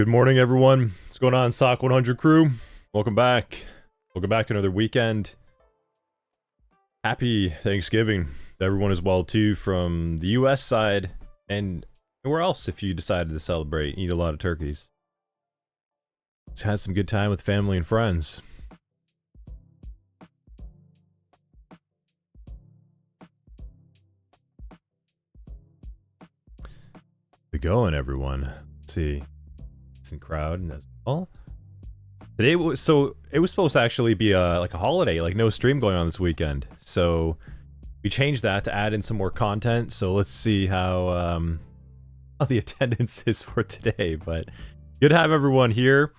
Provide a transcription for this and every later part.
Good morning, everyone. What's going on, SOC 100 crew? Welcome back. Welcome back to another weekend. Happy Thanksgiving to everyone as well, too, from the US side and anywhere else if you decided to celebrate, eat a lot of turkeys. Let's have some good time with family and friends. How's it going, everyone? Let's see. Decent crowd as well. Today was it was supposed to actually be like a holiday, like no stream going on this weekend. So we changed that to add in some more content. So let's see how the attendance is for today. But good to have everyone here.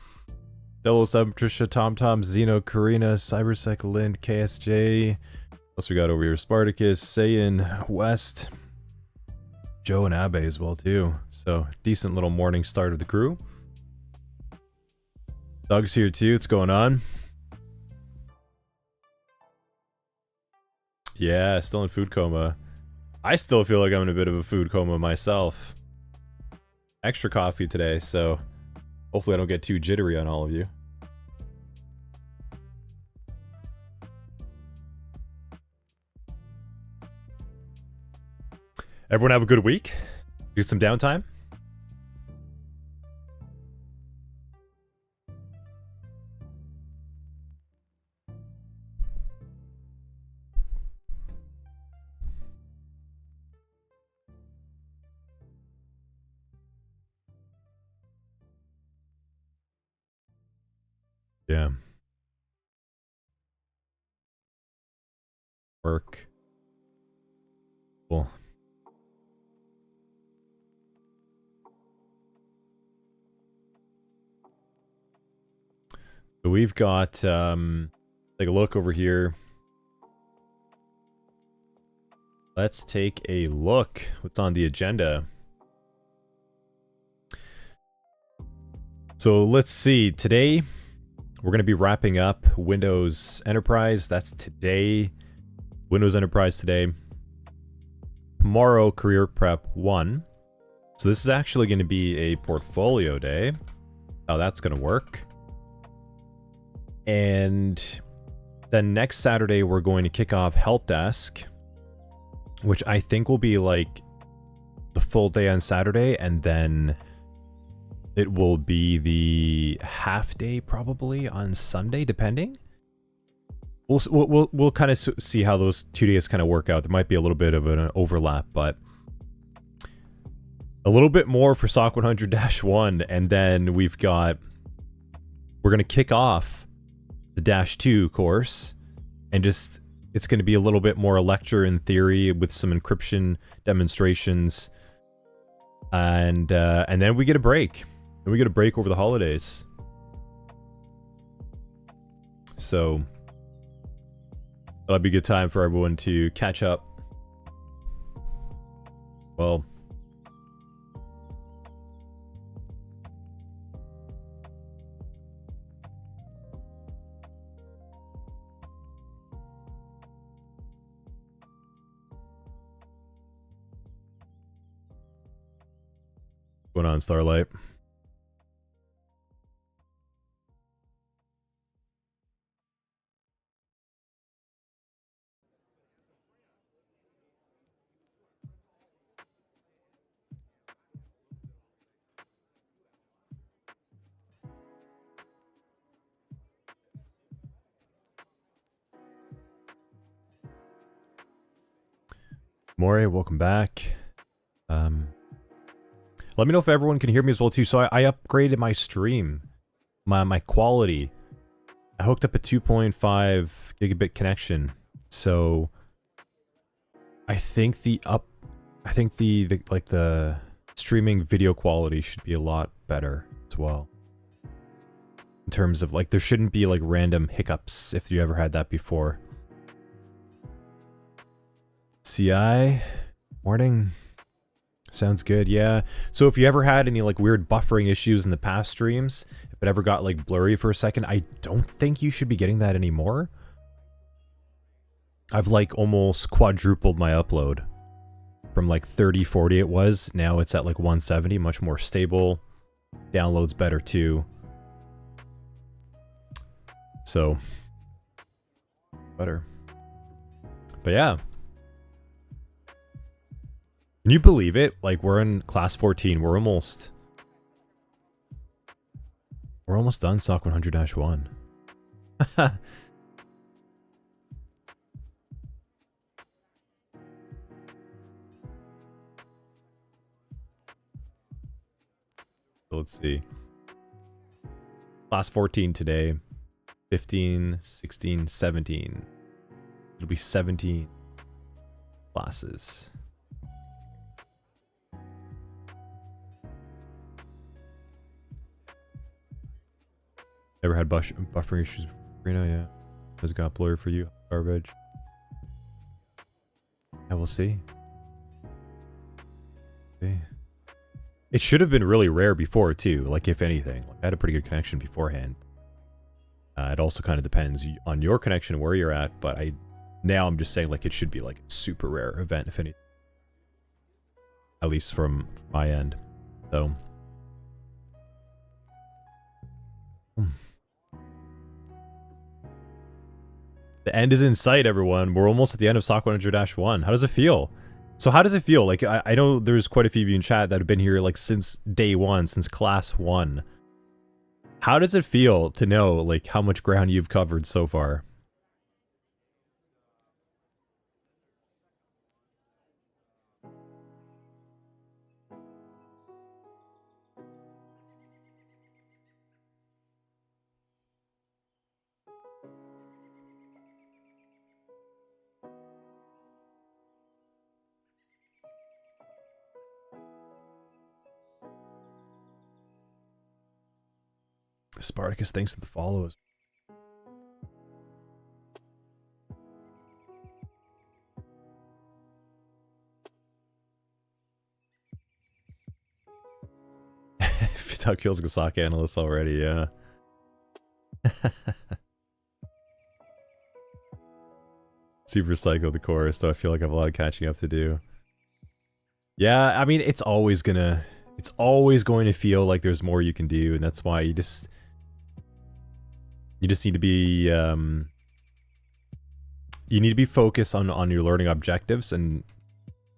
Double Sub, Trisha, TomTom, Zeno, Karina, Cybersec, Lind, KSJ. What else we got over here? Spartacus, Sayin, West, Joe and Abe as well too. So decent little morning start of the crew. Doug's here too. What's going on? Yeah, still in food coma. I still feel like I'm in a bit of a food coma myself. Extra coffee today, so hopefully I don't get too jittery on all of you. Everyone have a good week? Get some downtime? Yeah. Work. Cool. So we've got, take a look over here. Let's take a look. What's on the agenda? So let's see. Today, we're going to be wrapping up Windows Enterprise. That's today. Windows Enterprise today. Tomorrow, Career Prep 1. So this is actually going to be a portfolio day. How that's going to work. And then next Saturday, we're going to kick off Help Desk, which I think will be like the full day on Saturday, and then it will be the half day probably on Sunday, depending. We'll kind of see how those 2 days kind of work out. There might be a little bit of an overlap, but a little bit more for SOC 100-1, and then we're going to kick off the -2 course, and just it's going to be a little bit more lecture and theory with some encryption demonstrations, and then we get a break. And we get a break over the holidays. So that'll be a good time for everyone to catch up. Well, what's going on, Starlight? Maury, welcome back. Let me know if everyone can hear me as well too. So I upgraded my stream, my quality. I hooked up a 2.5 gigabit connection. So I think the streaming video quality should be a lot better as well. In terms of like, there shouldn't be like random hiccups if you ever had that before. CI, morning. Sounds good, yeah. So if you ever had any like weird buffering issues in the past streams, if it ever got like blurry for a second, I don't think you should be getting that anymore. I've like almost quadrupled my upload. From like 30, 40 it was. Now it's at like 170, much more stable. downloads better too. So better. But yeah. Can you believe it? Like, we're in class 14. We're almost done SOC 100-1. Let's see. Class 14 today. 15, 16, 17. It'll be 17 classes. Never had buffering issues before, yeah. Has got blurry for you, garbage. Yeah, we'll see. Okay. It should have been really rare before too, like if anything. Like, I had a pretty good connection beforehand. It also kind of depends on your connection, where you're at, but now I'm just saying like it should be like a super rare event, if anything. At least from my end. So. The end is in sight, everyone. We're almost at the end of SOC 100-1. How does it feel? So how does it feel? Like, I know there's quite a few of you in chat that have been here like since day one, since class 1. How does it feel to know like how much ground you've covered so far? Spartacus, thanks for the follows. Fitau kills a SOC analyst already, yeah. Super psycho the chorus, though I feel like I have a lot of catching up to do. Yeah, I mean, it's always going to feel like there's more you can do, and that's why you just need to be you need to be focused on your learning objectives and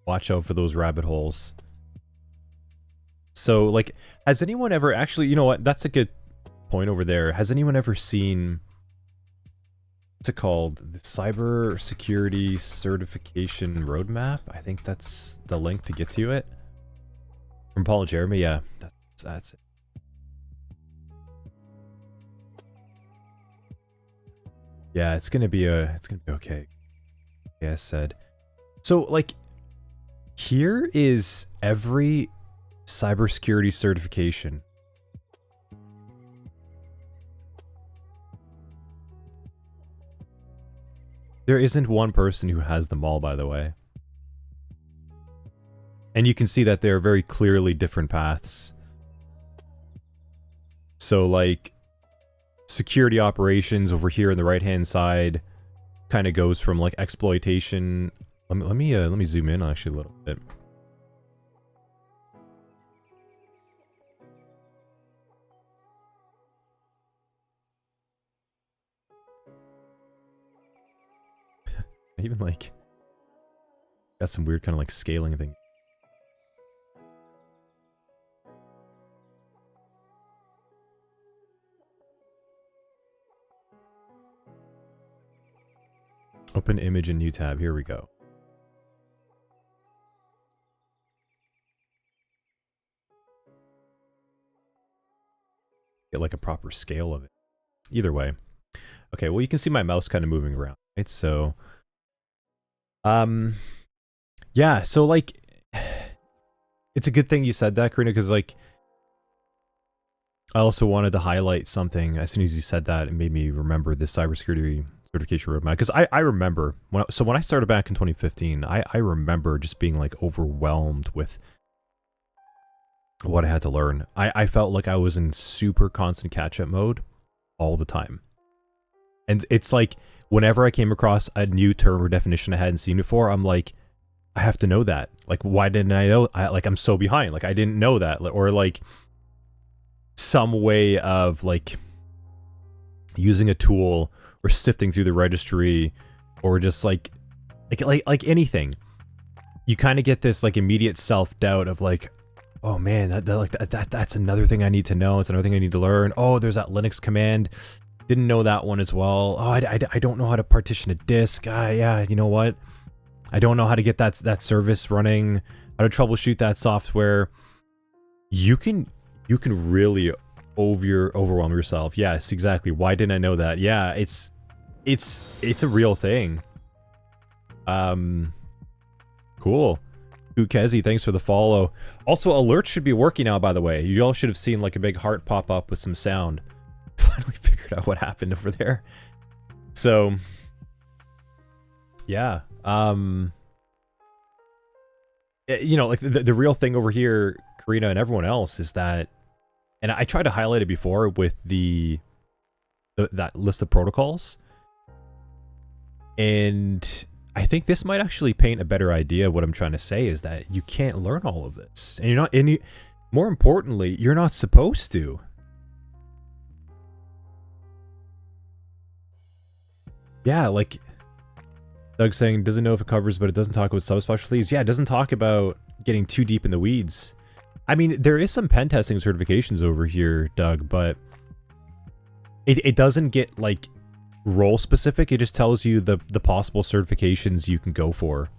watch out for those rabbit holes. So, like, has anyone ever actually, you know what, that's a good point over there. Has anyone ever seen, what's it called? The Cybersecurity Certification Roadmap? I think that's the link to get to it. From Paul and Jeremy, yeah, that's it. Yeah, it's gonna be okay. Yeah, I said. So, like, here is every cybersecurity certification. There isn't one person who has them all, by the way. And you can see that they're very clearly different paths. So, like, security operations over here on the right-hand side kind of goes from, like, exploitation. Let me zoom in actually a little bit. Even, like, got some weird kind of, like, scaling thing. Open image in new tab. Here we go. Get like a proper scale of it. Either way. Okay, well, you can see my mouse kind of moving around, right? So, yeah, so, like, it's a good thing you said that, Karina, because, like, I also wanted to highlight something. As soon as you said that, it made me remember this cybersecurity certification roadmap, because I remember when I started back in 2015, I remember just being like overwhelmed with what I had to learn. I felt like I was in super constant catch-up mode all the time, and it's like whenever I came across a new term or definition I hadn't seen before, I'm like, I have to know that. Like, why didn't I know? I'm so behind. Like, I didn't know that. Or like, some way of like using a tool or sifting through the registry or just like anything, you kind of get this like immediate self-doubt of like, oh man, that's another thing I need to know. It's another thing I need to learn. Oh, there's that Linux command. Didn't know that one as well. Oh, I don't know how to partition a disk. Yeah, you know what? I don't know how to get that service running, how to troubleshoot that software. You can really overwhelm yourself. Yes, exactly. Why didn't I know that? Yeah, it's a real thing. Cool. Ukezi, thanks for the follow. Also, alerts should be working now, by the way. You all should have seen like a big heart pop up with some sound. Finally figured out what happened over there. So, yeah. You know, like the real thing over here, Karina and everyone else, is that, and I tried to highlight it before with that list of protocols, and I think this might actually paint a better idea of what I'm trying to say, is that you can't learn all of this. And you're not, and more importantly, you're not supposed to. Yeah, like Doug's saying, doesn't know if it covers, but it doesn't talk about subspecialties. Yeah, it doesn't talk about getting too deep in the weeds. I mean, there is some pen testing certifications over here, Doug, but it doesn't get like role specific. It just tells you the possible certifications you can go for,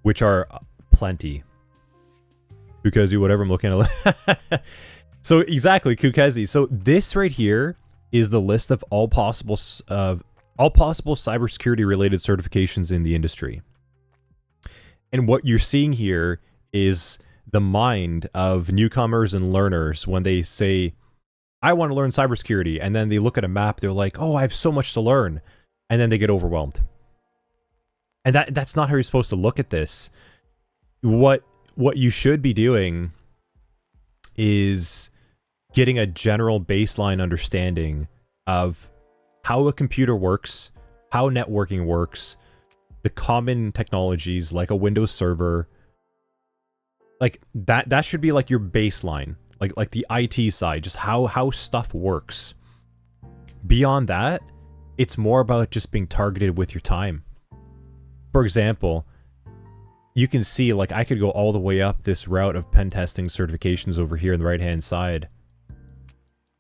which are plenty. Kukezi, whatever I'm looking at. So exactly, Kukezi. So this right here is the list of all possible cybersecurity related certifications in the industry. And what you're seeing here is the mind of newcomers and learners when they say, I want to learn cybersecurity, and then they look at a map, they're like, oh, I have so much to learn, and then they get overwhelmed. And that's not how you're supposed to look at this. What you should be doing is getting a general baseline understanding of how a computer works, how networking works, the common technologies like a Windows server. Like that should be like your baseline. Like the IT side, just how stuff works. Beyond that, it's more about just being targeted with your time. For example, you can see like I could go all the way up this route of pen testing certifications over here on the right hand side.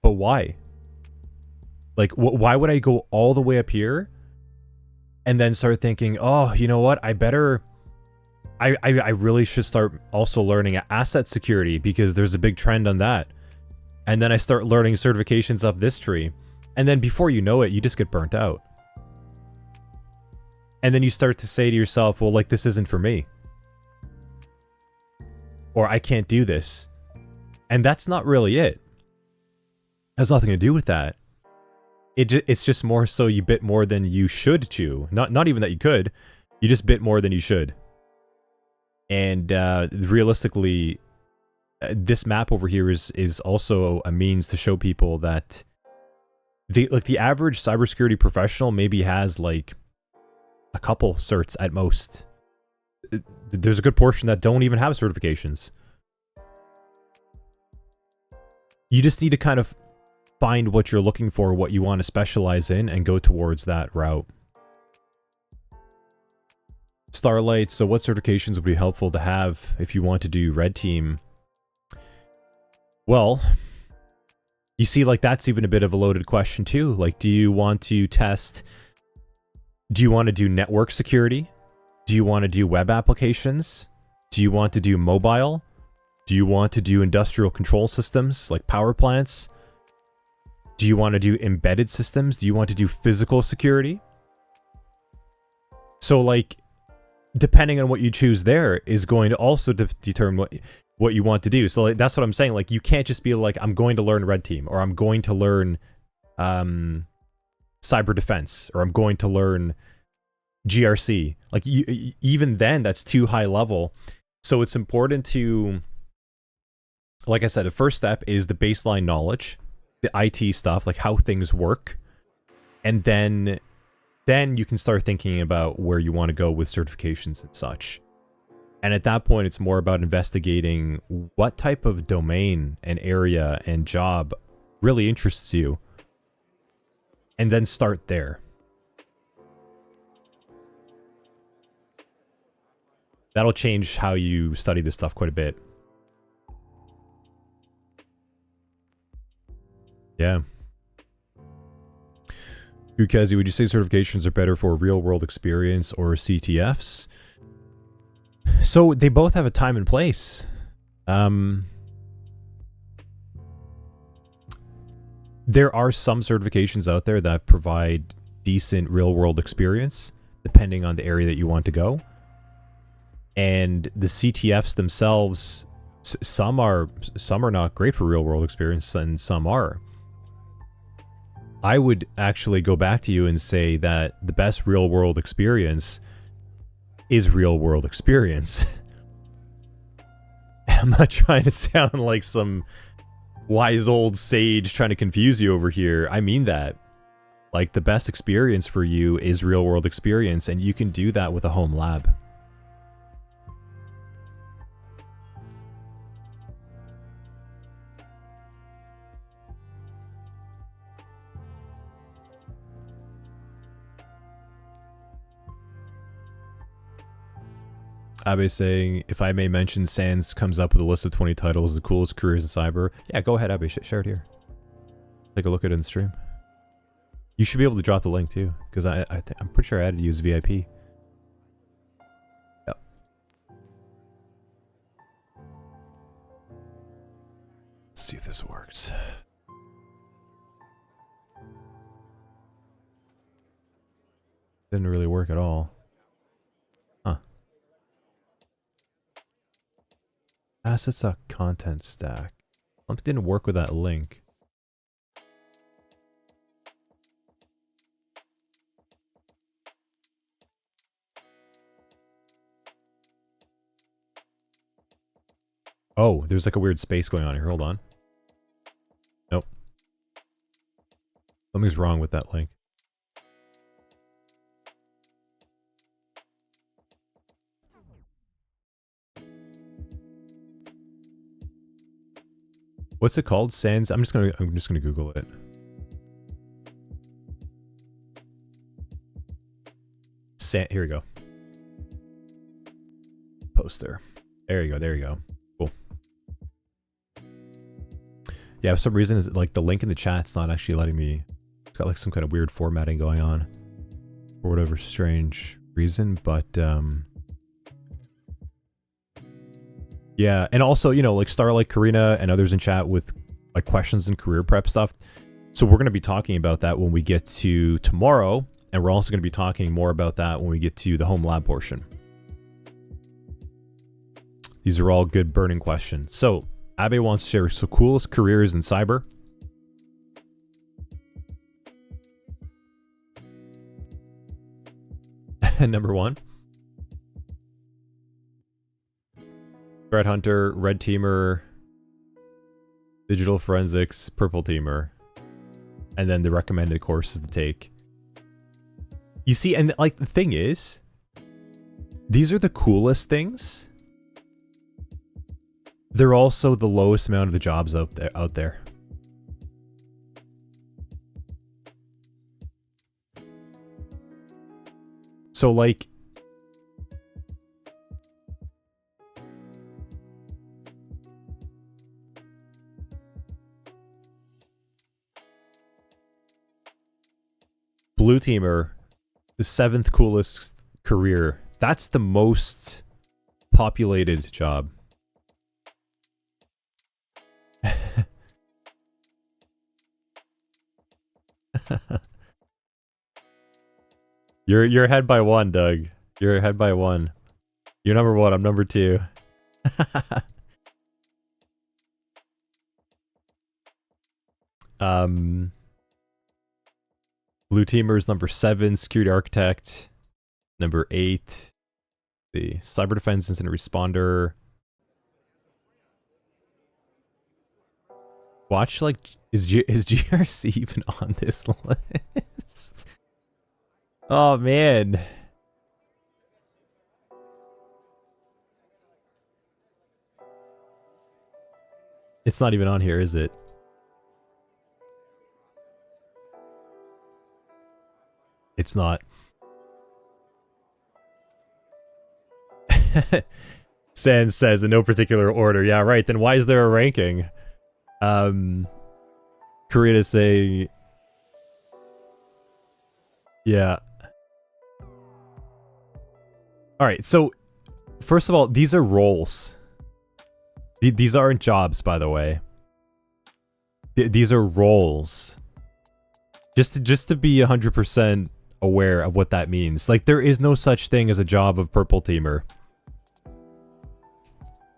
But why? Like why would I go all the way up here and then start thinking, oh, you know what? I really should start also learning asset security because there's a big trend on that. And then I start learning certifications up this tree. And then before you know it, you just get burnt out. And then you start to say to yourself, well, like, this isn't for me. Or I can't do this. And that's not really it. It has nothing to do with that. It's just more so you bit more than you should chew. Not even that you could. You just bit more than you should. And realistically, this map over here is also a means to show people that the average cybersecurity professional maybe has like a couple certs at most. There's a good portion that don't even have certifications. You just need to kind of find what you're looking for, what you want to specialize in, and go towards that route. Starlight, so what certifications would be helpful to have if you want to do red team? Well, you see, like, that's even a bit of a loaded question too. Like, do you want to test, do you want to do network security? Do you want to do web applications? Do you want to do mobile? Do you want to do industrial control systems like power plants? Do you want to do embedded systems? Do you want to do physical security? So, like, depending on what you choose there is going to also determine what you want to do. So like, that's what I'm saying. Like, you can't just be like, I'm going to learn red team, or I'm going to learn cyber defense, or I'm going to learn GRC. Like, even then, that's too high level. So it's important to, like I said, the first step is the baseline knowledge, the IT stuff, like how things work. And then you can start thinking about where you want to go with certifications and such. And at that point, it's more about investigating what type of domain and area and job really interests you. And then start there. That'll change how you study this stuff quite a bit. Yeah. Ukezi, would you say certifications are better for real-world experience or CTFs? So they both have a time and place. There are some certifications out there that provide decent real-world experience, depending on the area that you want to go. And the CTFs themselves, some are not great for real-world experience, and some are. I would actually go back to you and say that the best real-world experience is real-world experience. I'm not trying to sound like some wise old sage trying to confuse you over here. I mean that. Like, the best experience for you is real-world experience, and you can do that with a home lab. Abe saying, if I may mention, Sans comes up with a list of 20 titles, the coolest careers in cyber. Yeah, go ahead, Abe. Share it here. Take a look at it in the stream. You should be able to drop the link too, because I'm pretty sure I added you as VIP. Yep. Let's see if this works. Didn't really work at all. Huh. Assets a content stack. Something didn't work with that link. Oh, there's like a weird space going on here. Hold on. Nope. Something's wrong with that link. What's it called? Sans? I'm just gonna Google it. Here we go. Poster. There you go. There you go. Cool. Yeah, for some reason, is it like the link in the chat's not actually letting me. It's got like some kind of weird formatting going on for whatever strange reason, but yeah, and also, you know, like Starlight, Karina, and others in chat with like questions and career prep stuff. So we're going to be talking about that when we get to tomorrow, and we're also going to be talking more about that when we get to the home lab portion. These are all good burning questions. So Abe wants to share so coolest careers in cyber. Number 1. Threat Hunter, Red Teamer, Digital Forensics, Purple Teamer. And then the recommended courses to take. You see, and like the thing is, these are the coolest things. They're also the lowest amount of the jobs out there. So like, Blue Teamer, the 7th coolest career. That's the most populated job. You're ahead by 1, Doug. You're ahead by 1. You're number 1, I'm number 2. Blue Teamer's number 7, Security Architect. Number 8, the Cyber Defense Incident Responder. Watch, like, is GRC even on this list? Oh, man. It's not even on here, is it? It's not. Sans says in no particular order. Yeah, right. Then why is there a ranking? Karita saying... Yeah. Alright, so... First of all, these are roles. These aren't jobs, by the way. These are roles. Just to be 100% aware of what that means. Like, there is no such thing as a job of Purple Teamer.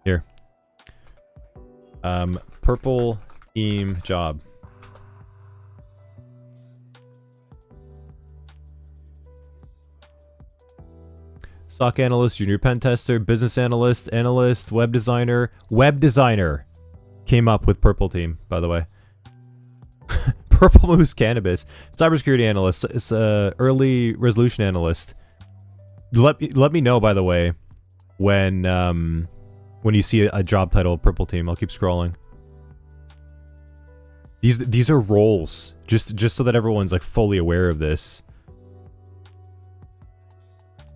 Here. Purple Team job. SOC Analyst, Junior Pen Tester, Business Analyst, Analyst, Web Designer. Web Designer came up with Purple Team, by the way. Purple Moose Cannabis. Cybersecurity Analyst. It's Early Resolution Analyst. Let me know, by the way, when you see a job title, Purple Team. I'll keep scrolling. These are roles, just so that everyone's like fully aware of this.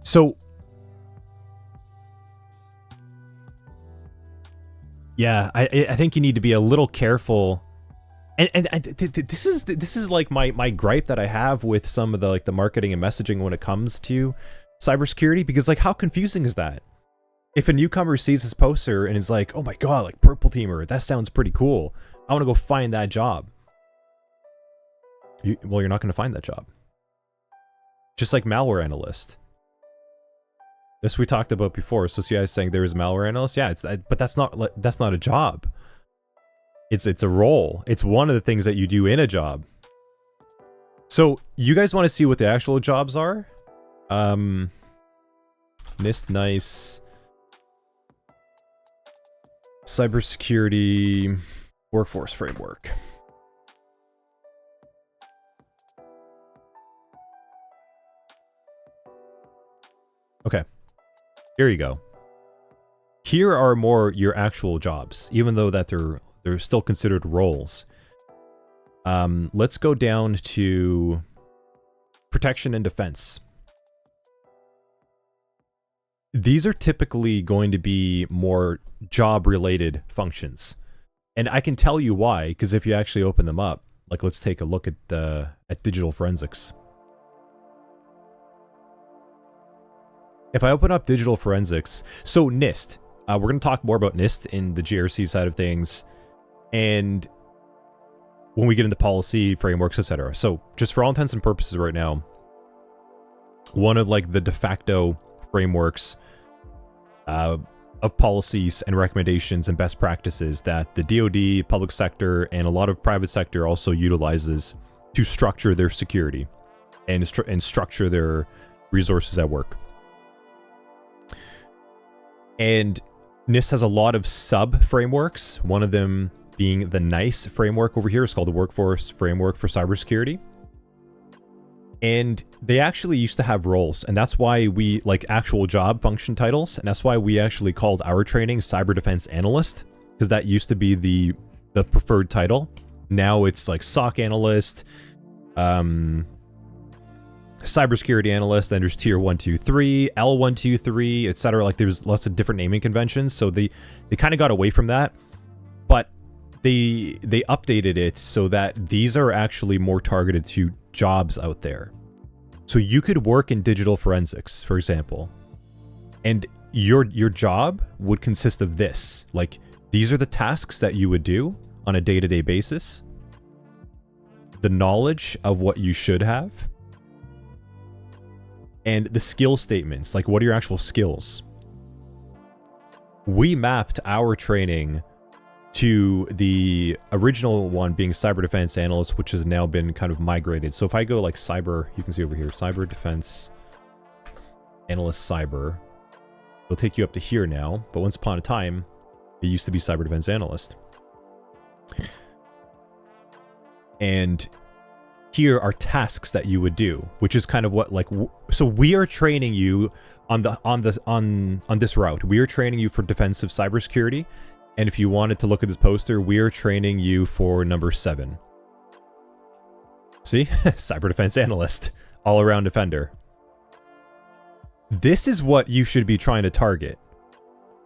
So, yeah, I think you need to be a little careful. And this is like my gripe that I have with some of the marketing and messaging when it comes to cybersecurity, because like, how confusing is that? If a newcomer sees this poster and is like, oh my god, like Purple Teamer, that sounds pretty cool. I want to go find that job. Well, you're not going to find that job. Just like malware analyst. This we talked about before. So see, I was saying there is malware analyst. Yeah, but that's not a job. It's a role. It's one of the things that you do in a job. So you guys want to see what the actual jobs are? NIST NICE Cybersecurity Workforce Framework. Okay. Here you go. Here are more your actual jobs, even though that they're still considered roles. Let's go down to protection and defense. These are typically going to be more job-related functions. And I can tell you why, because if you actually open them up, like let's take a look at digital forensics. If I open up digital forensics, so NIST, we're going to talk more about NIST in the GRC side of things, and when we get into policy, frameworks, etc. So just for all intents and purposes right now, one of like the de facto frameworks of policies and recommendations and best practices that the DoD, public sector, and a lot of private sector also utilizes to structure their security and structure their resources at work. And NIST has a lot of sub-frameworks, one of them being the NICE framework over here. It's called the Workforce Framework for Cybersecurity. And they actually used to have roles, and that's why we, like actual job function titles, and that's why we actually called our training Cyber Defense Analyst, because that used to be the preferred title. Now it's like SOC Analyst, Cybersecurity Analyst, then there's Tier 1, 2, 3, L1, 2, 3, etc. Like there's lots of different naming conventions, so they kind of got away from that, but they updated it so that these are actually more targeted to jobs out there. So you could work in digital forensics, for example, and your job would consist of this. Like, these are the tasks that you would do on a day-to-day basis, the knowledge of what you should have, and the skill statements, like what are your actual skills. We mapped our training to the original one being Cyber Defense Analyst, which has now been kind of migrated. So if I go like Cyber, you can see over here, Cyber Defense Analyst Cyber, it'll take you up to here now, but once upon a time, it used to be Cyber Defense Analyst. And here are tasks that you would do, which is kind of what, like, so we are training you on this route. We are training you for defensive cybersecurity, And if you wanted to look at this poster, we are training you for number 7. See? Cyber Defense Analyst. All-around defender. This is what you should be trying to target.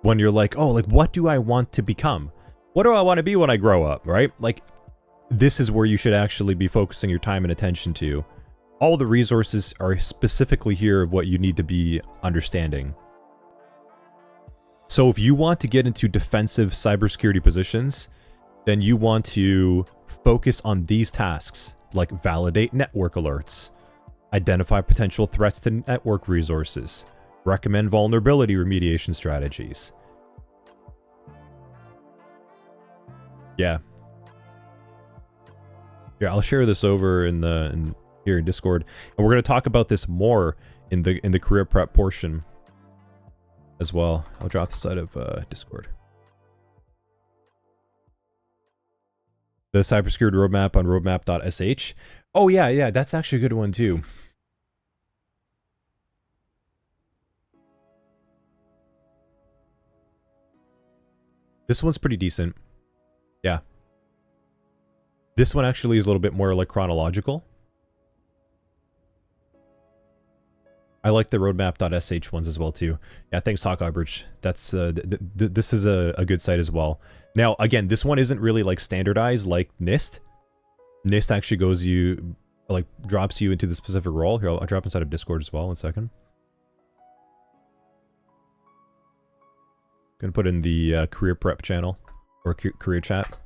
When you're like, oh, like, what do I want to become? What do I want to be when I grow up, right? Like, this is where you should actually be focusing your time and attention to. All the resources are specifically here of what you need to be understanding. So if you want to get into defensive cybersecurity positions, then you want to focus on these tasks, like validate network alerts, identify potential threats to network resources, recommend vulnerability remediation strategies. Yeah. Yeah, I'll share this over here in Discord, and we're going to talk about this more in the career prep portion as well. I'll drop this out of Discord. The cybersecurity roadmap on roadmap.sh. Oh yeah, that's actually a good one too. This one's pretty decent. Yeah. This one actually is a little bit more like chronological. I like the roadmap.sh ones as well too. Yeah, thanks Hawk Bridge. That's this is a good site as well. Now again, this one isn't really like standardized like NIST. NIST actually drops you into the specific role. Here, I'll drop inside of Discord as well in a second. Gonna put in the career prep channel or career chat.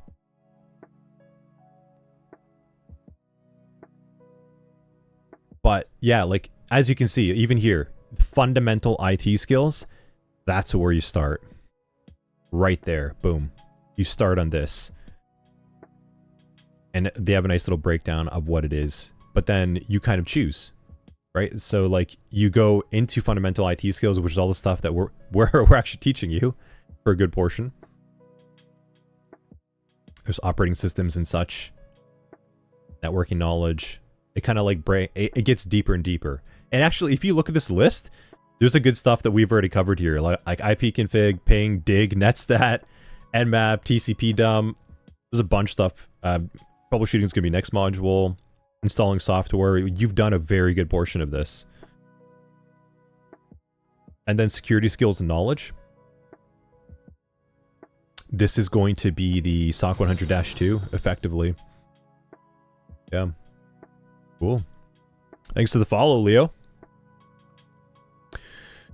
But yeah, like as you can see, even here, fundamental IT skills, that's where you start. Right there, boom. You start on this. And they have a nice little breakdown of what it is. But then you kind of choose, right? So like you go into fundamental IT skills, which is all the stuff that we're actually teaching you for a good portion. There's operating systems and such, networking knowledge. It kind of like it gets deeper and deeper. And actually, if you look at this list, there's a good stuff that we've already covered here, like IP config, ping, dig, netstat, nmap, TCP dump. There's a bunch of stuff. Troubleshooting is going to be next module. Installing software. You've done a very good portion of this. And then security skills and knowledge. This is going to be the SOC 100-2, effectively. Yeah. Cool. Thanks to the follow, Leo.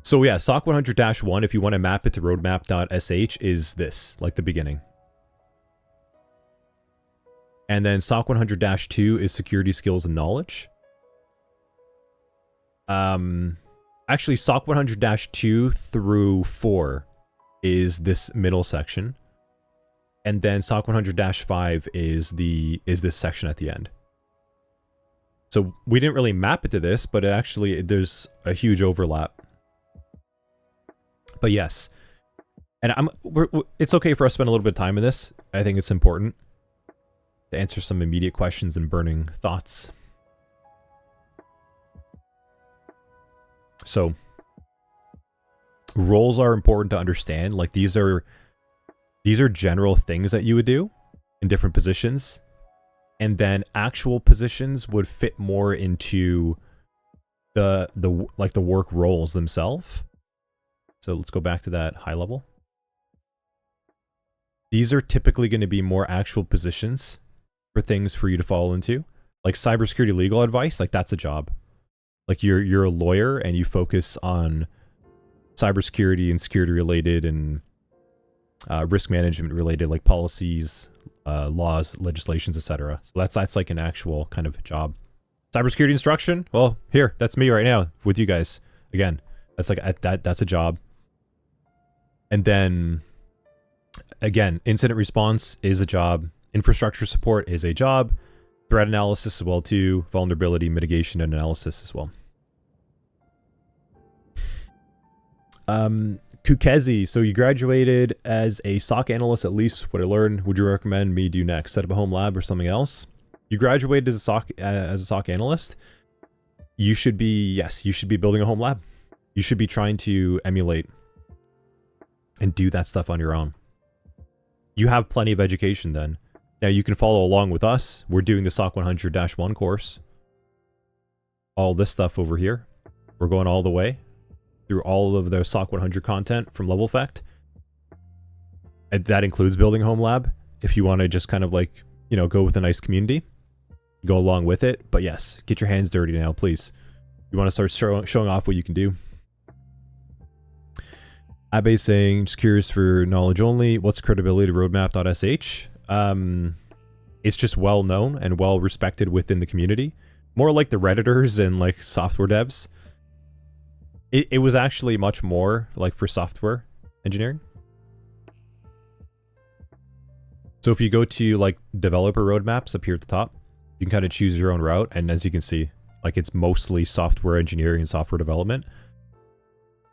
So yeah, SOC 100-1, if you want to map it to roadmap.sh, is this, like the beginning. And then SOC 100-2 is security skills and knowledge. Actually, SOC 100-2 through 4 is this middle section. And then SOC 100-5 is this section at the end. So we didn't really map it to this, but actually there's a huge overlap. But yes, and it's okay for us to spend a little bit of time in this. I think it's important to answer some immediate questions and burning thoughts. So roles are important to understand. Like these are general things that you would do in different positions. And then actual positions would fit more into the work roles themselves. So let's go back to that high level. These are typically going to be more actual positions for things for you to fall into. Like cybersecurity legal advice, like that's a job. Like you're a lawyer and you focus on cybersecurity and security related and risk management related, like policies, laws, legislations, etc. So that's like an actual kind of job. Cybersecurity instruction, well, here, that's me right now with you guys. Again, that's like that's a job. And then again, incident response is a job. Infrastructure support is a job. Threat analysis as well too. Vulnerability mitigation and analysis as well. Kukezi, so you graduated as a SOC analyst at least. What I learned, would you recommend me do next? Set up a home lab or something else? You graduated as a SOC analyst. You should be building a home lab. You should be trying to emulate and do that stuff on your own. You have plenty of education then. Now you can follow along with us. We're doing the SOC 100-1 course. All this stuff over here. We're going all the way through all of the SOC 100 content from Level Effect. And that includes building home lab. If you want to just kind of like, you know, go with a nice community, go along with it. But yes, get your hands dirty now, please. You want to start showing off what you can do. Abe saying, just curious for knowledge only, what's credibility roadmap.sh? It's just well known and well respected within the community. More like the Redditors and like software devs. It was actually much more like for software engineering. So if you go to like developer roadmaps up here at the top, you can kind of choose your own route. And as you can see, like it's mostly software engineering and software development.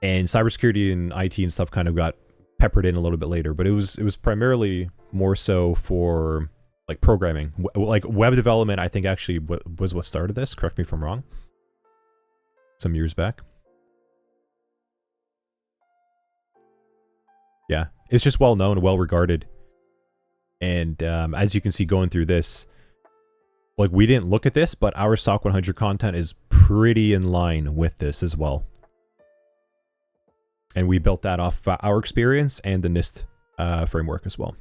And cybersecurity and IT and stuff kind of got peppered in a little bit later, but it was primarily more so for like programming, like web development. I think actually was what started this. Correct me if I'm wrong. Some years back. Yeah, it's just well known, well regarded, and as you can see going through this, like we didn't look at this, but our SOC 100 content is pretty in line with this as well. And we built that off our experience and the NIST framework as well.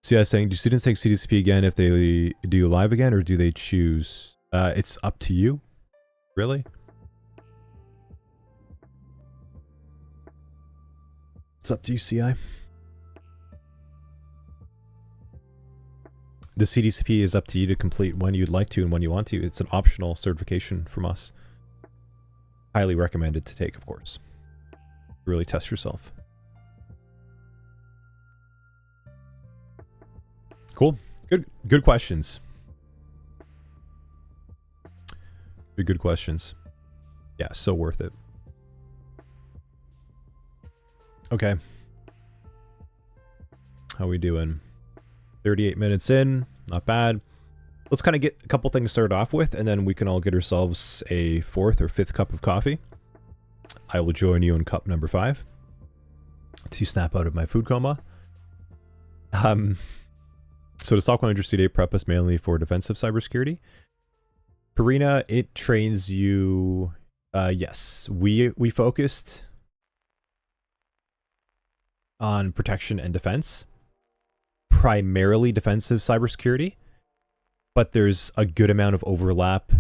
CI saying, do students take CDCP again if they do live again, or do they choose? It's up to you, really. It's up to you, CI. The CDCP is up to you to complete when you'd like to and when you want to. It's an optional certification from us. Highly recommended to take, of course. Really test yourself. Cool. Good questions. Good questions. Yeah, so worth it. Okay. How we doing? 38 minutes in. Not bad. Let's kind of get a couple things started off with, and then we can all get ourselves a 4th or 5th cup of coffee. I will join you in cup number 5 to snap out of my food coma. So the SOC 100 CDA prep us mainly for defensive cybersecurity. Karina, it trains you. Yes, we focused on protection and defense, primarily defensive cybersecurity. But there's a good amount of overlap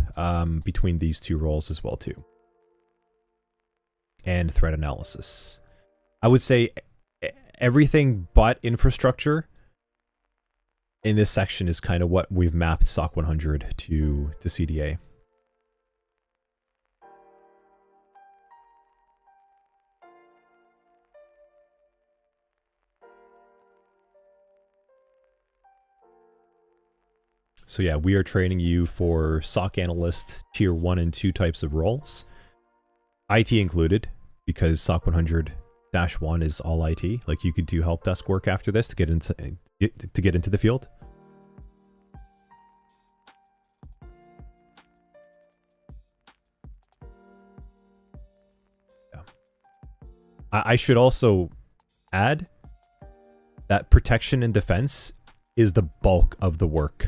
between these two roles as well, too. And threat analysis. I would say everything but infrastructure in this section is kind of what we've mapped SOC 100 to CDA. So yeah, we are training you for SOC Analyst Tier 1 and 2 types of roles. IT included, because SOC 100-1 is all IT. Like you could do help desk work after this to get into the field. Yeah. I should also add that protection and defense is the bulk of the work.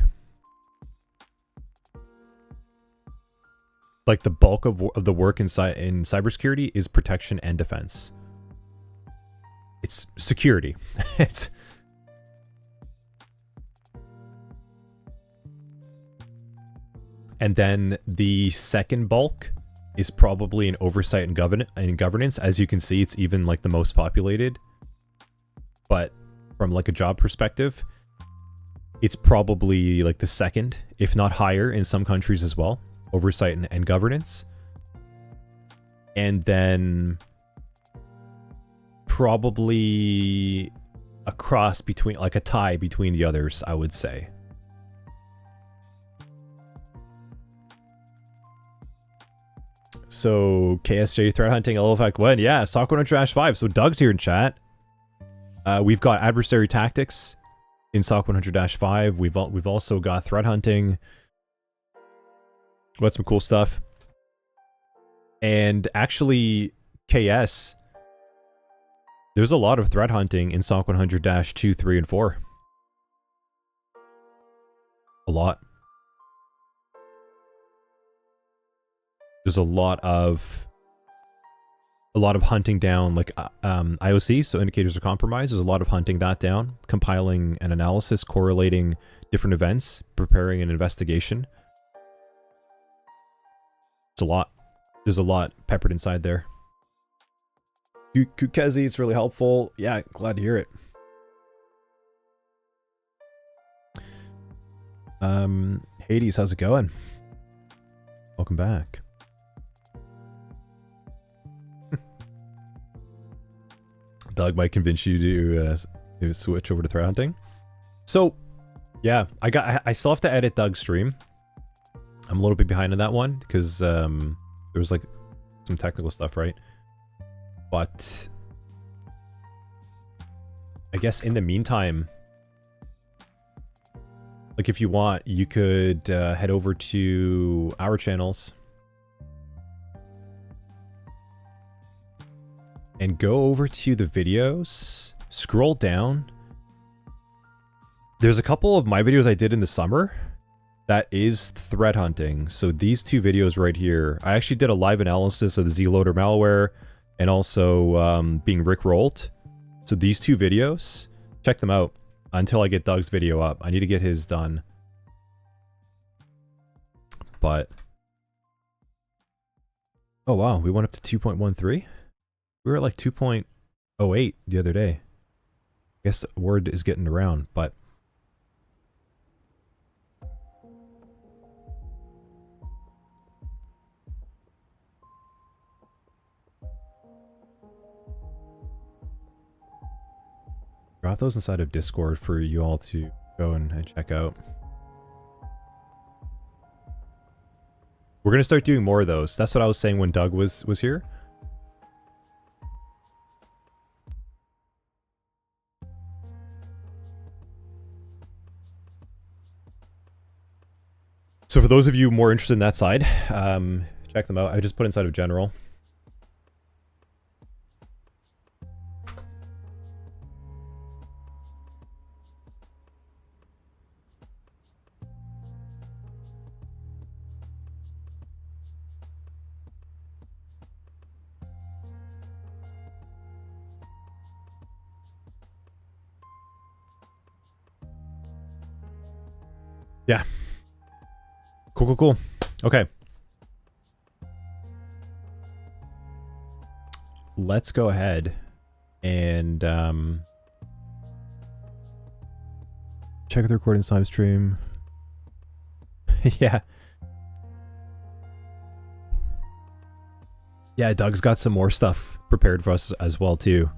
Like the bulk of the work in cybersecurity is protection and defense. It's security. It's and then the second bulk is probably in oversight and governance. As you can see, it's even like the most populated. But from like a job perspective, it's probably like the second, if not higher, in some countries as well. Oversight and governance. And then probably a cross between, like a tie between the others, I would say. So KSJ threat hunting, LFAC when? Yeah, SOC 100-5. So Doug's here in chat. We've got adversary tactics in SOC 100-5. We've also got threat hunting. Got some cool stuff. And actually, KS There's a lot of threat hunting in SOC 100-2, 3, and 4. A lot. There's a lot of hunting down like IOC, so indicators of compromise. There's a lot of hunting that down, compiling an analysis, correlating different events, preparing an investigation. It's a lot. There's a lot peppered inside there. Kukezi, it's really helpful. Yeah, glad to hear it. Hades, how's it going? Welcome back. Doug might convince you to switch over to threat hunting. So, yeah, I still have to edit Doug's stream. I'm a little bit behind on that one because there was like some technical stuff, right? But I guess in the meantime, like if you want, you could head over to our channels and go over to the videos, scroll down. There's a couple of my videos I did in the summer that is threat hunting. So these two videos right here, I actually did a live analysis of the Z-Loader malware and also being rickrolled. So these two videos, check them out until I get Doug's video up. I need to get his done. But, oh wow, we went up to 2.13? We were at like 2.08 the other day. I guess the word is getting around, but drop those inside of Discord for you all to go and check out. We're going to start doing more of those. That's what I was saying when Doug was here. So for those of you more interested in that side, check them out. I just put inside of general. Yeah. Cool. Okay. Let's go ahead and check the recording time stream. Yeah. Yeah, Doug's got some more stuff prepared for us as well too.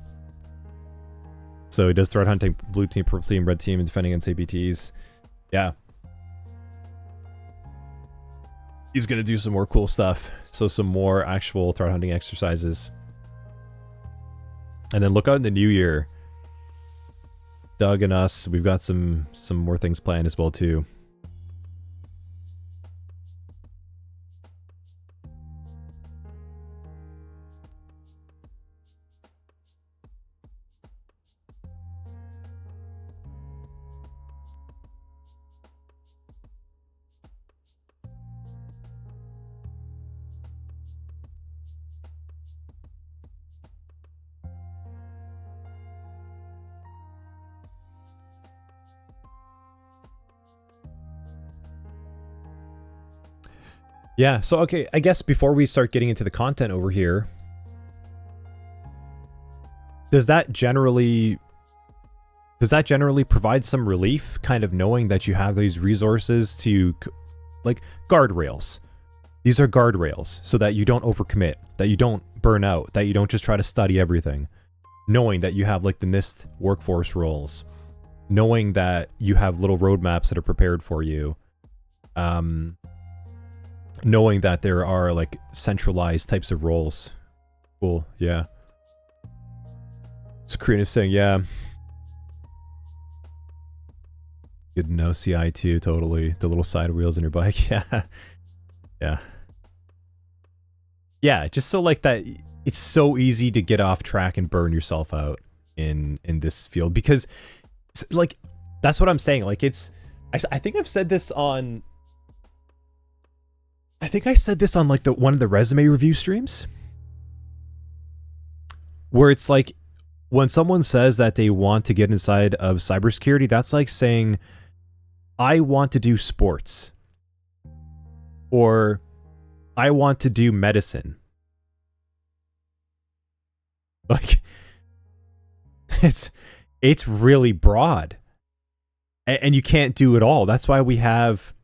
So he does threat hunting, blue team, purple team, red team, and defending against APTs. Yeah. He's going to do some more cool stuff. So some more actual threat hunting exercises. And then look out in the new year. Doug and us, we've got some more things planned as well too. Yeah, so okay, I guess before we start getting into the content over here, does that generally provide some relief, kind of knowing that you have these resources to, like, guardrails? These are guardrails so that you don't overcommit, that you don't burn out, that you don't just try to study everything. Knowing that you have, like, the NIST workforce roles. Knowing that you have little roadmaps that are prepared for you. Knowing that there are like centralized types of roles. Cool, yeah. So Karina is saying, yeah. Good to know, CI too, totally. The little side wheels on your bike, yeah. Yeah. Yeah, just so like that, it's so easy to get off track and burn yourself out. in this field, because like that's what I'm saying. Like I think I've said this on like one of the resume review streams, where it's like when someone says that they want to get inside of cybersecurity, that's like saying, I want to do sports, or I want to do medicine. Like, it's really broad, and you can't do it all. That's why we have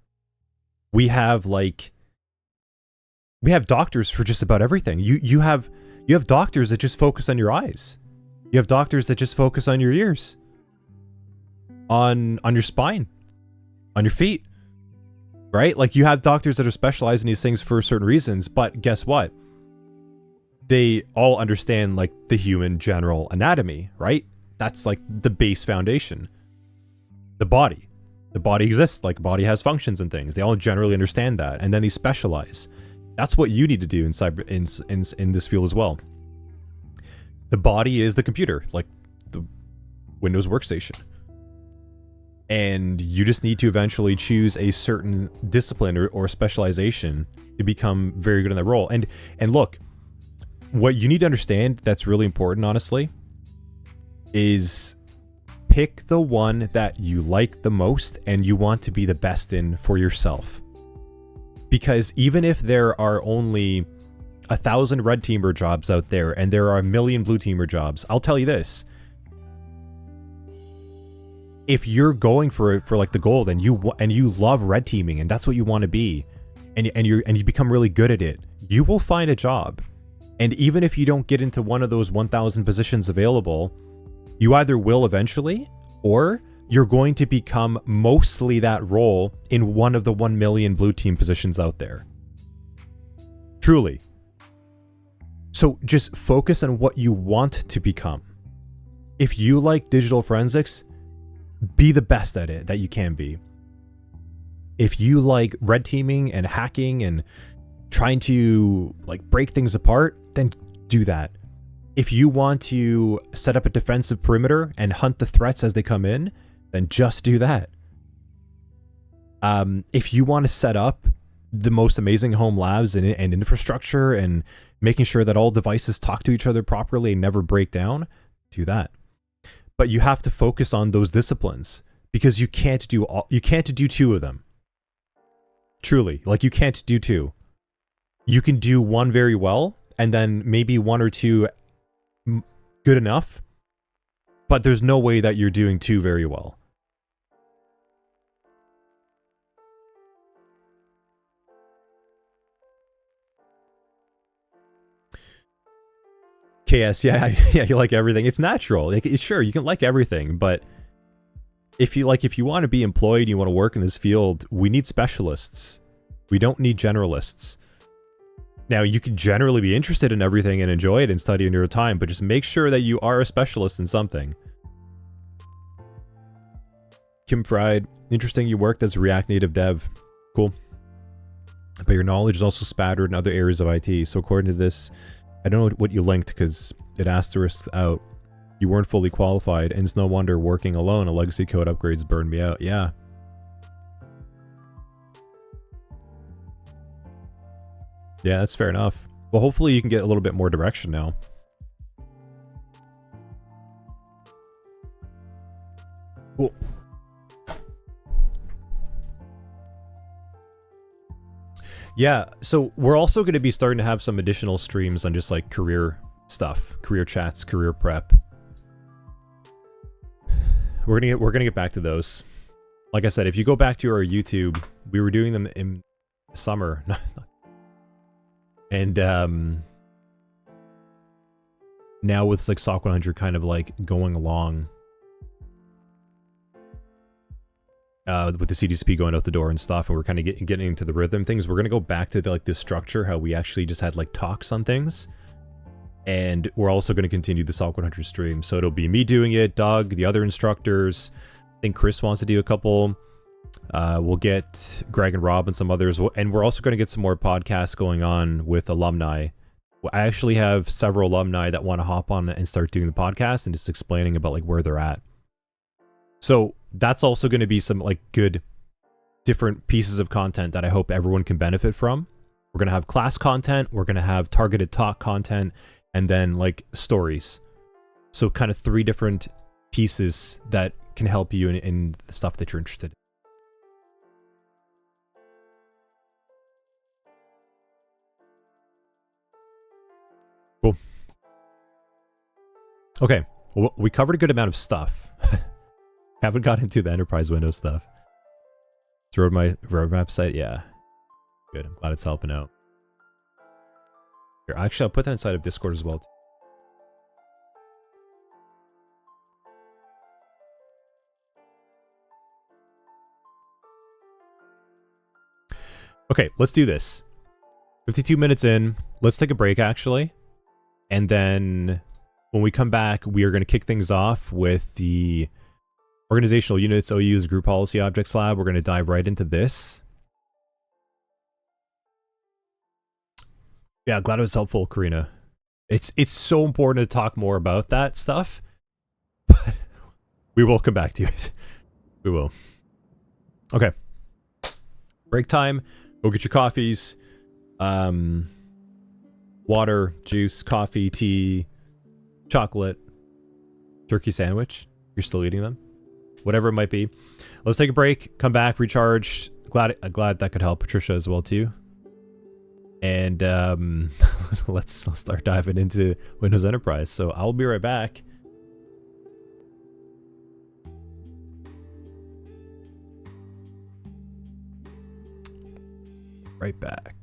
doctors for just about everything. You have doctors that just focus on your eyes. You have doctors that just focus on your ears, on your spine, on your feet, right? Like, you have doctors that are specialized in these things for certain reasons, but guess what? They all understand like the human general anatomy, right? That's like the base foundation. The body exists, like body has functions and things. They all generally understand that, and then they specialize. That's what you need to do in this field as well. The body is the computer, like the Windows workstation. And you just need to eventually choose a certain discipline or specialization to become very good in that role. And look, what you need to understand that's really important, honestly, is pick the one that you like the most and you want to be the best in for yourself. Because even if there are only 1,000 red teamer jobs out there and there are 1 million blue teamer jobs, I'll tell you this: if you're going for like the gold and you love red teaming and that's what you want to be, and you become really good at it, you will find a job. And even if you don't get into one of those 1,000 positions available, you either will eventually, or you're going to become mostly that role in one of the 1 million blue team positions out there. Truly. So just focus on what you want to become. If you like digital forensics, be the best at it that you can be. If you like red teaming and hacking and trying to like break things apart, then do that. If you want to set up a defensive perimeter and hunt the threats as they come in, then just do that. If you want to set up the most amazing home labs and infrastructure and making sure that all devices talk to each other properly and never break down, do that. But you have to focus on those disciplines, because you can't do two of them. Truly, like, you can't do two. You can do one very well, and then maybe one or two good enough, but there's no way that you're doing two very well. KS, yeah, you like everything. It's natural. Like, sure, you can like everything, but if you want to be employed, you want to work in this field, we need specialists. We don't need generalists. Now, you can generally be interested in everything and enjoy it and study in your time, but just make sure that you are a specialist in something. Kim Fried, interesting, you worked as a React Native dev. Cool. But your knowledge is also spattered in other areas of IT. So according to this, I don't know what you linked because it asterisks out. You weren't fully qualified, and it's no wonder working alone, a legacy code upgrades burned me out. Yeah. Yeah, that's fair enough. Well, hopefully you can get a little bit more direction now. Cool. Yeah, so we're also going to be starting to have some additional streams on just like career stuff, career chats, career prep. We're gonna get back to those. Like I said, if you go back to our YouTube, we were doing them in summer, and now with like SOC 100 kind of like going along. With the CDCP going out the door and stuff, and we're kind of getting into the rhythm things, we're going to go back to like this structure, how we actually just had like talks on things. And we're also going to continue the SOC 100 stream. So it'll be me doing it, Doug, the other instructors. I think Chris wants to do a couple. We'll get Greg and Rob and some others. And we're also going to get some more podcasts going on with alumni I actually have several alumni that want to hop on and start doing the podcast and just explaining about like where they're at. So that's also going to be some like good different pieces of content that I hope everyone can benefit from. We're going to have class content, we're going to have targeted talk content, and then like stories. So kind of 3 different pieces that can help you in the stuff that you're interested in. Cool. Okay, well, we covered a good amount of stuff. Haven't got into the enterprise Windows stuff. It's roadmap site, yeah. Good, I'm glad it's helping out. Here, actually, I'll put that inside of Discord as well. Okay, let's do this. 52 minutes in. Let's take a break, actually. And then when we come back, we are going to kick things off with the organizational units, OUs, group policy objects lab. We're going to dive right into this. Yeah, glad it was helpful, Karina. It's so important to talk more about that stuff. But we will come back to it. We will. Okay. Break time. Go get your coffees. Water, juice, coffee, tea, chocolate, turkey sandwich. You're still eating them? Whatever it might be. Let's take a break, come back, recharge. Glad that could help Patricia as well too. And let's start diving into Windows Enterprise. So I'll be right back. Right back.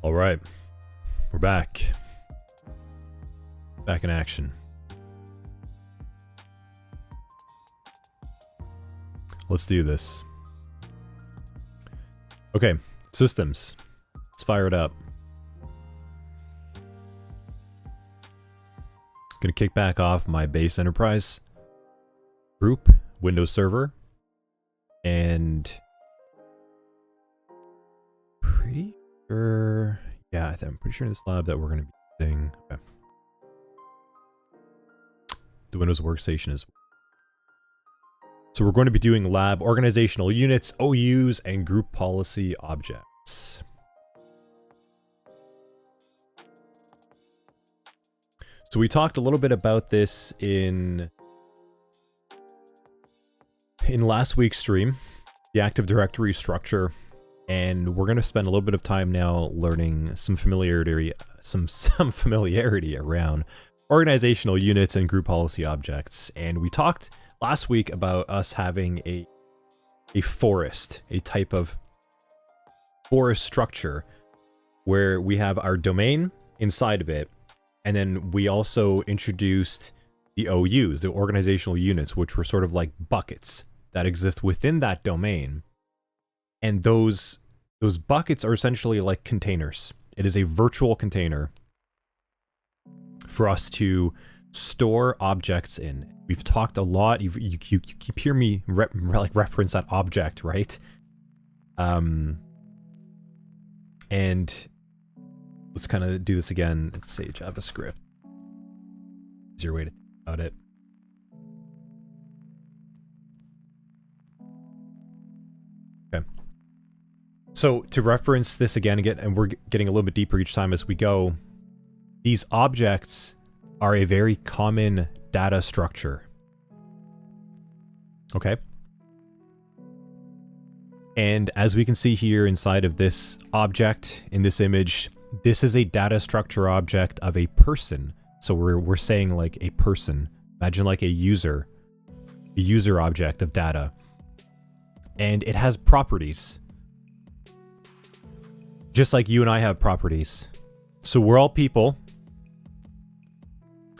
All right, we're back. Back in action. Let's do this. Okay, systems. Let's fire it up. Gonna kick back off my base enterprise group, Windows Server, and pretty sure, yeah, I'm pretty sure in this lab that we're gonna be using the Windows Workstation as well. So we're going to be doing lab organizational units, OUs, and group policy objects. So we talked a little bit about this in last week's stream, the Active Directory structure, and we're going to spend a little bit of time now learning some familiarity around organizational units and group policy objects. And we talked last week about us having a forest, a type of forest structure where we have our domain inside of it, and then we also introduced the OUs, the organizational units, which were sort of like buckets that exist within that domain. And those buckets are essentially like containers. It is a virtual container for us to store objects in. We've talked a lot. You keep hearing me reference that object, right? And let's kind of do this again. Let's say JavaScript. Easier way to think about it. Okay. So to reference this again, and we're getting a little bit deeper each time as we go, these objects are a very common data structure. Okay. And as we can see here inside of this object, in this image, this is a data structure object of a person. So we're saying like a person. Imagine like a user object of data. And it has properties. Just like you and I have properties. So we're all people.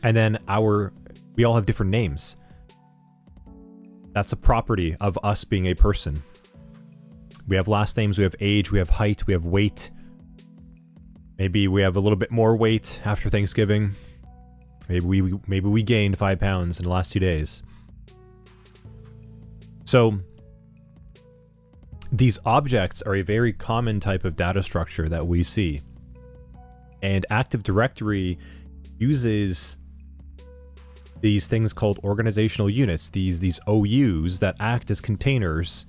And then we all have different names. That's a property of us being a person. We have last names, we have age, we have height, we have weight. Maybe we have a little bit more weight after Thanksgiving. Maybe we gained 5 pounds in the last 2 days. So these objects are a very common type of data structure that we see. And Active Directory uses these things called organizational units, these OUs that act as containers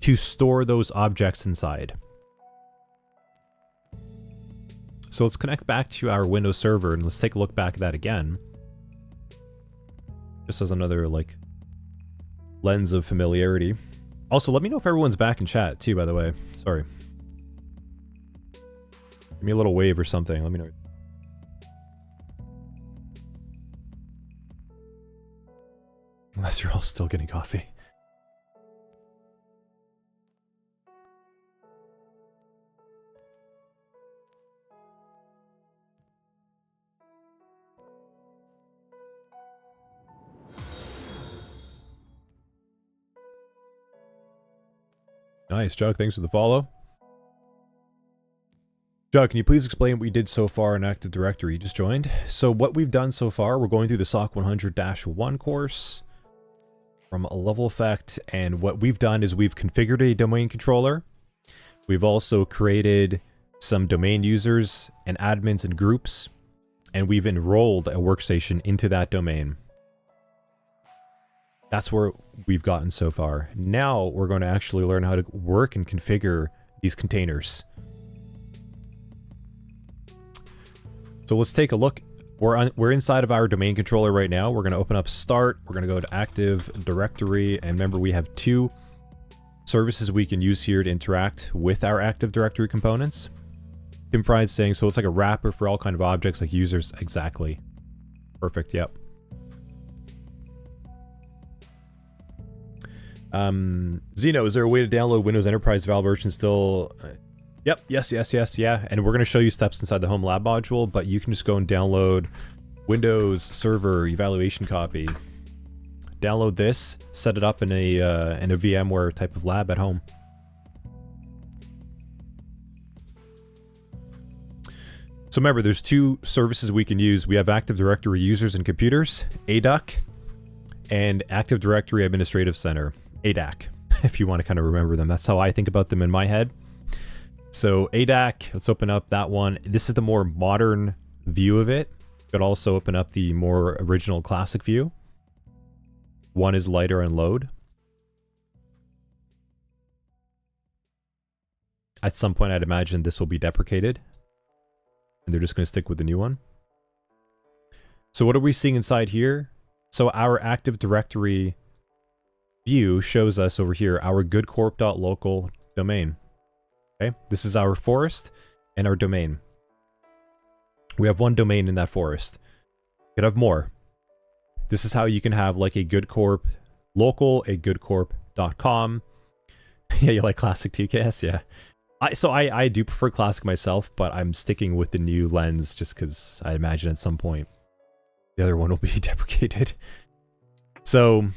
to store those objects inside. So let's connect back to our Windows server and let's take a look back at that again. Just as another like lens of familiarity. Also, let me know if everyone's back in chat too, by the way. Sorry. Give me a little wave or something. Let me know. Unless you're all still getting coffee. Nice, Jug. Thanks for the follow. Jug, can you please explain what we did so far in Active Directory? You just joined. So what we've done so far, we're going through the SOC 100-1 course from a level effect, and what we've done is we've configured a domain controller. We've also created some domain users and admins and groups, and we've enrolled a workstation into that domain. That's where we've gotten so far. Now we're going to actually learn how to work and configure these containers. So let's take a look. We're inside of our domain controller right now. We're going to open up Start. We're going to go to Active Directory. And remember, we have 2 services we can use here to interact with our Active Directory components. Tim Fried's saying, so it's like a wrapper for all kind of objects like users. Exactly. Perfect. Yep. Zeno, is there a way to download Windows Enterprise Val version still? Yep, yes, yeah. And we're going to show you steps inside the home lab module, but you can just go and download Windows Server Evaluation Copy. Download this, set it up in a VMware type of lab at home. So remember, there's two services we can use. We have Active Directory Users and Computers, ADUC, and Active Directory Administrative Center, ADAC, if you want to kind of remember them. That's how I think about them in my head. So ADAC, let's open up that one. This is the more modern view of it. You could also open up the more original classic view. One is lighter and load. At some point, I'd imagine this will be deprecated, and they're just going to stick with the new one. So what are we seeing inside here? So our Active Directory view shows us over here our goodcorp.local domain. Okay, this is our forest and our domain. We have one domain in that forest. You could have more. This is how you can have like a goodcorp local, a goodcorp.com. Yeah, you like classic TKS? Yeah. I do prefer classic myself, but I'm sticking with the new lens just because I imagine at some point the other one will be deprecated. So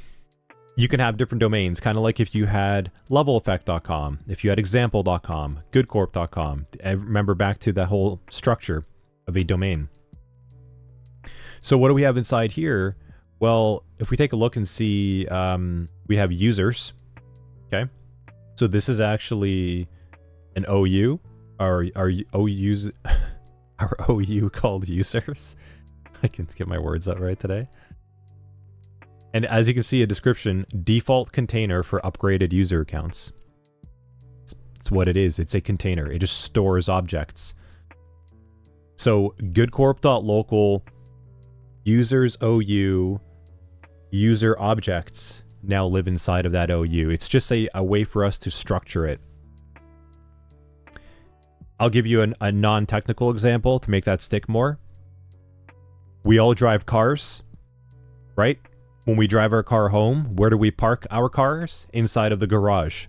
you can have different domains, kind of like if you had leveleffect.com, if you had example.com, goodcorp.com. Remember back to that whole structure of a domain. So what do we have inside here? Well, if we take a look and see, we have users. Okay. So this is actually an OU, our OUs, our OU called users. I can get my words out right today. And as you can see, a description, default container for upgraded user accounts. It's what it is. It's a container. It just stores objects. So goodcorp.local users OU user objects now live inside of that OU. It's just a way for us to structure it. I'll give you a non-technical example to make that stick more. We all drive cars, right? When we drive our car home, where do we park our cars? Inside of the garage.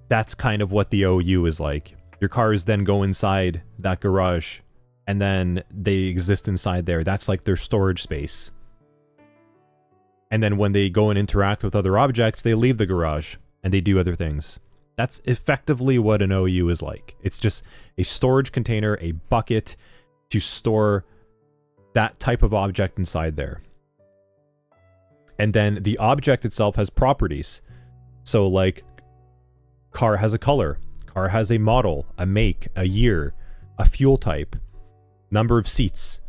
That's kind of what the OU is like. Your cars then go inside that garage, and then they exist inside there. That's like their storage space. And then when they go and interact with other objects, they leave the garage, and they do other things. That's effectively what an OU is like. It's just a storage container, a bucket to store that type of object inside there. And then the object itself has properties. So like car has a color, car has a model, a make, a year, a fuel type, number of seats.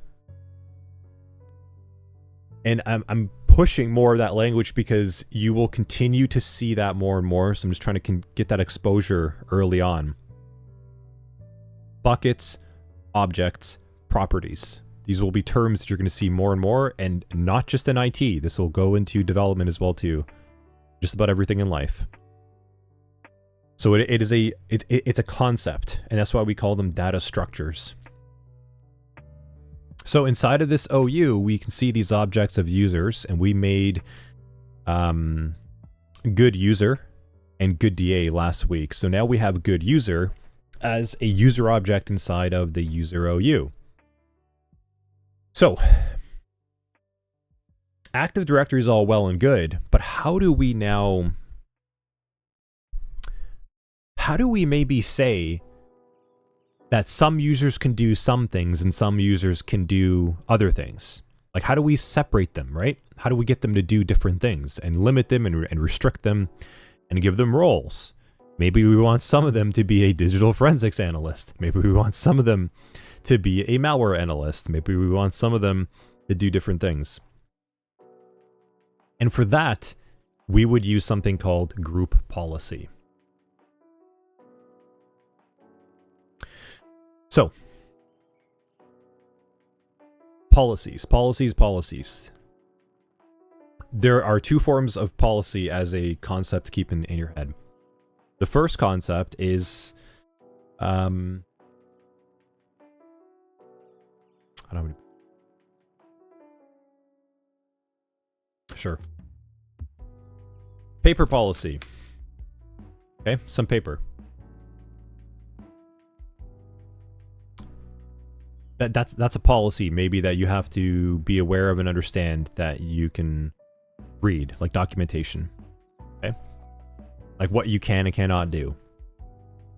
And I'm pushing more of that language because you will continue to see that more and more. So I'm just trying to get that exposure early on. Buckets, objects, properties. These will be terms that you're going to see more and more, and not just in IT. This will go into development as well too. Just about everything in life. So it's a concept, and that's why we call them data structures. So inside of this OU, we can see these objects of users, and we made good user and good DA last week. So now we have good user as a user object inside of the user OU. So Active Directory is all well and good, but how do we maybe say that some users can do some things and some users can do other things? Like, how do we separate them, right? How do we get them to do different things and limit them and restrict them and give them roles? Maybe we want some of them to be a digital forensics analyst. Maybe we want some of them to be a malware analyst. Maybe we want some of them to do different things. And for that, we would use something called group policy. So, policies. There are two forms of policy as a concept to keep in your head. The first concept is, sure. Paper policy. Okay, some paper. that's a policy maybe that you have to be aware of and understand that you can read, like documentation. Okay? Like what you can and cannot do.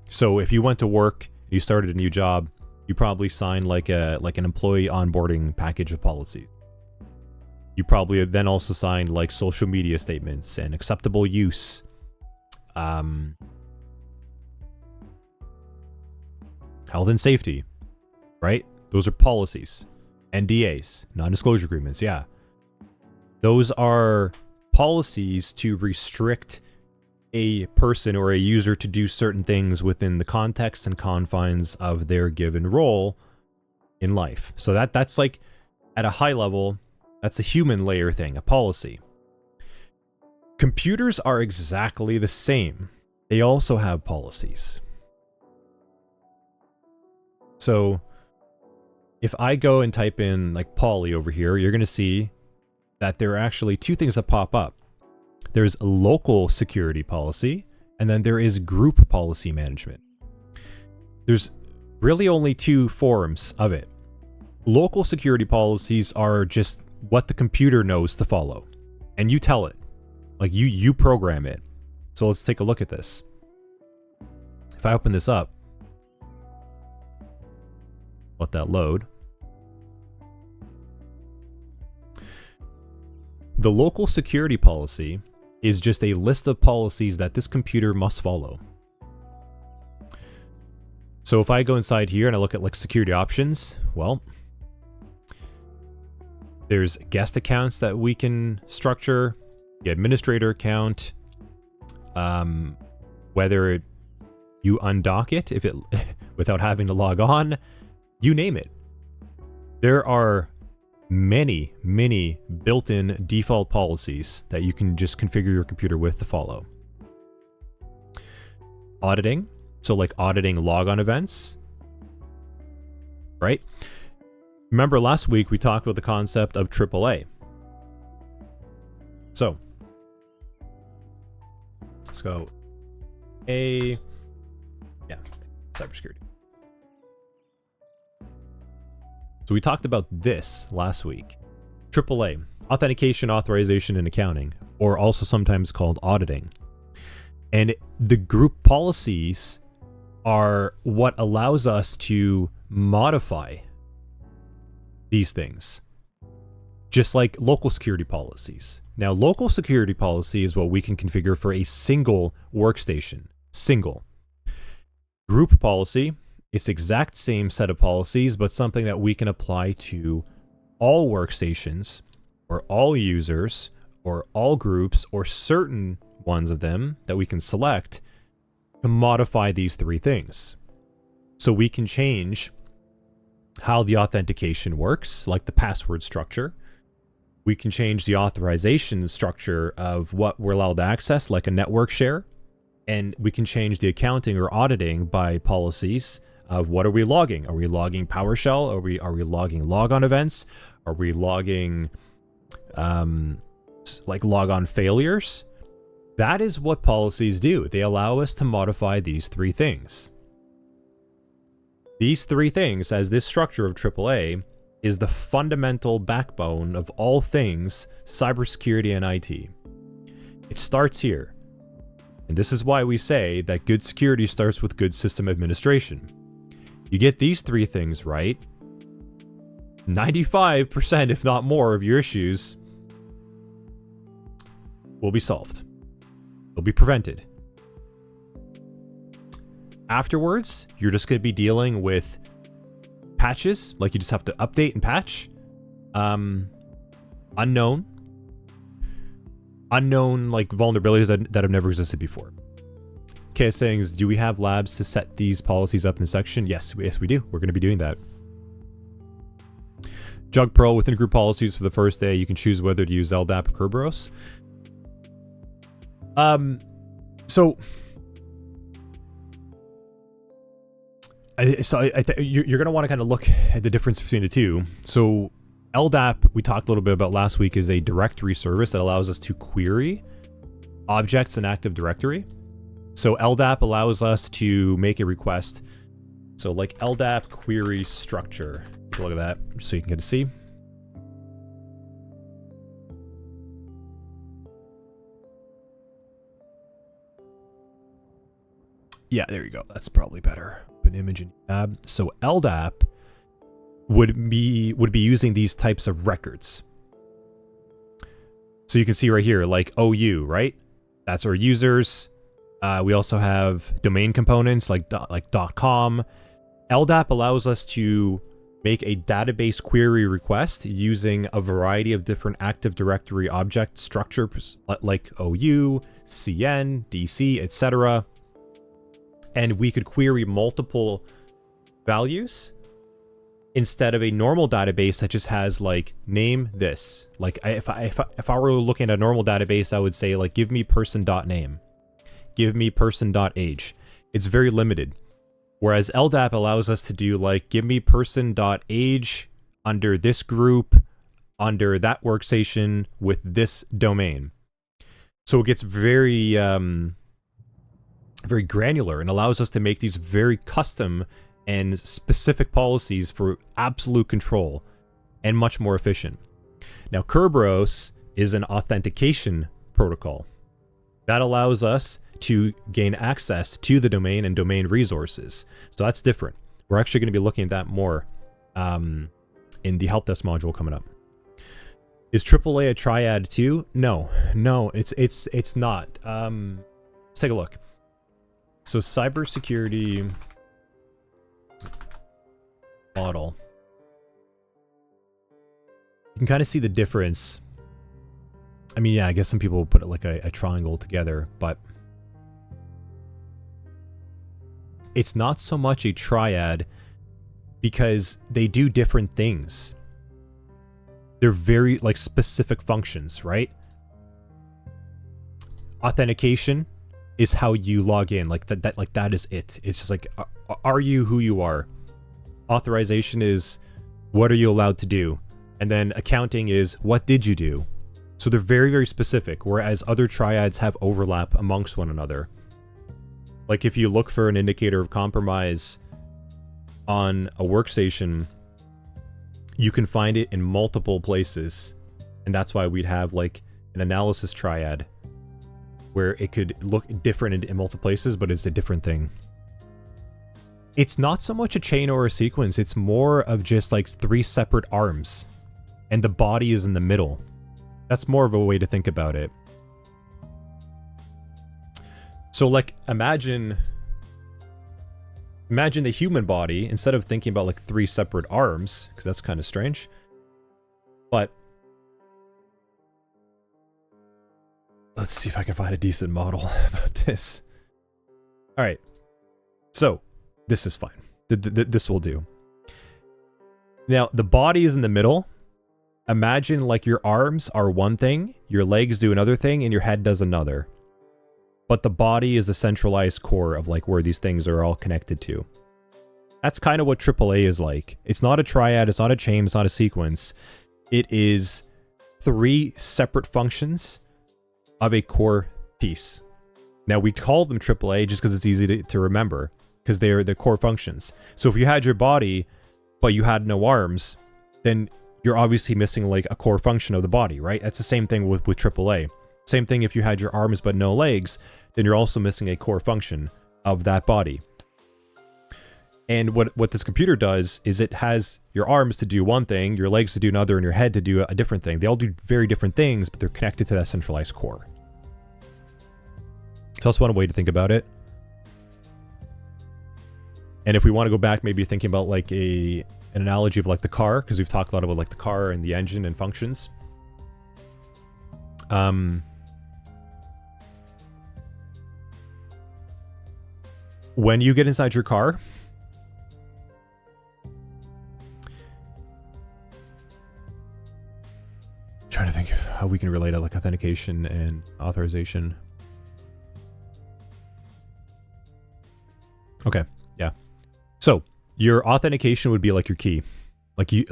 So if you went to work, you started a new job, you probably signed like an employee onboarding package of policy. You probably then also signed like social media statements and acceptable use. Health and safety, right? Those are policies. NDAs, non-disclosure agreements, yeah. Those are policies to restrict a person or a user to do certain things within the context and confines of their given role in life. So that's like, at a high level, that's a human layer thing, a policy. Computers are exactly the same. They also have policies. So if I go and type in like poly over here, you're going to see that there are actually two things that pop up. There's a local security policy, and then there is group policy management. There's really only two forms of it. Local security policies are just what the computer knows to follow, and you tell it. Like you program it. So let's take a look at this. If I open this up, let that load. The local security policy is just a list of policies that this computer must follow. So if I go inside here and I look at like security options, well, there's guest accounts that we can structure, the administrator account, whether you undock it if it without having to log on, you name it. There are many built-in default policies that you can just configure your computer with to follow. Auditing, so like auditing logon events, right? Remember last week we talked about the concept of AAA. So let's go cybersecurity. So we talked about this last week. AAA, Authentication, Authorization, and Accounting, or also sometimes called auditing. And the group policies are what allows us to modify these things, just like local security policies. Now, local security policy is what we can configure for a single workstation. Single. Group policy, it's the exact same set of policies, but something that we can apply to all workstations, or all users, or all groups, or certain ones of them that we can select to modify these three things. So we can change how the authentication works, like the password structure. We can change the authorization structure of what we're allowed to access, like a network share. And we can change the accounting or auditing by policies of what are we logging? Are we logging PowerShell? Are we logging logon events? Are we logging like logon failures? That is what policies do. They allow us to modify these three things. These three things, as this structure of AAA, is the fundamental backbone of all things cybersecurity and IT. It starts here. And this is why we say that good security starts with good system administration. You get these three things right, 95%, if not more, of your issues will be solved. They'll be prevented. Afterwards, you're just going to be dealing with patches, like you just have to update and patch. Unknown like vulnerabilities that have never existed before. KS sayings, do we have labs to set these policies up in the section? Yes, we do. We're going to be doing that. Jug Pro, within group policies for the first day, you can choose whether to use LDAP or Kerberos. You're going to want to kind of look at the difference between the two. So LDAP, we talked a little bit about last week, is a directory service that allows us to query objects in Active Directory. So LDAP allows us to make a request. So like LDAP query structure, take a look at that so you can get to see. Yeah, there you go. That's probably better. Open image in tab. So LDAP would be using these types of records. So you can see right here, like OU, right? That's our users. We also have domain components like .com. LDAP allows us to make a database query request using a variety of different Active Directory object structures like OU, CN, DC, etc. And we could query multiple values instead of a normal database that just has like name this. Like if I were looking at a normal database, I would say like give me person.name, give me person.age. It's very limited. Whereas LDAP allows us to do like give me person.age under this group, under that workstation with this domain. So it gets very very granular and allows us to make these very custom and specific policies for absolute control and much more efficient. Now, Kerberos is an authentication protocol that allows us to gain access to the domain and domain resources. So that's different. We're actually going to be looking at that more in the help desk module coming up. Is AAA a triad too? No, it's not. Let's take a look. So cybersecurity model. You can kind of see the difference. I mean, yeah, I guess some people put it like a triangle together, but it's not so much a triad because they do different things. They're very like specific functions, right? Authentication is how you log in, like that is it. It's just like, are you who you are? Authorization is what are you allowed to do? And then accounting is what did you do? So they're very, very specific, whereas other triads have overlap amongst one another. Like if you look for an indicator of compromise on a workstation, you can find it in multiple places. And that's why we'd have like an analysis triad where it could look different in multiple places, but it's a different thing. It's not so much a chain or a sequence. It's more of just like 3 separate arms and the body is in the middle. That's more of a way to think about it. So like imagine the human body, instead of thinking about like 3 separate arms, because that's kind of strange. But let's see if I can find a decent model about this. All right. So this is fine. This will do. Now, the body is in the middle. Imagine like your arms are one thing, your legs do another thing, and your head does another. But the body is the centralized core of like where these things are all connected to. That's kind of what AAA is like. It's not a triad, it's not a chain, it's not a sequence. It is 3 separate functions of a core piece. Now, we call them AAA just because it's easy to remember, because they're the core functions. So if you had your body, but you had no arms, then you're obviously missing like a core function of the body, right? That's the same thing with AAA. Same thing if you had your arms but no legs, then you're also missing a core function of that body. And what this computer does is it has your arms to do one thing, your legs to do another, and your head to do a different thing. They all do very different things, but they're connected to that centralized core. So that's one way to think about it. And if we want to go back, maybe thinking about like an analogy of like the car, because we've talked a lot about like the car and the engine and functions. When you get inside your car, trying to think of how we can relate it, like authentication and authorization. Okay, yeah. So your authentication would be like your key. Like you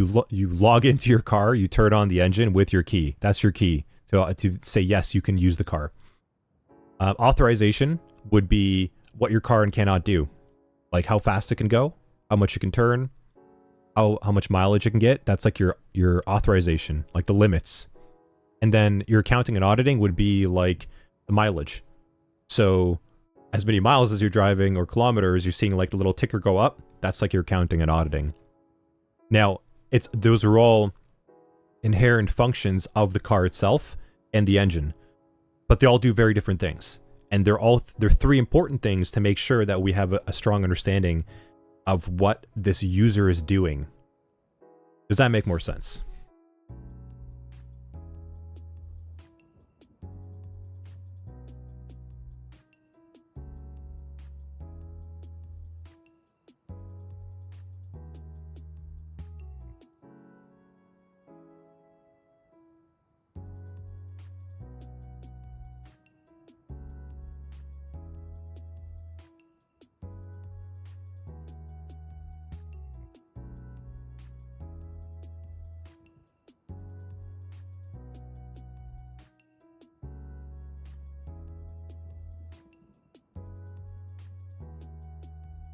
log into your car, you turn on the engine with your key. That's your key to say yes, you can use the car. Authorization would be what your car cannot do, like how fast it can go, how much it can turn, how much mileage you can get. That's like your authorization, like the limits. And then your accounting and auditing would be like the mileage. So as many miles as you're driving or kilometers, you're seeing like the little ticker go up. That's like your accounting and auditing. Now, those are all inherent functions of the car itself and the engine, but they all do very different things. And they're three important things to make sure that we have a strong understanding of what this user is doing. Does that make more sense?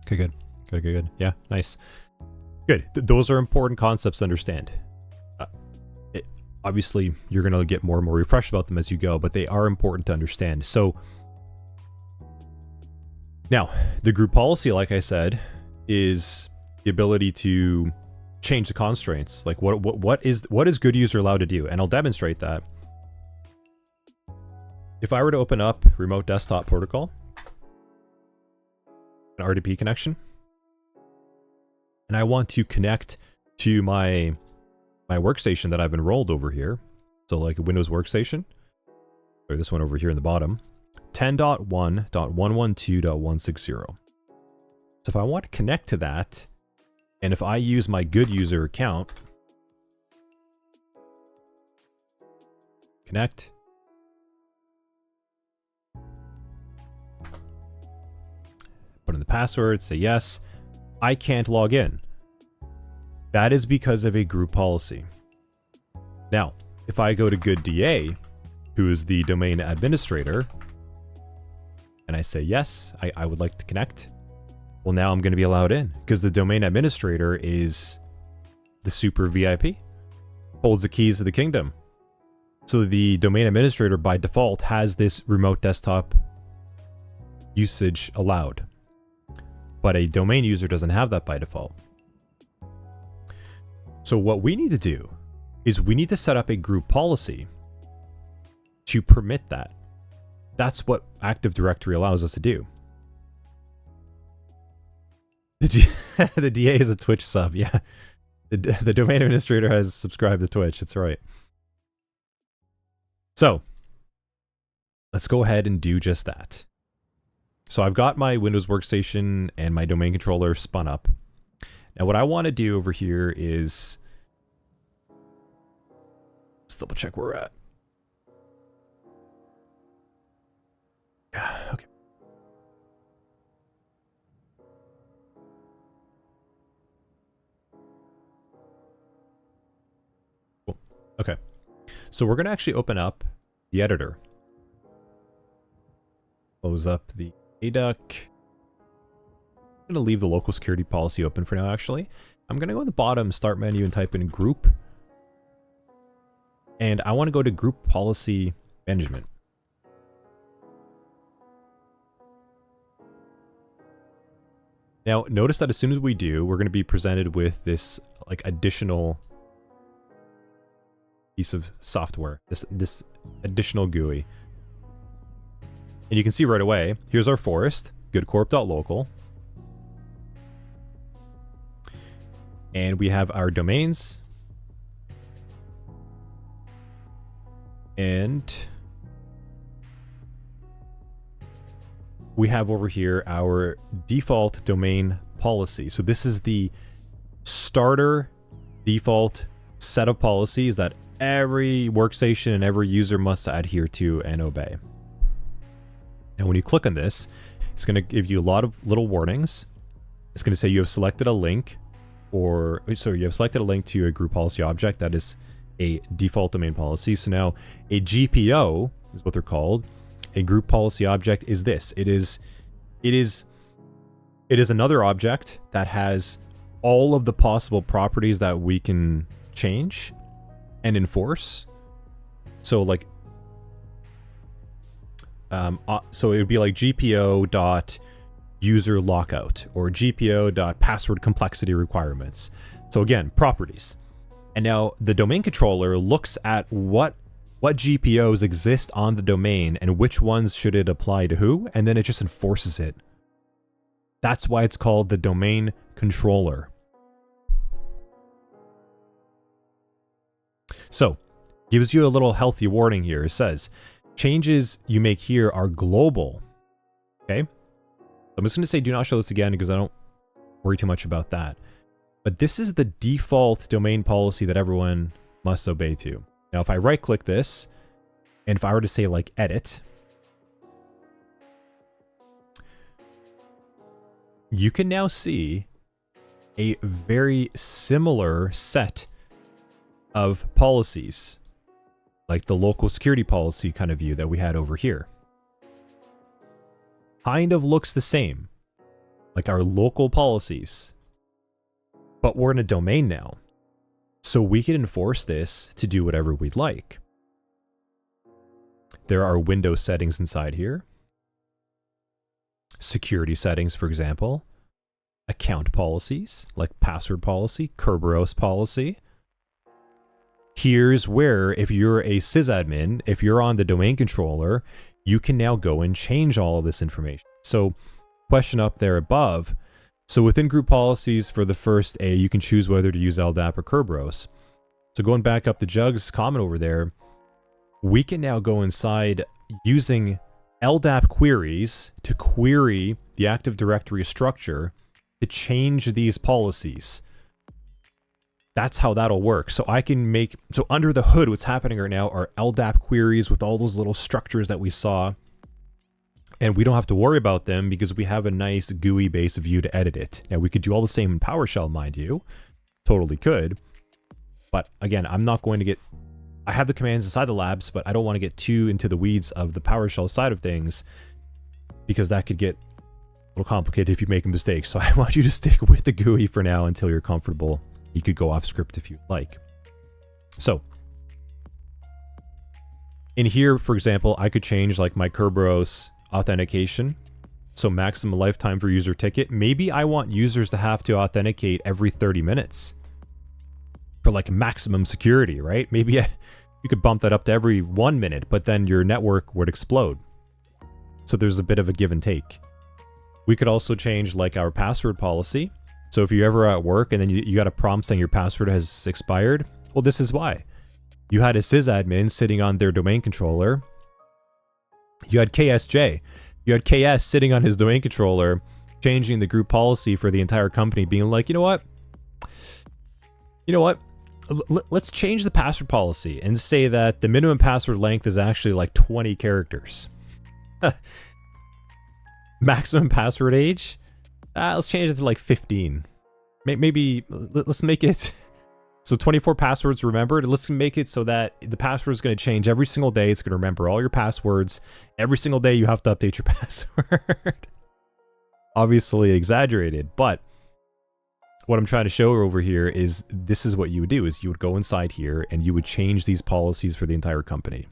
Okay, good. Good. Yeah, nice. Good. Those are important concepts to understand. Obviously, you're going to get more and more refreshed about them as you go, but they are important to understand. So, now, the group policy, like I said, is the ability to change the constraints. Like, what is good user allowed to do? And I'll demonstrate that. If I were to open up Remote Desktop Protocol, an RDP connection, and I want to connect to my workstation that I've enrolled over here, so like a Windows workstation, or this one over here in the bottom, 10.1.112.160. So if I want to connect to that, and if I use my good user account, connect, put in the password, say yes, I can't log in. That is because of a group policy. Now, if I go to good DA, who is the domain administrator, and I say yes, I would like to connect, well, now I'm going to be allowed in because the domain administrator is the super VIP, holds the keys to the kingdom. So the domain administrator by default has this remote desktop usage allowed. But a domain user doesn't have that by default. So what we need to do is we need to set up a group policy to permit that. That's what Active Directory allows us to do. The DA is a Twitch sub, yeah. The domain administrator has subscribed to Twitch, that's right. So, let's go ahead and do just that. So I've got my Windows workstation and my domain controller spun up. Now what I want to do over here is, let's double check where we're at. Yeah, okay. Cool. Okay. So we're going to actually open up the editor. Close up the ADUC. I'm going to leave the local security policy open for now, actually. I'm going to go in the bottom start menu and type in group. And I want to go to group policy management. Now, notice that as soon as we do, we're going to be presented with this like additional piece of software, this additional GUI. And you can see right away, here's our forest, goodcorp.local. And we have our domains. And we have over here our default domain policy. So this is the starter default set of policies that every workstation and every user must adhere to and obey. And when you click on this, it's going to give you a lot of little warnings. It's going to say you have selected a link, or sorry, you have selected a link to a group policy object that is a default domain policy. So now a GPO is what they're called. A group policy object is this. It is another object that has all of the possible properties that we can change and enforce. So like, so it would be like GPO dot user lockout or GPO dot password complexity requirements. So again, properties. And now the domain controller looks at what GPOs exist on the domain and which ones should it apply to who, and then it just enforces it. That's why it's called the domain controller. So, gives you a little healthy warning here. It says, changes you make here are global. Okay? I'm just going to say do not show this again because I don't worry too much about that. But this is the default domain policy that everyone must obey to. Now, if I right-click this, and if I were to say, like, edit, you can now see a very similar set of policies, like the local security policy kind of view that we had over here. Kind of looks the same, like our local policies, but we're in a domain now. So we can enforce this to do whatever we'd like. There are Windows settings inside here. Security settings, for example. Account policies, like password policy, Kerberos policy. Here's where, if you're a sysadmin, if you're on the domain controller, you can now go and change all of this information. So, question up there above. So within group policies for the first A, you can choose whether to use LDAP or Kerberos. So going back up to Jug's comment over there, we can now go inside using LDAP queries to query the Active Directory structure to change these policies. That's how that'll work. So I can make, so under the hood, what's happening right now are LDAP queries with all those little structures that we saw. And we don't have to worry about them because we have a nice GUI-based view to edit it. Now, we could do all the same in PowerShell, mind you. Totally could. But again, I'm not going to get... I have the commands inside the labs, but I don't want to get too into the weeds of the PowerShell side of things because that could get a little complicated if you make a mistake. So I want you to stick with the GUI for now until you're comfortable. You could go off script if you'd like. So, in here, for example, I could change like my Kerberos authentication. So maximum lifetime for user ticket. Maybe I want users to have to authenticate every 30 minutes for like maximum security, right? Maybe you could bump that up to every 1 minute, but then your network would explode. So there's a bit of a give and take. We could also change like our password policy. So if you're ever at work and then you got a prompt saying your password has expired, well, this is why. You had a sysadmin sitting on their domain controller. You had KSJ. You had KS sitting on his domain controller, changing the group policy for the entire company, being like, you know what? Let's change the password policy and say that the minimum password length is actually like 20 characters. Maximum password age? Let's change it to like 15. Maybe let's make it so 24 passwords remembered. Let's make it so that the password is going to change every single day. It's going to remember all your passwords. Every single day you have to update your password. Obviously exaggerated, but what I'm trying to show over here is this is what you would do, is you would go inside here and you would change these policies for the entire company.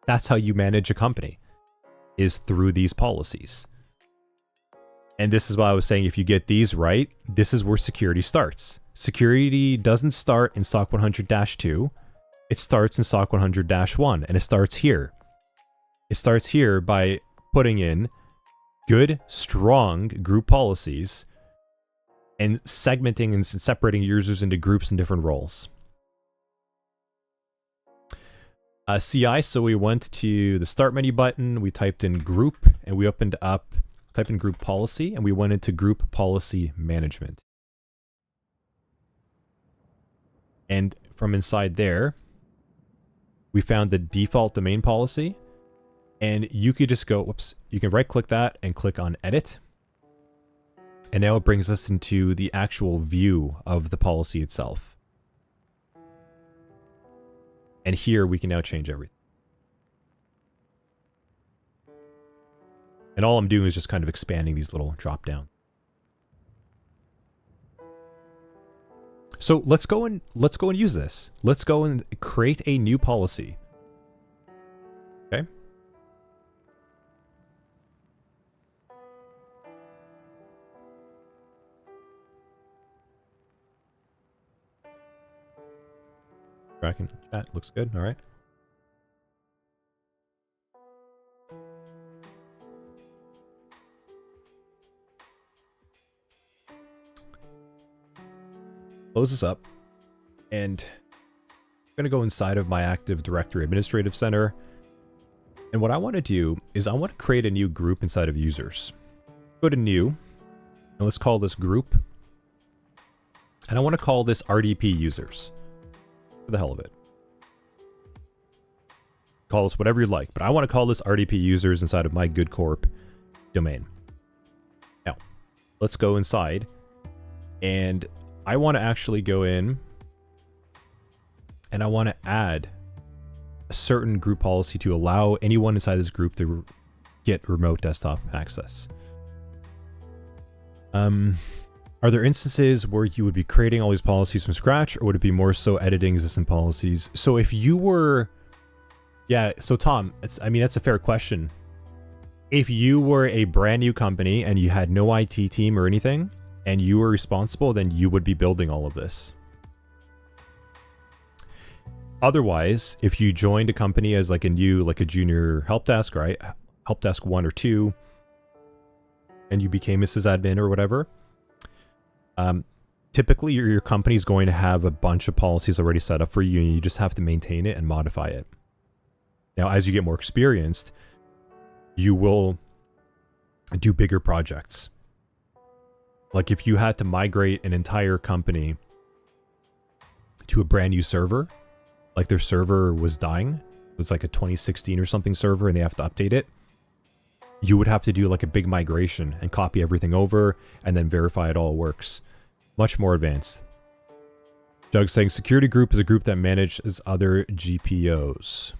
That's how you manage a company, is through these policies. And this is why I was saying if you get these right, this is where security starts. Security doesn't start in SOC 100-2. It starts in SOC 100-1, and it starts here. It starts here by putting in good, strong group policies and segmenting and separating users into groups and different roles. CI, so we went to the start menu button, we typed in group, and we opened up, typed in group policy, and we went into group policy management. And from inside there, we found the default domain policy, and you could just go, whoops, you can right click that and click on edit. And now it brings us into the actual view of the policy itself. And here we can now change everything. And all I'm doing is just kind of expanding these little drop down. So let's go and use this. Let's go and create a new policy. Okay. Tracking chat looks good. All right. Close this up, and I'm going to go inside of my Active Directory Administrative Center. And what I want to do is I want to create a new group inside of users. Go to new, and let's call this group. And I want to call this RDP users, for the hell of it. Call this whatever you like, but I want to call this RDP users inside of my Good Corp domain. Now, let's go inside, and I want to actually go in and I want to add a certain group policy to allow anyone inside this group to get remote desktop access. Are there instances where you would be creating all these policies from scratch, or would it be more so editing existing policies? So if you were, yeah, so Tom, I mean, that's a fair question. If you were a brand new company and you had no IT team or anything, and you were responsible, then you would be building all of this. Otherwise, if you joined a company as like a junior help desk, right? Help desk 1 or 2, and you became a sysadmin or whatever, typically your company's going to have a bunch of policies already set up for you, and you just have to maintain it and modify it. Now, as you get more experienced, you will do bigger projects. Like if you had to migrate an entire company to a brand new server, like their server was dying, it was like a 2016 or something server and they have to update it, you would have to do like a big migration and copy everything over and then verify it all works. Much more advanced. Jug saying security group is a group that manages other GPOs.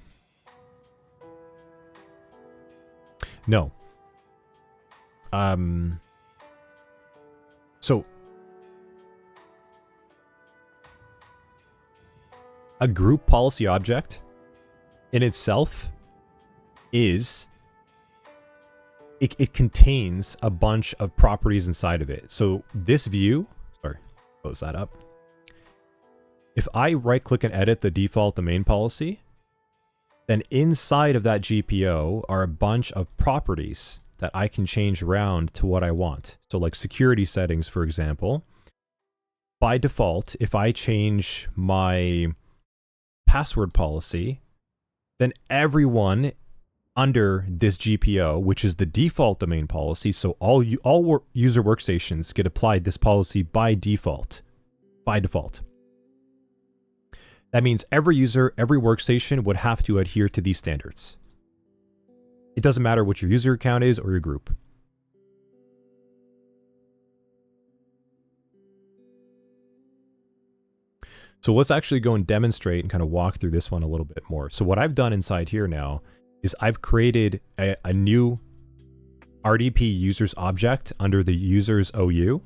No. So, a group policy object in itself is, it contains a bunch of properties inside of it. So this view, sorry, close that up. If I right click and edit the default domain policy, then inside of that GPO are a bunch of properties that I can change around to what I want. So like security settings, for example, by default, if I change my password policy, then everyone under this GPO, which is the default domain policy, so all user workstations get applied this policy by default. By default. That means every user, every workstation would have to adhere to these standards. It doesn't matter what your user account is or your group. So let's actually go and demonstrate and kind of walk through this one a little bit more. So what I've done inside here now is I've created a new RDP users object under the users OU.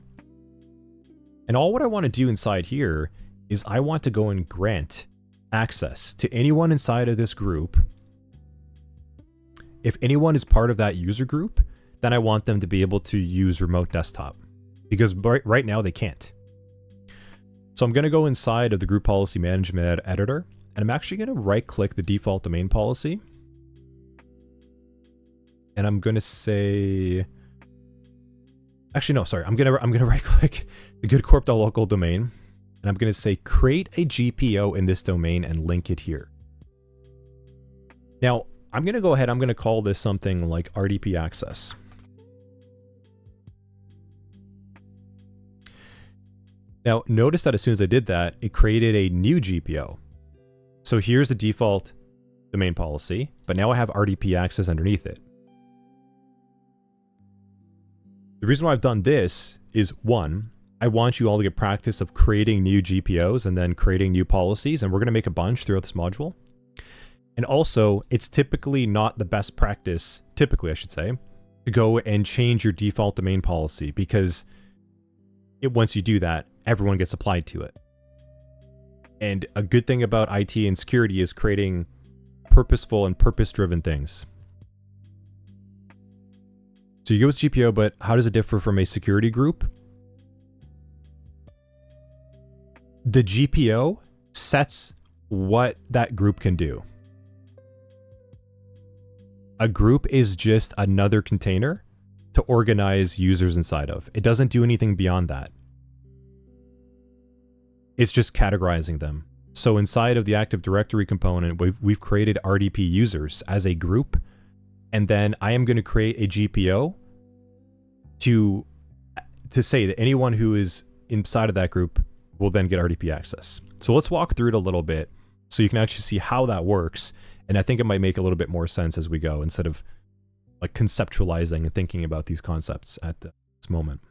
And all what I want to do inside here is I want to go and grant access to anyone inside of this group. If anyone is part of that user group, then I want them to be able to use remote desktop, because right now they can't. So I'm going to go inside of the group policy management editor, and I'm actually going to right click the default domain policy. And I'm going to say, actually, no, sorry. I'm going to right click the goodcorp.local domain, and I'm going to say create a GPO in this domain and link it here. Now, I'm going to go ahead, I'm going to call this something like RDP access. Now, notice that as soon as I did that, it created a new GPO. So here's the default domain policy, but now I have RDP access underneath it. The reason why I've done this is, one, I want you all to get practice of creating new GPOs and then creating new policies, and we're going to make a bunch throughout this module. And also, it's typically not the best practice, typically I should say, to go and change your default domain policy, because once you do that, everyone gets applied to it. And a good thing about IT and security is creating purposeful and purpose-driven things. So you go with GPO, but how does it differ from a security group? The GPO sets what that group can do. A group is just another container to organize users inside of. It doesn't do anything beyond that. It's just categorizing them. So inside of the Active Directory component, we've created RDP users as a group, and then I am going to create a GPO to say that anyone who is inside of that group will then get RDP access. So let's walk through it a little bit so you can actually see how that works. And I think it might make a little bit more sense as we go, instead of like conceptualizing and thinking about these concepts at this moment.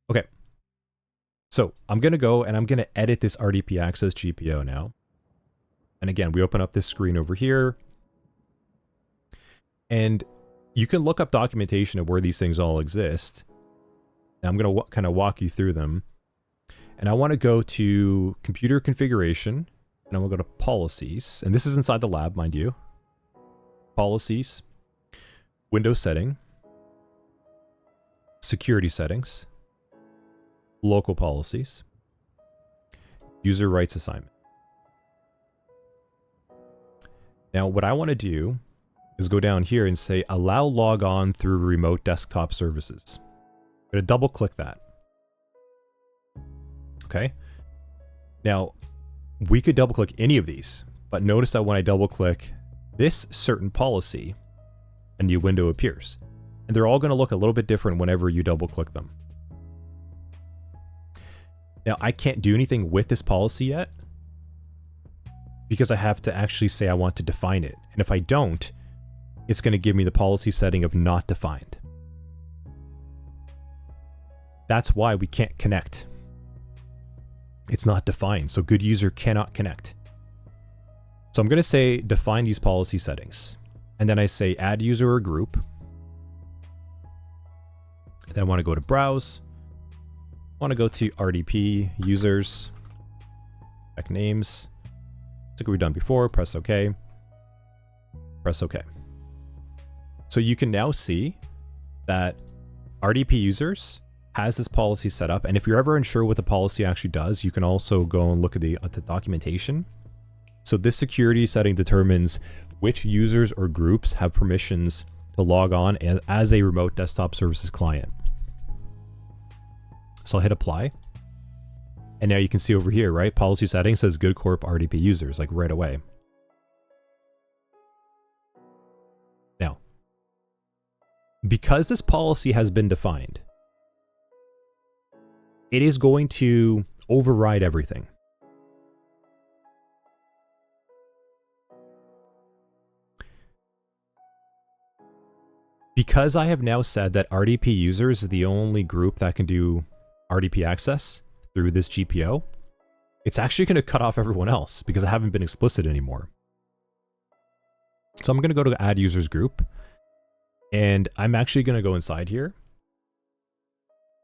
Okay. So I'm going to go and I'm going to edit this RDP access GPO now. And again, we open up this screen over here. And you can look up documentation of where these things all exist. And I'm going to kind of walk you through them. And I want to go to computer configuration. And I'm going to go to policies. And this is inside the lab, mind you. Policies. Windows setting. Security settings. Local policies. User rights assignment. Now, what I want to do is go down here and say, allow log on through remote desktop services. I'm going to double click that. Okay. Now, we could double click any of these, but notice that when I double click this certain policy, a new window appears. And they're all going to look a little bit different whenever you double click them. Now, I can't do anything with this policy yet because I have to actually say I want to define it. And if I don't, it's going to give me the policy setting of not defined. That's why we can't connect. It's not defined, so good user cannot connect. So I'm going to say define these policy settings. And then I say add user or group. And then I want to go to browse. I want to go to RDP, users, check names. Like we've done before, press OK. Press OK. So you can now see that RDP users has this policy set up. And if you're ever unsure what the policy actually does, you can also go and look at the documentation. So this security setting determines which users or groups have permissions to log on as a remote desktop services client. So I'll hit apply. And now you can see over here, right? Policy settings says good corp RDP users, like right away. Now, because this policy has been defined, it is going to override everything. Because I have now said that RDP users is the only group that can do RDP access through this GPO, it's actually going to cut off everyone else because I haven't been explicit anymore. So I'm going to go to add users group, and I'm actually going to go inside here,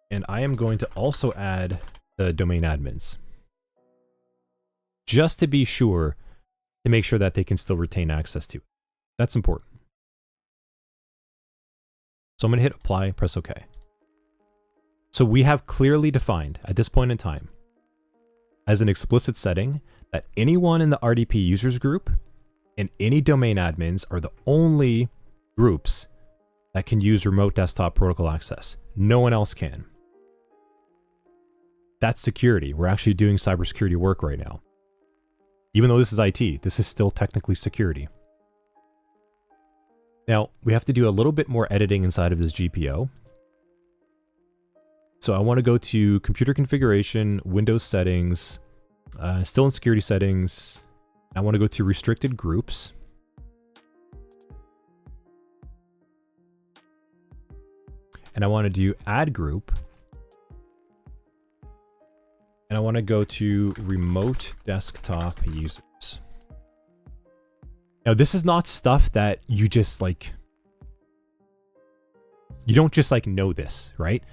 and I am going to also add the domain admins, just to be sure, to make sure that they can still retain access to it. That's important. So I'm going to hit apply, press OK. So we have clearly defined at this point in time as an explicit setting that anyone in the RDP users group and any domain admins are the only groups that can use remote desktop protocol access. No one else can. That's security. We're actually doing cybersecurity work right now. Even though this is IT, this is still technically security. Now, we have to do a little bit more editing inside of this GPO. So I want to go to computer configuration, Windows settings, still in security settings. I want to go to restricted groups. And I want to do add group. And I want to go to remote desktop users. Now, this is not stuff that you just like, you don't just like know this, right?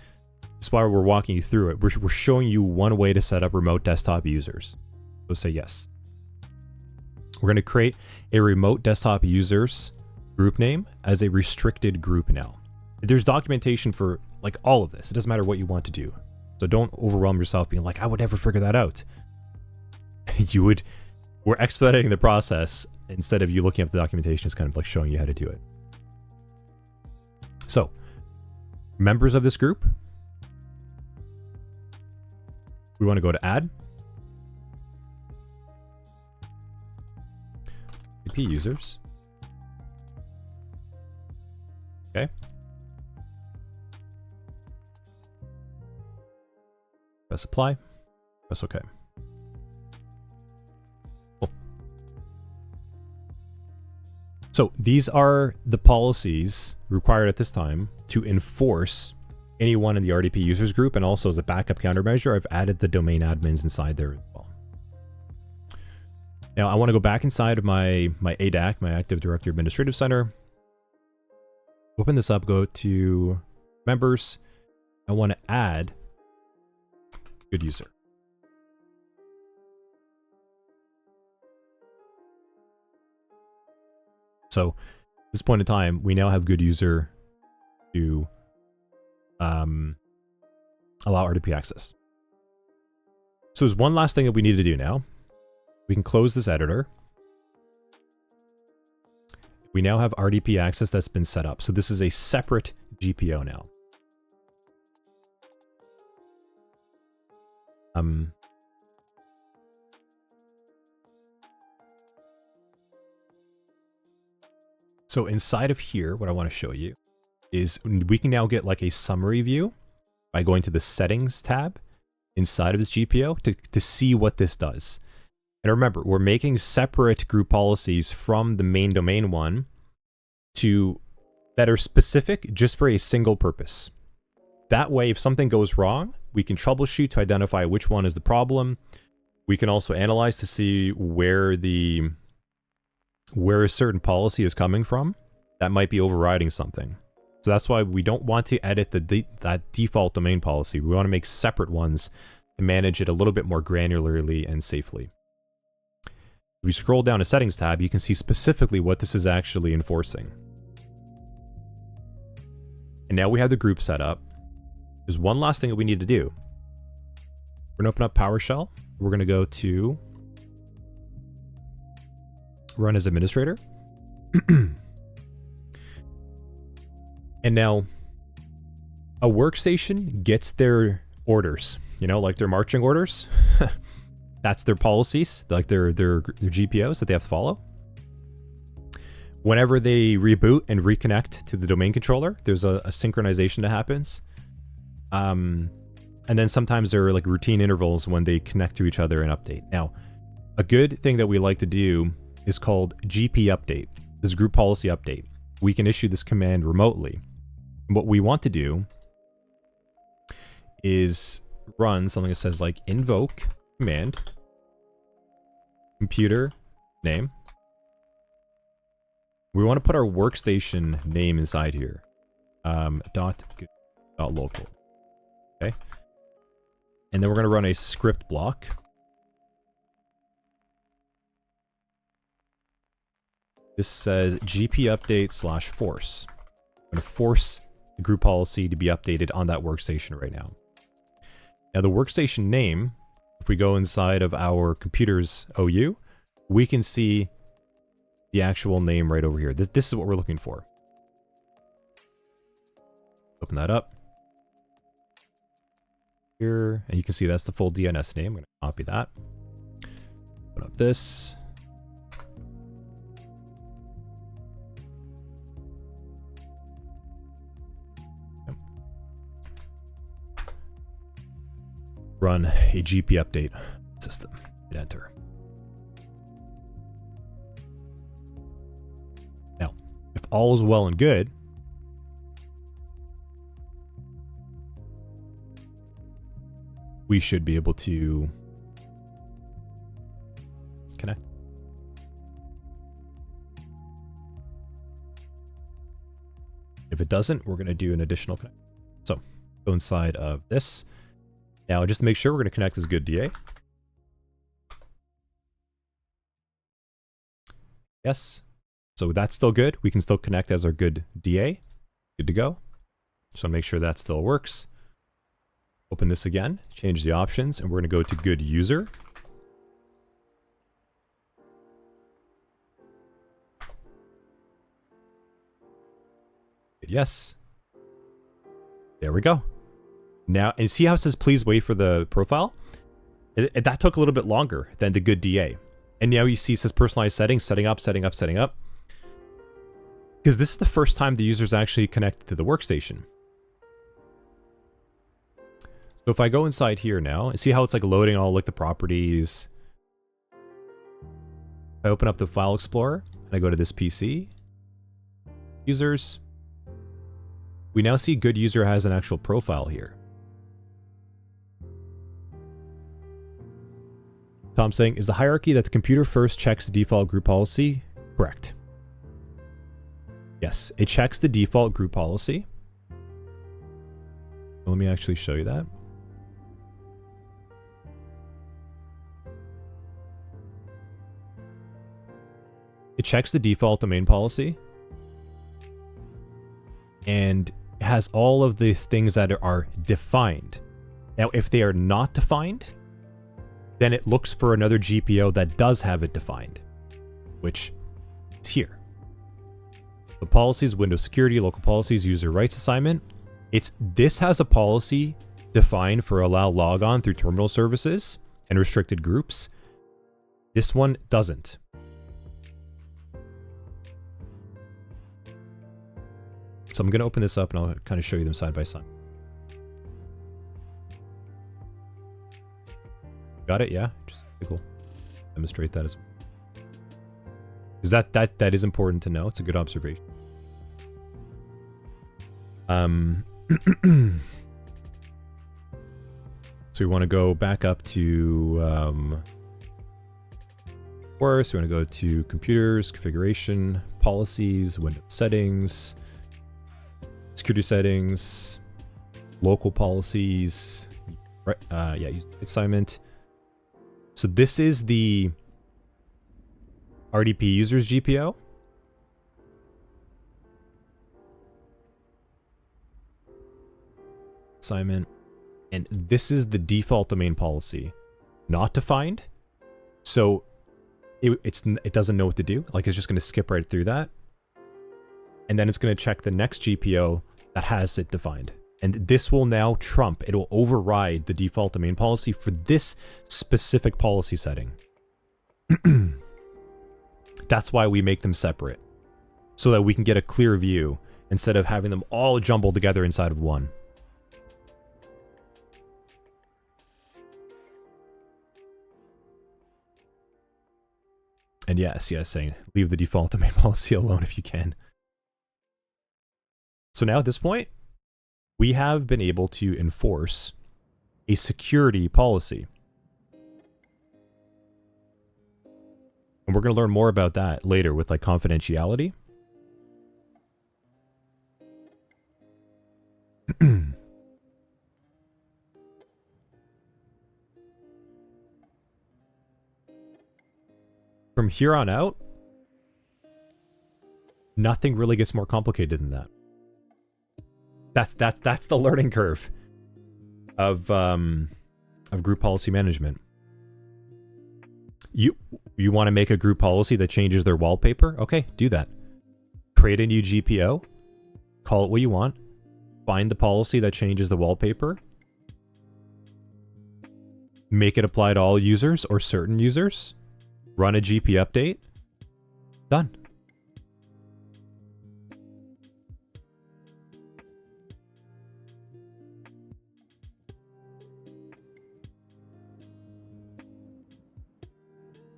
That's why we're walking you through it. We're showing you one way to set up remote desktop users. So say yes. We're going to create a remote desktop users group name as a restricted group now. There's documentation for like all of this. It doesn't matter what you want to do. So don't overwhelm yourself being like, I would never figure that out. We're expediting the process instead of you looking up the documentation. It's kind of like showing you how to do it. So members of this group, we want to go to add IP users. Okay. Press apply. Press OK. Cool. So these are the policies required at this time to enforce anyone in the RDP users group, and also as a backup countermeasure, I've added the domain admins inside there as well. Now I want to go back inside of my ADAC, my Active Directory Administrative Center. Open this up, go to members. I want to add good user. So at this point in time, we now have good user to allow RDP access. So there's one last thing that we need to do now. We can close this editor. We now have RDP access that's been set up. So this is a separate GPO now. So inside of here, what I want to show you is we can now get like a summary view by going to the settings tab inside of this GPO to see what this does. And remember, we're making separate group policies from the main domain one that are specific just for a single purpose. That way, if something goes wrong, we can troubleshoot to identify which one is the problem. We can also analyze to see where a certain policy is coming from that might be overriding something. So that's why we don't want to edit that default domain policy. We want to make separate ones to manage it a little bit more granularly and safely. If we scroll down to settings tab, you can see specifically what this is actually enforcing. And now we have the group set up. There's one last thing that we need to do. We're going to open up PowerShell. We're going to go to run as administrator. And now a workstation gets their orders, you know, like their marching orders. That's their policies, like their GPOs that they have to follow. Whenever they reboot and reconnect to the domain controller, there's a synchronization that happens. And then sometimes there are like routine intervals when they connect to each other and update. Now, a good thing that we like to do is called GPUpdate, this group policy update. We can issue this command remotely. And what we want to do is run something that says like invoke command computer name. We want to put our workstation name inside here. .local. Okay. And then we're going to run a script block. This says GPUpdate/force. I'm going to force the group policy to be updated on that workstation right now. Now the workstation name, if we go inside of our computer's OU, we can see the actual name right over here. This is what we're looking for. Open that up. Here, and you can see that's the full DNS name. I'm going to copy that. Open up this. Run a GPUpdate system. Hit enter. Now, if all is well and good, we should be able to connect. If it doesn't, we're going to do an additional connect. So Go inside of this. Now, just to make sure, we're going to connect as good DA. Yes. So that's still good. We can still connect as our good DA. Good to go. So make sure that still works. Open this again, change the options, and we're going to go to good user. Yes. There we go. Now, and see how it says please wait for the profile? That took a little bit longer than the good DA. And now you see it says personalized settings, setting up. Because this is the first time the user's actually connected to the workstation. So if I go inside here now and see how it's like loading all like the properties. I open up the file explorer and I go to this PC. Users. We now see good user has an actual profile here. Tom's saying, is the hierarchy that the computer first checks the default group policy? Correct. Yes, it checks the default group policy. Let me actually show you that. It checks the default domain policy. And it has all of these things that are defined. Now, if they are not defined, then it looks for another GPO that does have it defined, which is here. The policies, Windows security, local policies, user rights assignment. This has a policy defined for allow logon through terminal services and restricted groups. This one doesn't. So I'm going to open this up and I'll kind of show you them side by side. Got it? Yeah. Just cool. Demonstrate that as well. Because that is important to know. It's a good observation. So we want to go back up to course. We want to go to computers, configuration, policies, Windows settings, security settings, local policies, assignment. So this is the RDP users GPO. Assignment. And this is the default domain policy. Not defined. So it doesn't know what to do. Like it's just going to skip right through that. And then it's going to check the next GPO that has it defined. And this will now trump. It will override the default domain policy for this specific policy setting. That's why we make them separate. So that we can get a clear view instead of having them all jumbled together inside of one. And yes, saying leave the default domain policy alone if you can. So now at this point, we have been able to enforce a security policy. And we're going to learn more about that later with like confidentiality. From here on out, nothing really gets more complicated than that. That's the learning curve of group policy management. You want to make a group policy that changes their wallpaper? Okay, do that. Create a new GPO. Call it what you want. Find the policy that changes the wallpaper. Make it apply to all users or certain users. Run a GPUpdate. Done.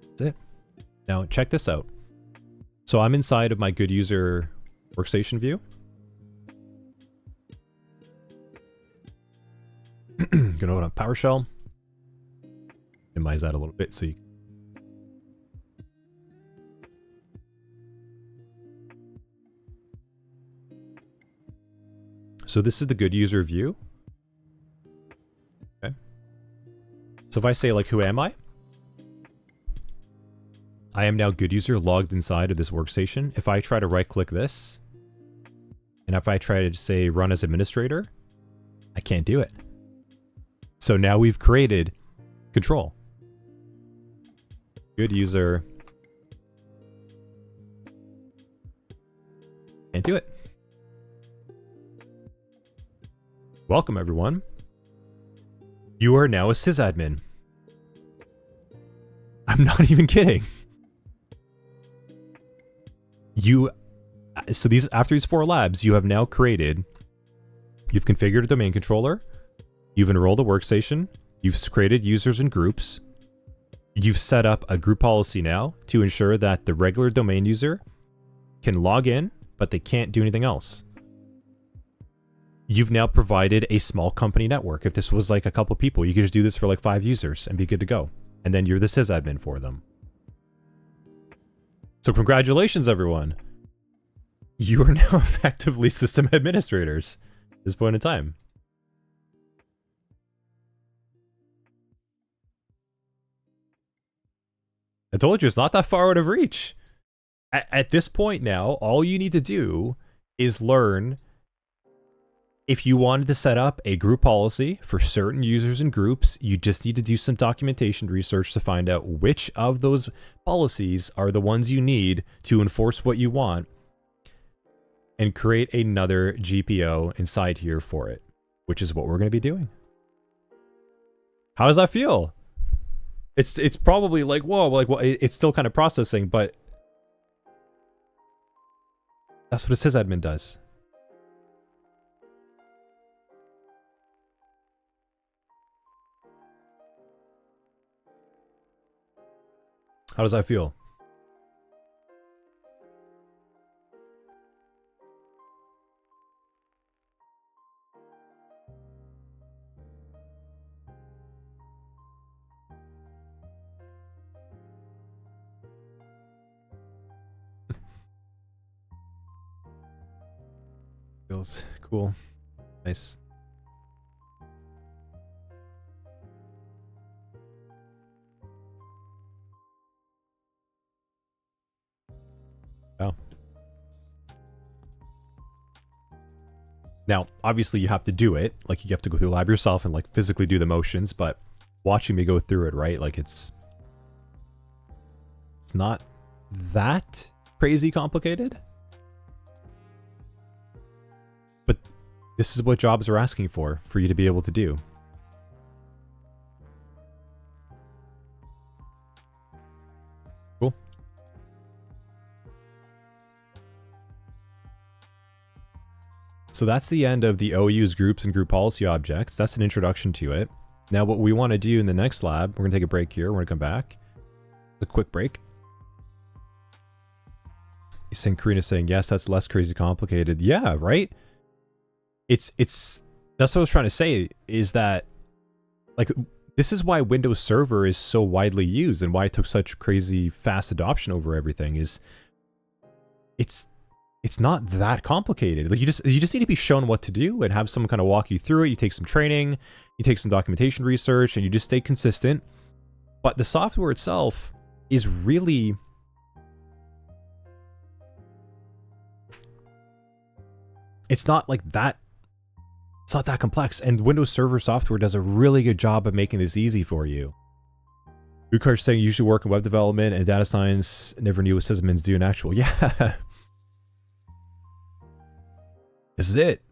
That's it. Now check this out. So I'm inside of my good user workstation view. Gonna open up PowerShell. Minimize that a little bit so you. So this is the good user view. So if I say like, who am I? I am now good user logged inside of this workstation. If I try to right click this, and if I try to say run as administrator, I can't do it. So now we've created control. Good user. Can't do it. Welcome everyone. You are now a sysadmin. I'm not even kidding. So after these 4 labs, you have now created, you've configured a domain controller, you've enrolled a workstation, you've created users and groups, you've set up a group policy now to ensure that the regular domain user can log in, but they can't do anything else. You've now provided a small company network. If this was like a couple people, you could just do this for like 5 users and be good to go. And then you're the sysadmin for them. So congratulations, everyone. You are now effectively system administrators at this point in time. I told you, it's not that far out of reach. At this point now, all you need to do is learn if you wanted to set up a group policy for certain users and groups, you just need to do some documentation research to find out which of those policies are the ones you need to enforce what you want and create another GPO inside here for it, which is what we're going to be doing. How does that feel? It's probably like, whoa, like, well, it's still kind of processing, but that's what a sysadmin does. How does that feel? Feels cool. Nice. Oh. Now, obviously you have to do it. Like, you have to go through the lab yourself and like physically do the motions, but watching me go through it, right? Like, it's not that crazy complicated. But this is what jobs are asking for you to be able to do. Cool. So that's the end of the OU's groups and group policy objects. That's an introduction to it. Now what we want to do in the next lab, we're going to take a break here. We're going to come back. A quick break. Karina's saying, yes, that's less crazy complicated. Yeah, right? It's that's what I was trying to say, is that like this is why Windows Server is so widely used and why it took such crazy fast adoption over everything. Is it's not that complicated. Like you just need to be shown what to do and have someone kind of walk you through it. You take some training, you take some documentation research, and you just stay consistent. But the software itself is really it's not like that. It's not that complex, and Windows Server software does a really good job of making this easy for you. Ukar's saying you usually work in web development and data science. Never knew what sysadmins do in actual. Yeah. This is it.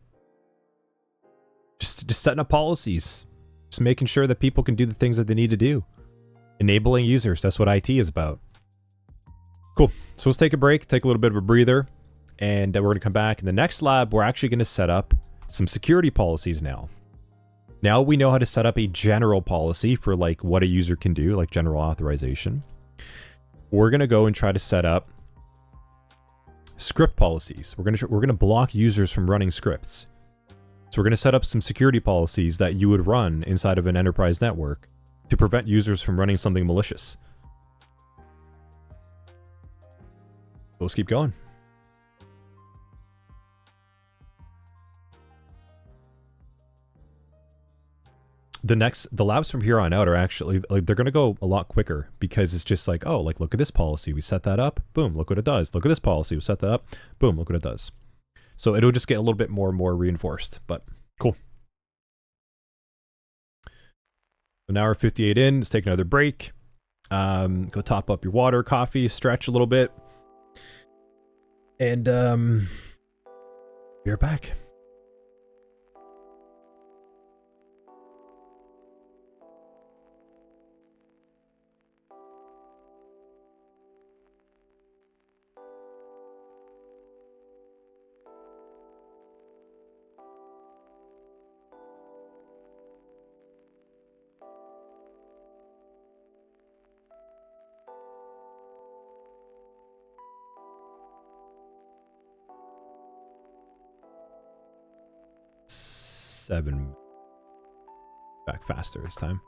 Just setting up policies. Just making sure that people can do the things that they need to do. Enabling users. That's what IT is about. Cool. So let's take a break, take a little bit of a breather, and we're going to come back. In the next lab, we're actually going to set up some security policies now. Now we know how to set up a general policy for like what a user can do, like general authorization. We're going to go and try to set up script policies. We're going to block users from running scripts. So we're going to set up some security policies that you would run inside of an enterprise network to prevent users from running something malicious. Let's keep going. the labs from here on out are actually like they're gonna go a lot quicker because it's just like, oh, like look at this policy, we set that up, boom, look what it does. Look at this policy, we set that up, boom, look what it does. So it'll just get a little bit more and more reinforced, but cool. An hour 58 in, let's take another break. Go top up your water, coffee, stretch a little bit. And we're back. Seven. Back faster this time.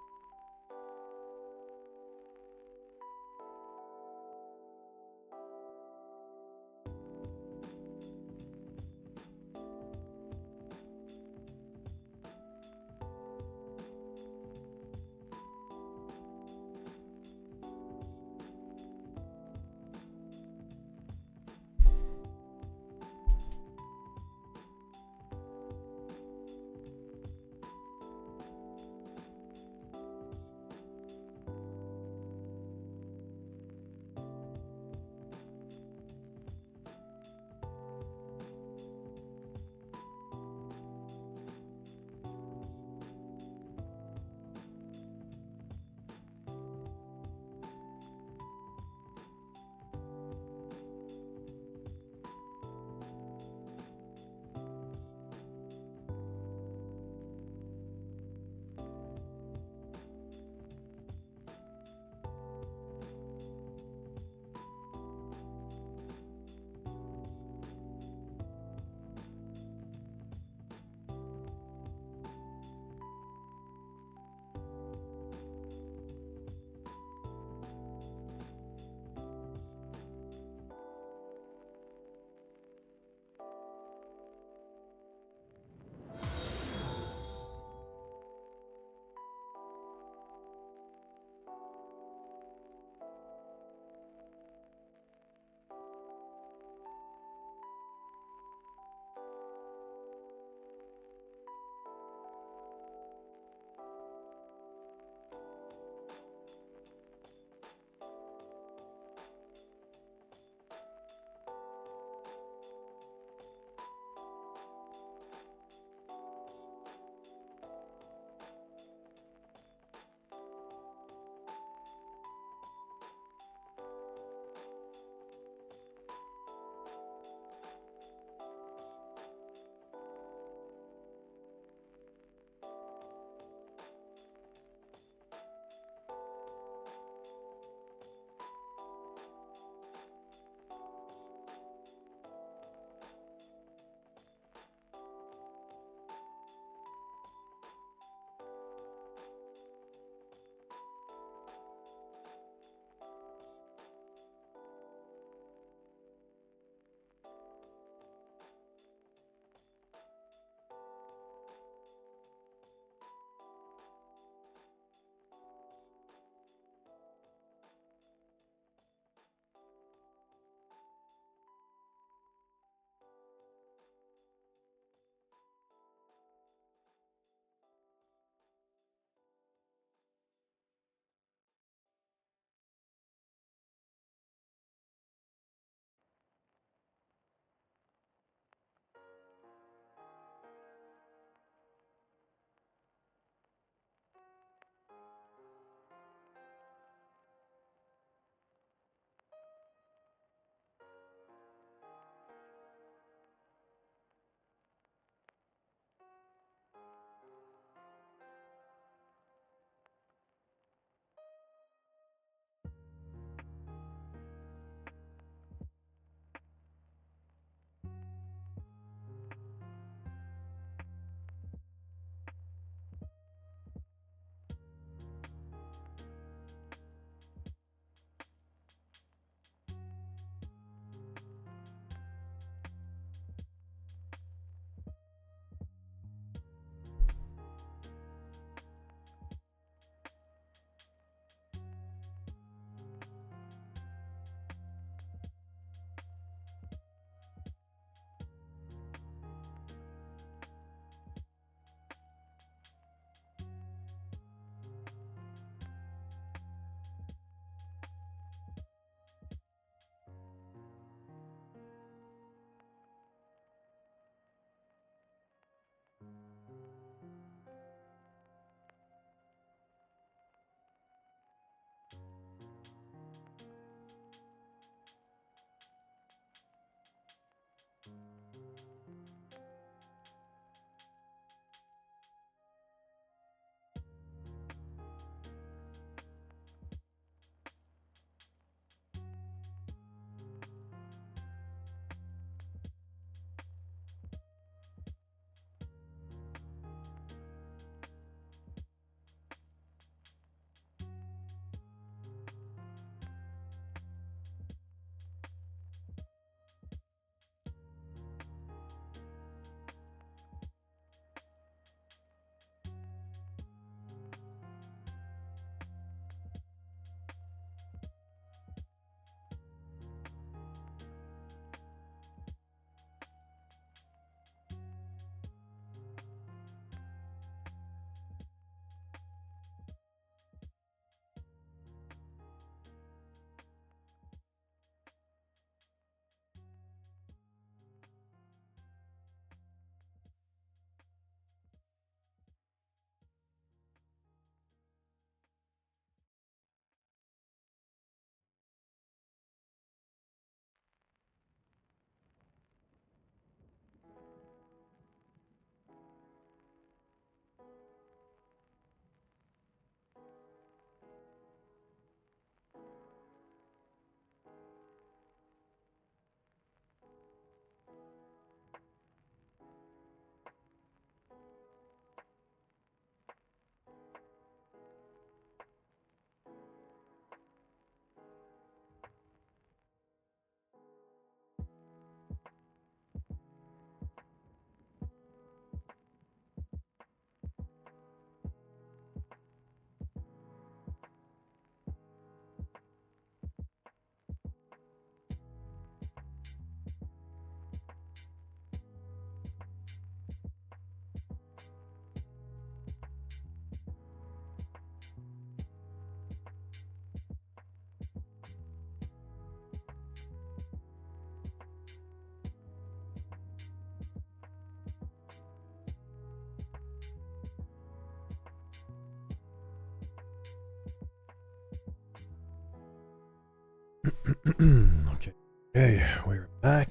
Okay. Okay, we're back.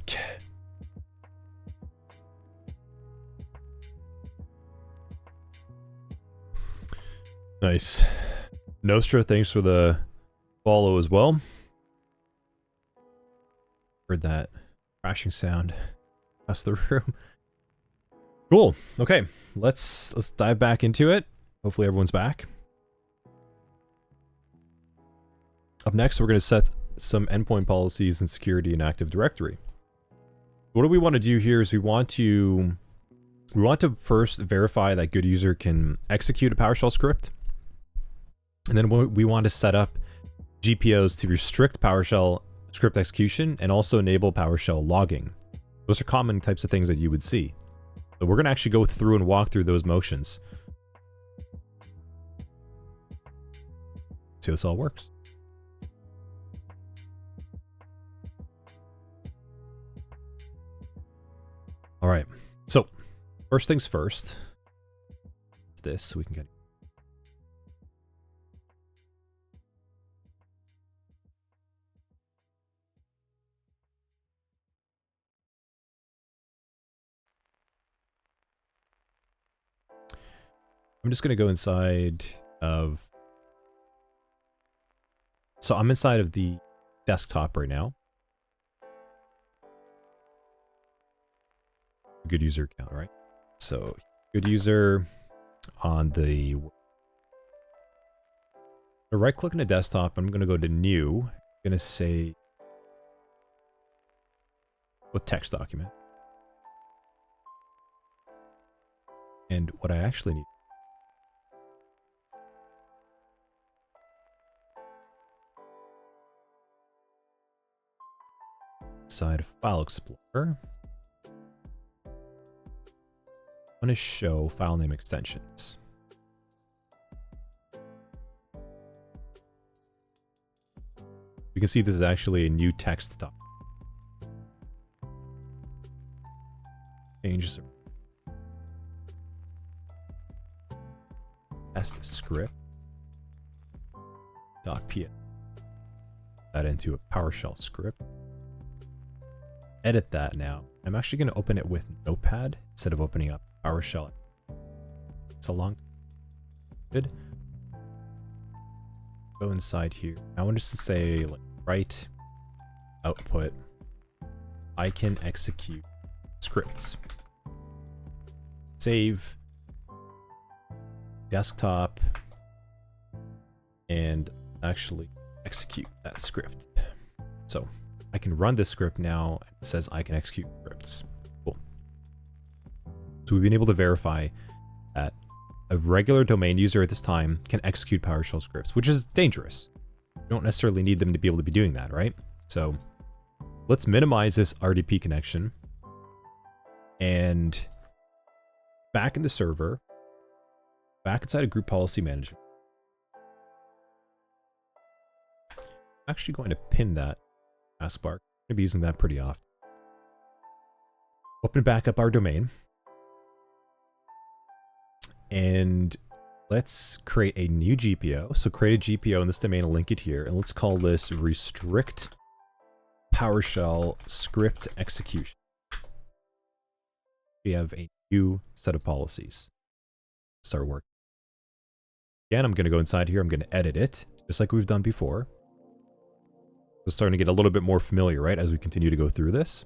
Nice. Nostra, thanks for the follow as well. Heard that crashing sound across the room. Cool. Okay, let's dive back into it. Hopefully everyone's back. Up next, we're going to set some endpoint policies and security in Active Directory. What do we want to do here is we want to first verify that good user can execute a PowerShell script. And then we want to set up GPOs to restrict PowerShell script execution and also enable PowerShell logging. Those are common types of things that you would see. So we're going to actually go through and walk through those motions. See how this all works. All right, so first things first, it's this, so we can get. I'm just going to go inside of, so I'm inside of the desktop right now. Good user account, right? So good user on the right click on the desktop. I'm going to go to new. I'm going to say with text document. And what I actually need. Inside of File Explorer. I'm going to show file name extensions. You can see this is actually a new text document. Changes. Test script. .py. That into a PowerShell script. Edit that now. I'm actually going to open it with Notepad instead of opening up PowerShell. It's a long. Good. Go inside here. I want us to say like write output. I can execute scripts. Save desktop and actually execute that script. So I can run this script now. It says I can execute scripts. Cool. So we've been able to verify that a regular domain user at this time can execute PowerShell scripts, which is dangerous. You don't necessarily need them to be able to be doing that, right? So let's minimize this RDP connection. And back in the server, back inside of group policy management, I'm actually going to pin that taskbar. I'm going to be using that pretty often. Open back up our domain. And let's create a new GPO. So create a GPO in this domain and link it here. And let's call this restrict PowerShell script execution. We have a new set of policies. Start working. Again, I'm going to go inside here. I'm going to edit it, just like we've done before. We're starting to get a little bit more familiar, right, as we continue to go through this.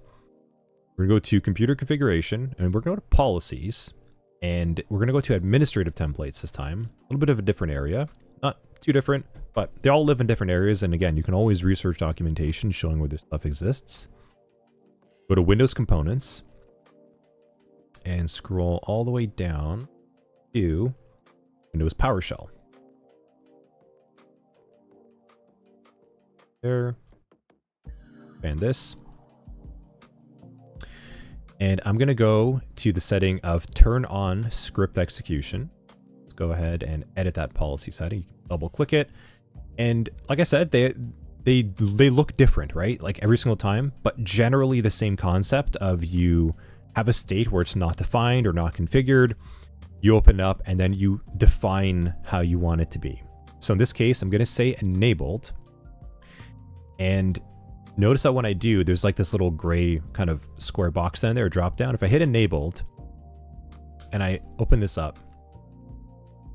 We're going to go to computer configuration, and we're going to go to policies. And we're going to go to administrative templates this time. A little bit of a different area. Not too different, but they all live in different areas. And again, you can always research documentation showing where this stuff exists. Go to Windows Components. And scroll all the way down to Windows PowerShell. There. Expand this. And I'm going to go to the setting of turn on script execution. Let's go ahead and edit that policy setting. You can double click it. And like I said, they look different, right? Like every single time, but generally the same concept of you have a state where it's not defined or not configured. You open up and then you define how you want it to be. So in this case, I'm going to say enabled. And notice that when I do, there's like this little gray kind of square box down there, drop down. If I hit enabled and I open this up,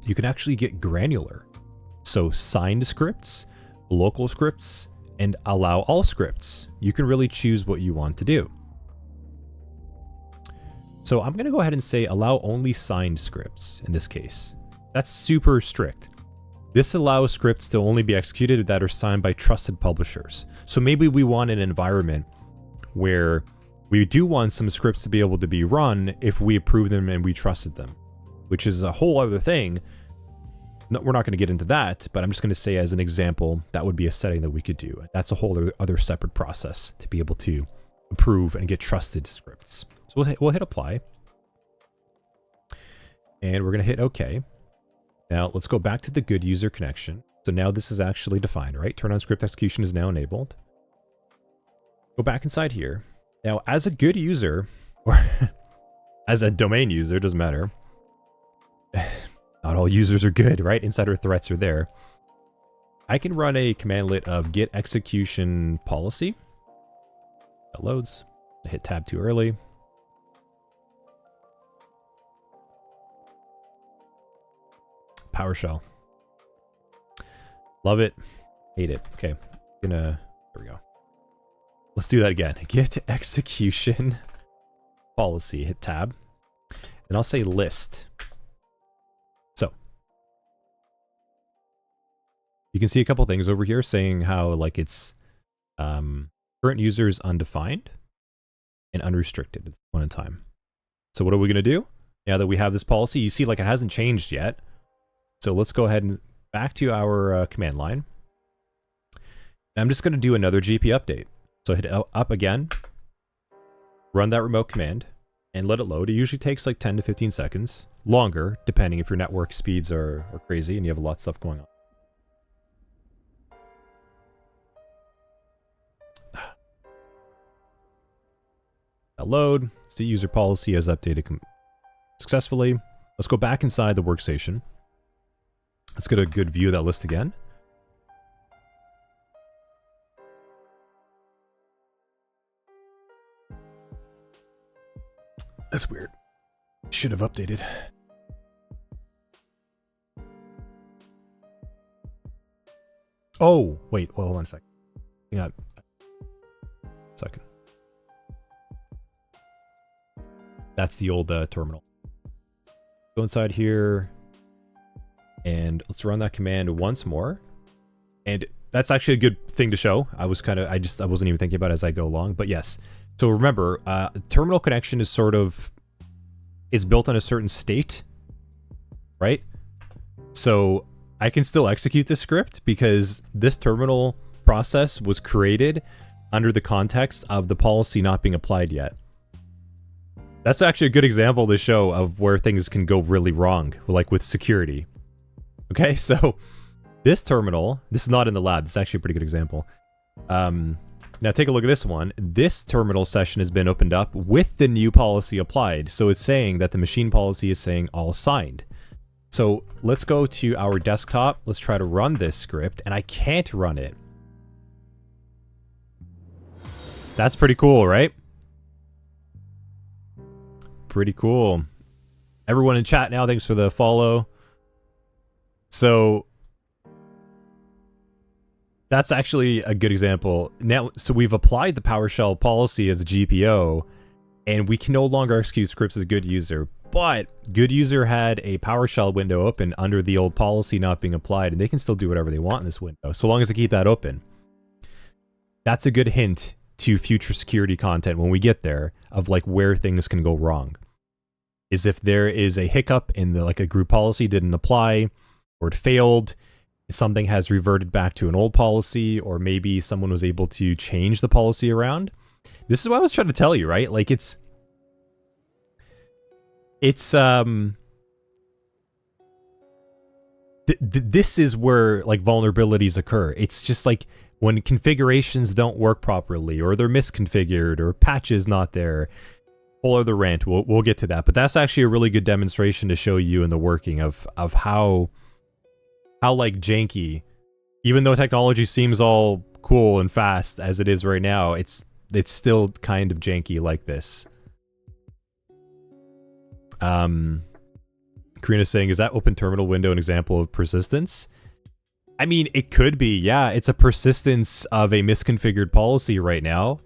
you can actually get granular. So signed scripts, local scripts, and allow all scripts. You can really choose what you want to do. So I'm going to go ahead and say allow only signed scripts in this case. That's super strict. This allows scripts to only be executed that are signed by trusted publishers. So maybe we want an environment where we do want some scripts to be able to be run if we approve them and we trusted them, which is a whole other thing. No, we're not going to get into that, but I'm just going to say as an example, that would be a setting that we could do. That's a whole other separate process to be able to approve and get trusted scripts. So we'll hit apply. And we're going to hit OK. Now let's go back to the good user connection. So now this is actually defined, right? Turn on script execution is now enabled. Go back inside here. Now as a good user, or as a domain user, doesn't matter. Not all users are good, right? Insider threats are there. I can run a commandlet of get execution policy. That loads. I hit tab too early. PowerShell. Love it. Hate it. Okay. There we go. Let's do that again. Get execution policy. Hit tab. And I'll say list. So you can see a couple things over here saying how like it's current user is undefined and unrestricted. It's one at a time. So what are we going to do? Now that we have this policy, you see like it hasn't changed yet. So let's go ahead and back to our command line. And I'm just going to do another GPUpdate. So hit up again, run that remote command, and let it load. It usually takes like 10 to 15 seconds. Longer, depending if your network speeds are crazy and you have a lot of stuff going on. That load. See user policy has updated successfully. Let's go back inside the workstation. Let's get a good view of that list again. That's weird. Should have updated. Oh, wait. Well, hold on a second. Hang on. Second. That's the old terminal. Go inside here. And let's run that command once more. And that's actually a good thing to show. I wasn't even thinking about it as I go along, but yes. So remember, terminal connection is is built on a certain state, right? So I can still execute this script because this terminal process was created under the context of the policy not being applied yet. That's actually a good example to show of where things can go really wrong, like with security. Okay, so this terminal, this is not in the lab. This is actually a pretty good example. Now take a look at this one. This terminal session has been opened up with the new policy applied. So it's saying that the machine policy is saying all signed. So let's go to our desktop. Let's try to run this script, and I can't run it. That's pretty cool, right? Pretty cool. Everyone in chat now, thanks for the follow. So that's actually a good example. Now, so we've applied the PowerShell policy as a GPO, and we can no longer execute scripts as a good user. But good user had a PowerShell window open under the old policy not being applied, and they can still do whatever they want in this window, so long as they keep that open. That's a good hint to future security content when we get there of like where things can go wrong. Is if there is a hiccup in the like a group policy didn't apply, or it failed, something has reverted back to an old policy, or maybe someone was able to change the policy around. This is what I was trying to tell you, right? Like this is where like vulnerabilities occur. It's just like when configurations don't work properly, or they're misconfigured, or patches not there. Whole other rant. We'll get to that, but that's actually a really good demonstration to show you in the working of how like janky, even though technology seems all cool and fast as it is right now, it's still kind of janky like this. Karina's saying, is that open terminal window an example of persistence? I mean, it could be, yeah. It's a persistence of a misconfigured policy right now.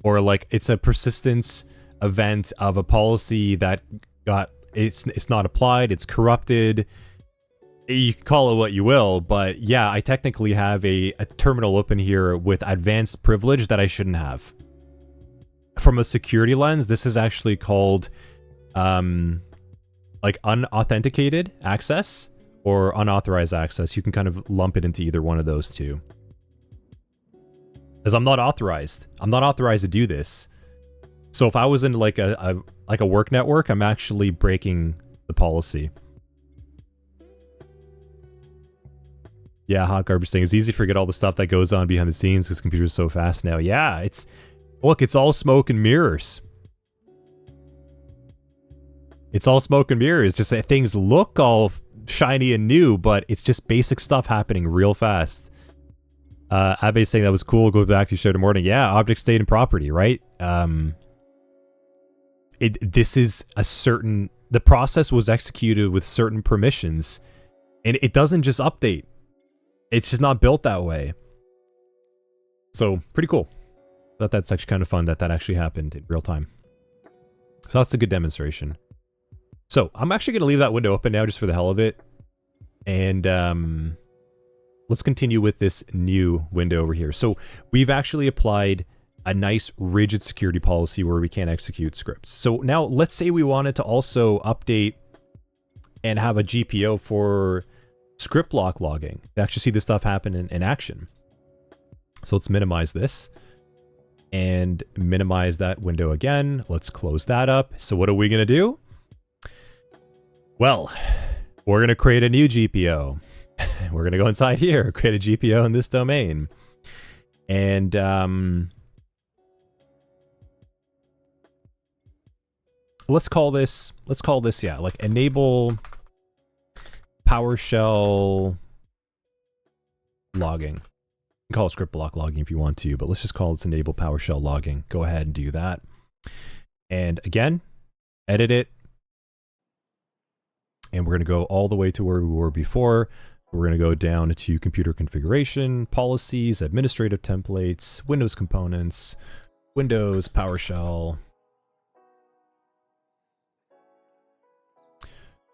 Or like it's a persistence event of a policy that it's not applied, it's corrupted. You can call it what you will, but yeah, I technically have a terminal open here with advanced privilege that I shouldn't have. From a security lens, this is actually called like unauthenticated access or unauthorized access. You can kind of lump it into either one of those two. Because I'm not authorized. I'm not authorized to do this. So if I was in like a work network, I'm actually breaking the policy. Yeah, Hot Garbage saying it's easy to forget all the stuff that goes on behind the scenes because computers are so fast now. Yeah, it's all smoke and mirrors. It's all smoke and mirrors. Just that things look all shiny and new, but it's just basic stuff happening real fast. Abe saying that was cool. Go back to shared morning. Yeah, object state and property, right? This is a certain. The process was executed with certain permissions, and it doesn't just update. It's just not built that way. So pretty cool. Thought that's actually kind of fun that actually happened in real time. So that's a good demonstration. So I'm actually going to leave that window open now just for the hell of it, and let's continue with this new window over here. So we've actually applied a nice rigid security policy where we can't execute scripts. So now let's say we wanted to also update and have a GPO for script block logging to actually see this stuff happen in action. So let's minimize this and minimize that window again. Let's close that up. So what are we going to do? Well, we're going to create a new GPO. We're going to go inside here, create a GPO in this domain. And let's call this, yeah, like enable PowerShell logging. You can call it script block logging if you want to, but let's just call this enable PowerShell logging. Go ahead and do that. And again, edit it. And we're going to go all the way to where we were before. We're going to go down to computer configuration, policies, administrative templates, Windows components, Windows, PowerShell,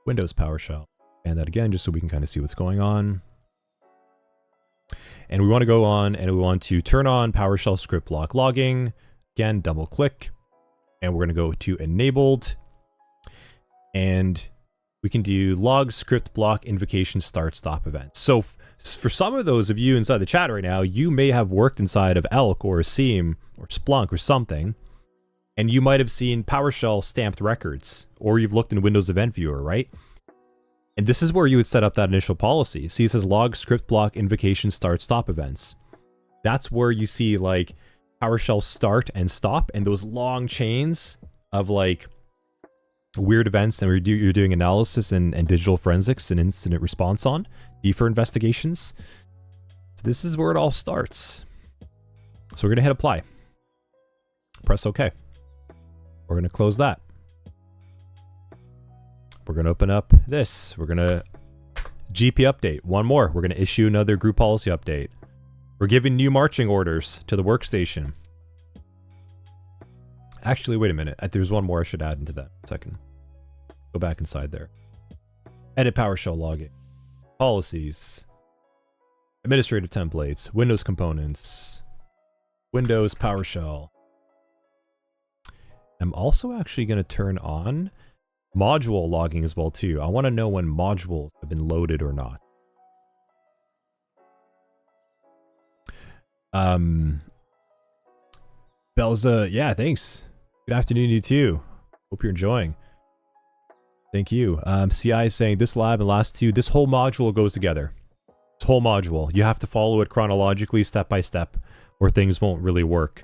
Windows, PowerShell. And that again, just so we can kind of see what's going on. And we want to go on and we want to turn on PowerShell script block logging. Again, double click. And we're going to go to enabled. And we can do log script block invocation start stop events. So for some of those of you inside the chat right now, you may have worked inside of ELK or SIEM or Splunk or something, and you might have seen PowerShell stamped records, or you've looked in Windows Event Viewer, right? And this is where you would set up that initial policy. See, it says log script block invocation start stop events. That's where you see like PowerShell start and stop and those long chains of like weird events, and you're doing analysis and digital forensics and incident response on DFIR investigations. So this is where it all starts. So we're going to hit apply. Press OK. We're going to close that. We're going to open up this. We're going to GPUpdate. One more. We're going to issue another group policy update. We're giving new marching orders to the workstation. Actually, wait a minute. There's one more I should add into that. Second. Go back inside there. Edit PowerShell logging. Policies. Administrative templates. Windows components. Windows PowerShell. I'm also actually going to turn on module logging as well too. I want to know when modules have been loaded or not. Belza, yeah, thanks. Good afternoon, you too. Hope you're enjoying. Thank you. CI is saying this lab and last two, this whole module goes together. This whole module. You have to follow it chronologically, step by step, or things won't really work.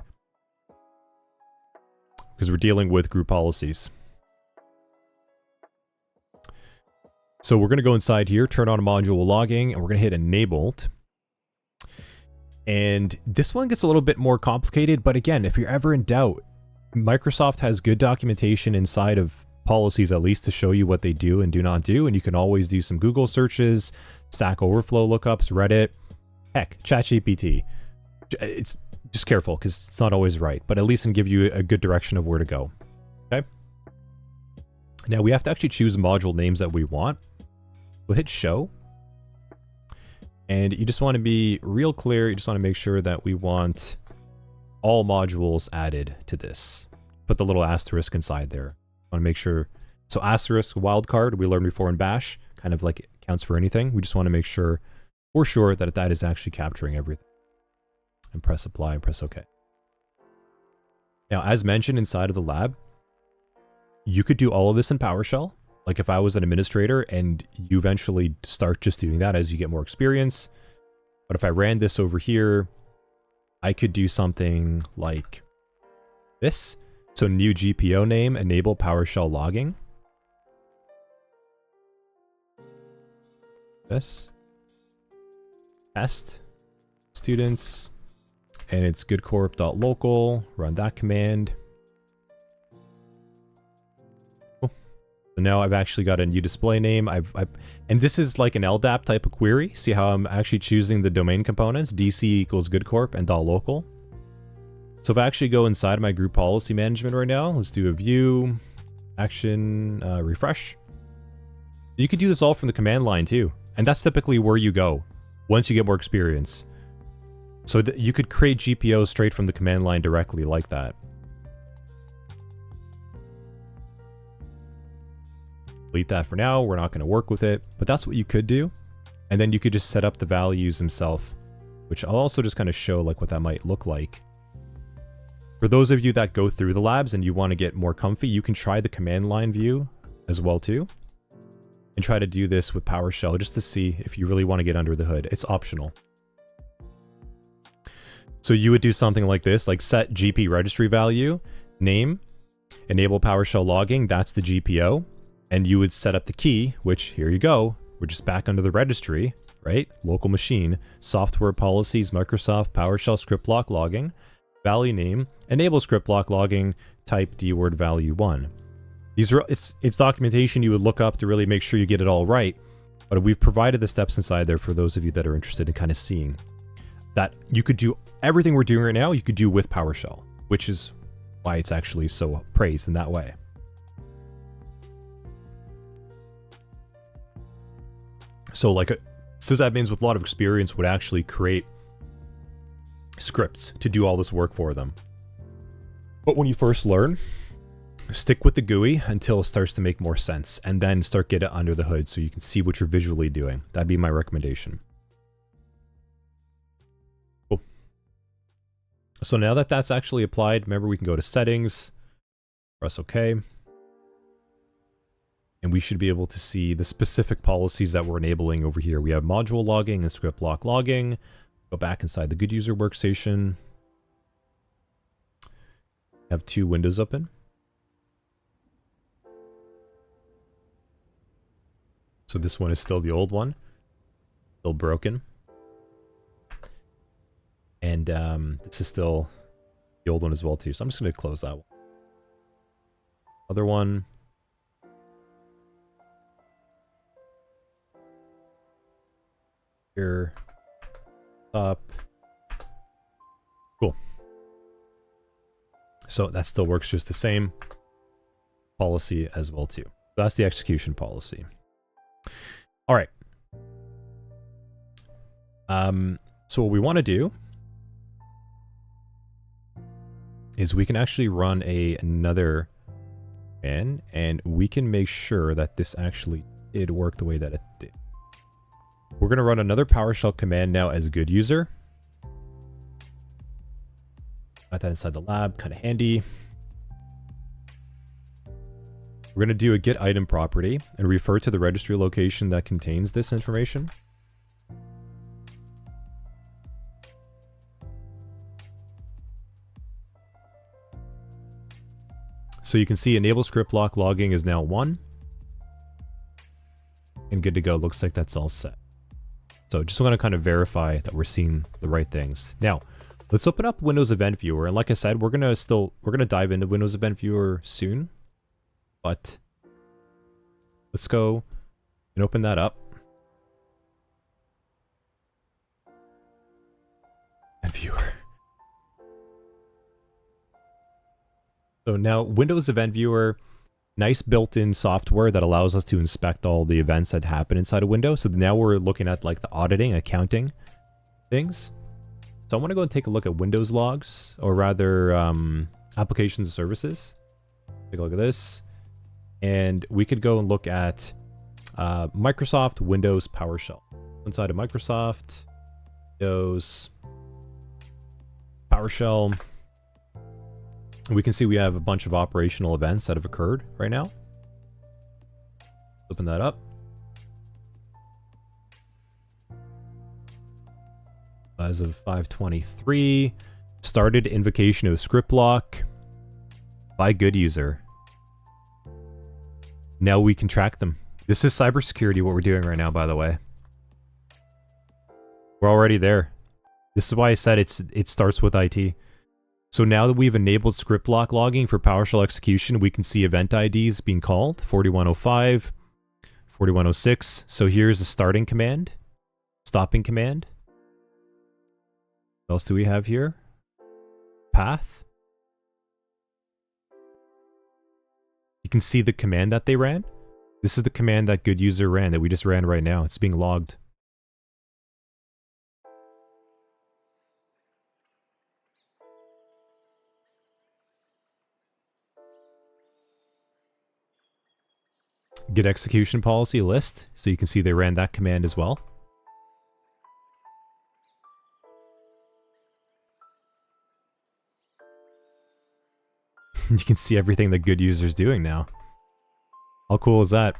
Because we're dealing with group policies. So we're going to go inside here, turn on module logging, and we're going to hit enabled. And this one gets a little bit more complicated, but again, if you're ever in doubt, Microsoft has good documentation inside of policies, at least, to show you what they do and do not do. And you can always do some Google searches, Stack Overflow lookups, Reddit, heck, ChatGPT. It's just careful because it's not always right, but at least can give you a good direction of where to go. Okay. Now we have to actually choose module names that we want. We'll hit show. And you just want to be real clear. You just want to make sure that we want all modules added to this. Put the little asterisk inside there. Want to make sure. So asterisk wildcard, we learned before in Bash, kind of like it counts for anything. We just want to make sure, for sure, that that is actually capturing everything. And press apply and press OK. Now, as mentioned inside of the lab, you could do all of this in PowerShell. Like if I was an administrator and you eventually start just doing that as you get more experience. But if I ran this over here, I could do something like this. So new GPO name, enable PowerShell logging. This. Test. Students. And it's goodcorp.local. Run that command. So now I've actually got a new display name. And this is like an LDAP type of query. See how I'm actually choosing the domain components, DC equals goodcorp and .local. So if I actually go inside my group policy management right now, let's do a view, action, refresh. You could do this all from the command line too. And that's typically where you go once you get more experience. So you could create GPOs straight from the command line directly like that. Delete that for now. We're not going to work with it, but that's what you could do. And then you could just set up the values themselves, which I'll also just kind of show like what that might look like. For those of you that go through the labs and you want to get more comfy, you can try the command line view as well too. And try to do this with PowerShell just to see if you really want to get under the hood. It's optional. So you would do something like this, like set GP registry value, name, enable PowerShell logging, that's the GPO. And you would set up the key, which here you go. We're just back under the registry, right? Local machine, software policies, Microsoft, PowerShell script block logging, value name, enable script block logging, type dword value 1. These are, it's documentation you would look up to really make sure you get it all right. But we've provided the steps inside there for those of you that are interested in kind of seeing that you could do everything we're doing right now, you could do with PowerShell, which is why it's actually so praised in that way. So like sysadmins with a lot of experience would actually create scripts to do all this work for them. But when you first learn, stick with the GUI until it starts to make more sense and then start getting under the hood so you can see what you're visually doing. That'd be my recommendation. Cool. So now that that's actually applied, remember we can go to settings, press OK. And we should be able to see the specific policies that we're enabling over here. We have module logging and script block logging. Go back inside the good user workstation. Have two windows open. So this one is still the old one. Still broken. And this is still the old one as well too. So I'm just going to close that one. Other one. Here, up. Cool. So that still works just the same policy as well too. That's the execution policy. All right. So what we want to do is we can actually run another command, and we can make sure that this actually did work the way that it did. We're going to run another PowerShell command now as a good user. Got that inside the lab, kind of handy. We're going to do a get item property and refer to the registry location that contains this information. So you can see enable script block logging is now 1. And good to go. Looks like that's all set. So just want to kind of verify that we're seeing the right things. Now, let's open up Windows Event Viewer. And like I said, we're gonna dive into Windows Event Viewer soon. But let's go and open that up. Event Viewer. So now Windows Event Viewer, nice built-in software that allows us to inspect all the events that happen inside of Windows. So now we're looking at like the auditing, accounting things. So I want to go and take a look at Windows logs, or rather applications and services. Take a look at this. And we could go and look at Microsoft Windows PowerShell. Inside of Microsoft, Windows PowerShell. We can see we have a bunch of operational events that have occurred right now. Open that up. As of 5/23, started invocation of script block by good user. Now we can track them. This is cybersecurity, what we're doing right now, by the way. We're already there. This is why I said it starts with IT. So now that we've enabled script block logging for PowerShell execution, we can see event IDs being called, 4105, 4106. So here's the starting command, stopping command. What else do we have here? Path. You can see the command that they ran. This is the command that good user ran, that we just ran right now. It's being logged. Get execution policy list, so you can see they ran that command as well. You can see everything that good user's doing now. How cool is that?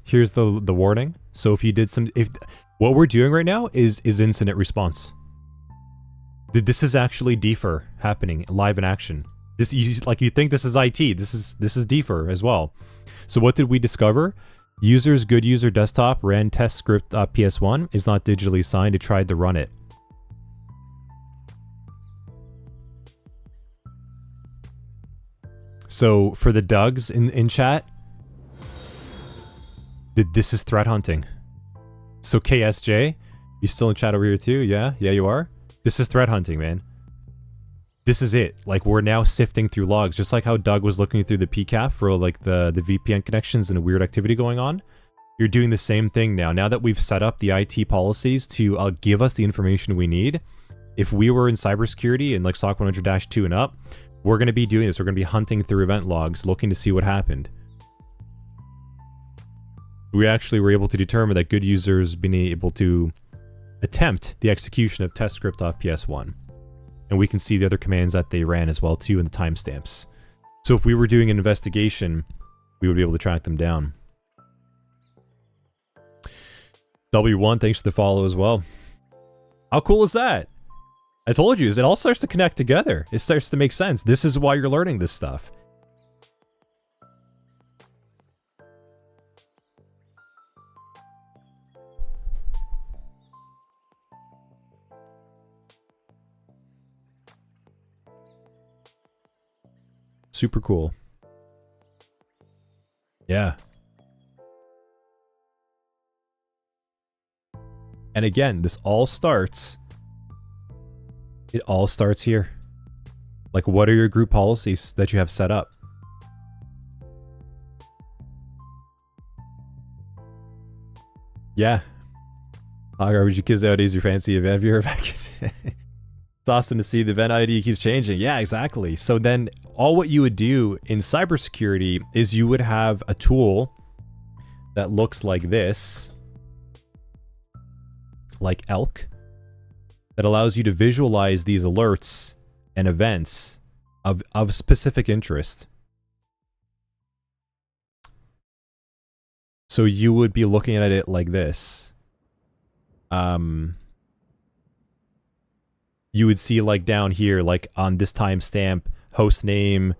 Here's the warning. So if you did what we're doing right now is incident response. This is actually defer happening live in action. This you think this is IT. This is defer as well. So what did we discover? User's good user desktop ran test script PS1 is not digitally signed. It tried to run it. So for the Dougs in chat, this is threat hunting. So KSJ, you still in chat over here too? Yeah, you are. This is threat hunting, man. This is it. Like, we're now sifting through logs, just like how Doug was looking through the PCAP for like the VPN connections and weird activity going on. You're doing the same thing now. Now that we've set up the IT policies to give us the information we need, if we were in cybersecurity and like SOC 100-2 and up, we're going to be doing this. We're going to be hunting through event logs, looking to see what happened. We actually were able to determine that good users being able to attempt the execution of test script.ps1. And we can see the other commands that they ran as well too in the timestamps. So if we were doing an investigation, we would be able to track them down. W1, thanks for the follow as well. How cool is that? I told you, it all starts to connect together. It starts to make sense. This is why you're learning this stuff. Super cool. Yeah. And again, it all starts here. Like, what are your group policies that you have set up? Yeah. How garbage you kids nowadays, your fancy event viewer package. It's awesome to see the event ID keeps changing. Yeah, exactly. So then all what you would do in cybersecurity is you would have a tool that looks like this, like ELK, that allows you to visualize these alerts and events of specific interest. So you would be looking at it like this. You would see like down here, like on this timestamp, host name,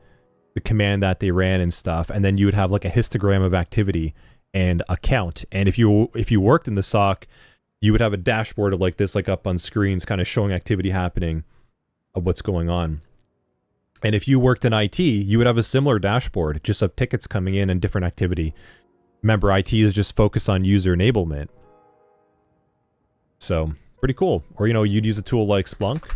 the command that they ran and stuff, and then you would have like a histogram of activity and a count. And if you worked in the SOC, you would have a dashboard of like this, like up on screens, kind of showing activity happening of what's going on. And if you worked in IT, you would have a similar dashboard, just of tickets coming in and different activity. Remember, IT is just focused on user enablement. So, pretty cool. Or, you know, you'd use a tool like Splunk.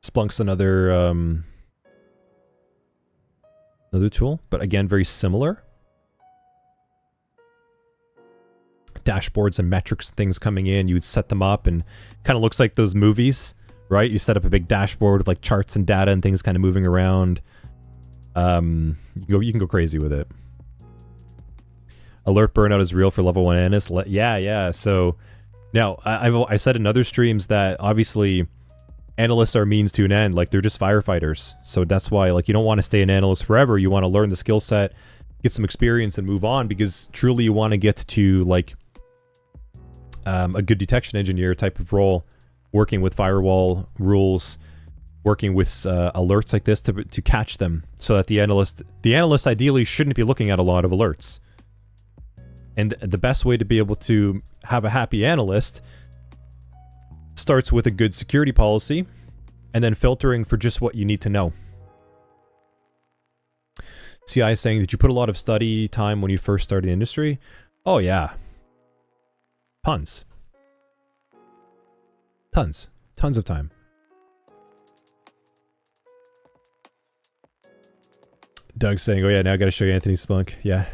Splunk's another tool, but again, very similar. Dashboards and metrics, things coming in, you would set them up, and kind of looks like those movies, right? You set up a big dashboard with like charts and data and things kind of moving around. You can go crazy with it. Alert burnout is real for level 1 analysts. Yeah. So now I said in other streams that obviously analysts are means to an end. Like, they're just firefighters. So that's why, like, you don't want to stay an analyst forever. You want to learn the skill set, get some experience, and move on, because truly you want to get to like a good detection engineer type of role, working with firewall rules, working with alerts like this to catch them, so that the analyst ideally shouldn't be looking at a lot of alerts. And the best way to be able to have a happy analyst starts with a good security policy, and then filtering for just what you need to know. CI is saying, did you put a lot of study time when you first started the industry? Oh yeah. Tons of time. Doug's saying, oh yeah, now I gotta show you Anthony Splunk. Yeah.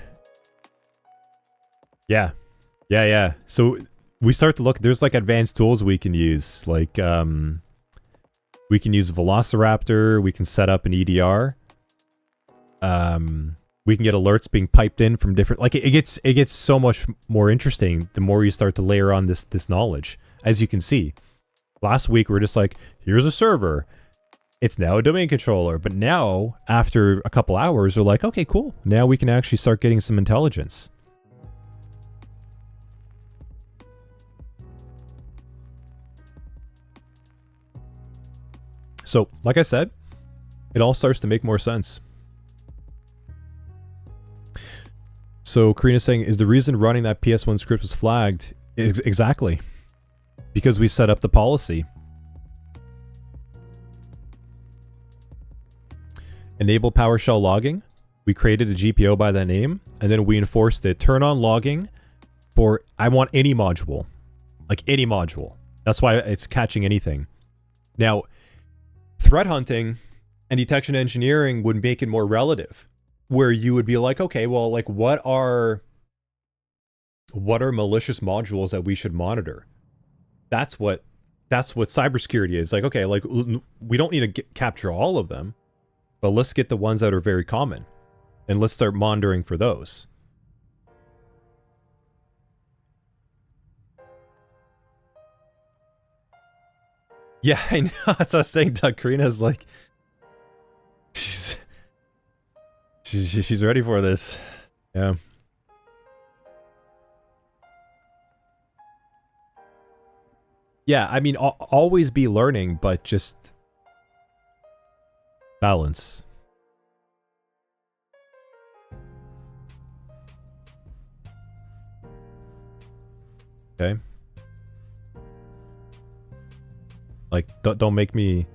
So we start to look, there's like advanced tools we can use. Like, we can use Velociraptor, we can set up an EDR. We can get alerts being piped in from different, like, it gets so much more interesting the more you start to layer on this knowledge. As you can see, last week we were just like, here's a server, it's now a domain controller. But now, after a couple hours, we're like, okay, cool, now we can actually start getting some intelligence. So, like I said, it all starts to make more sense. So, Karina's saying, is the reason running that PS1 script was flagged? Exactly. Because we set up the policy. Enable PowerShell logging. We created a GPO by that name, and then we enforced it. Turn on logging for, I want any module. Like, any module. That's why it's catching anything. Now, threat hunting and detection engineering would make it more relative, where you would be like, okay, well, like, what are malicious modules that we should monitor? That's what cybersecurity is. Like, okay, like, we don't need to capture all of them, but let's get the ones that are very common, and let's start monitoring for those. Yeah, I know. That's what I was saying. Doug, Karina's like, she's ready for this. Yeah. Yeah, I mean, always be learning, but just balance. Okay. Like, don't make me...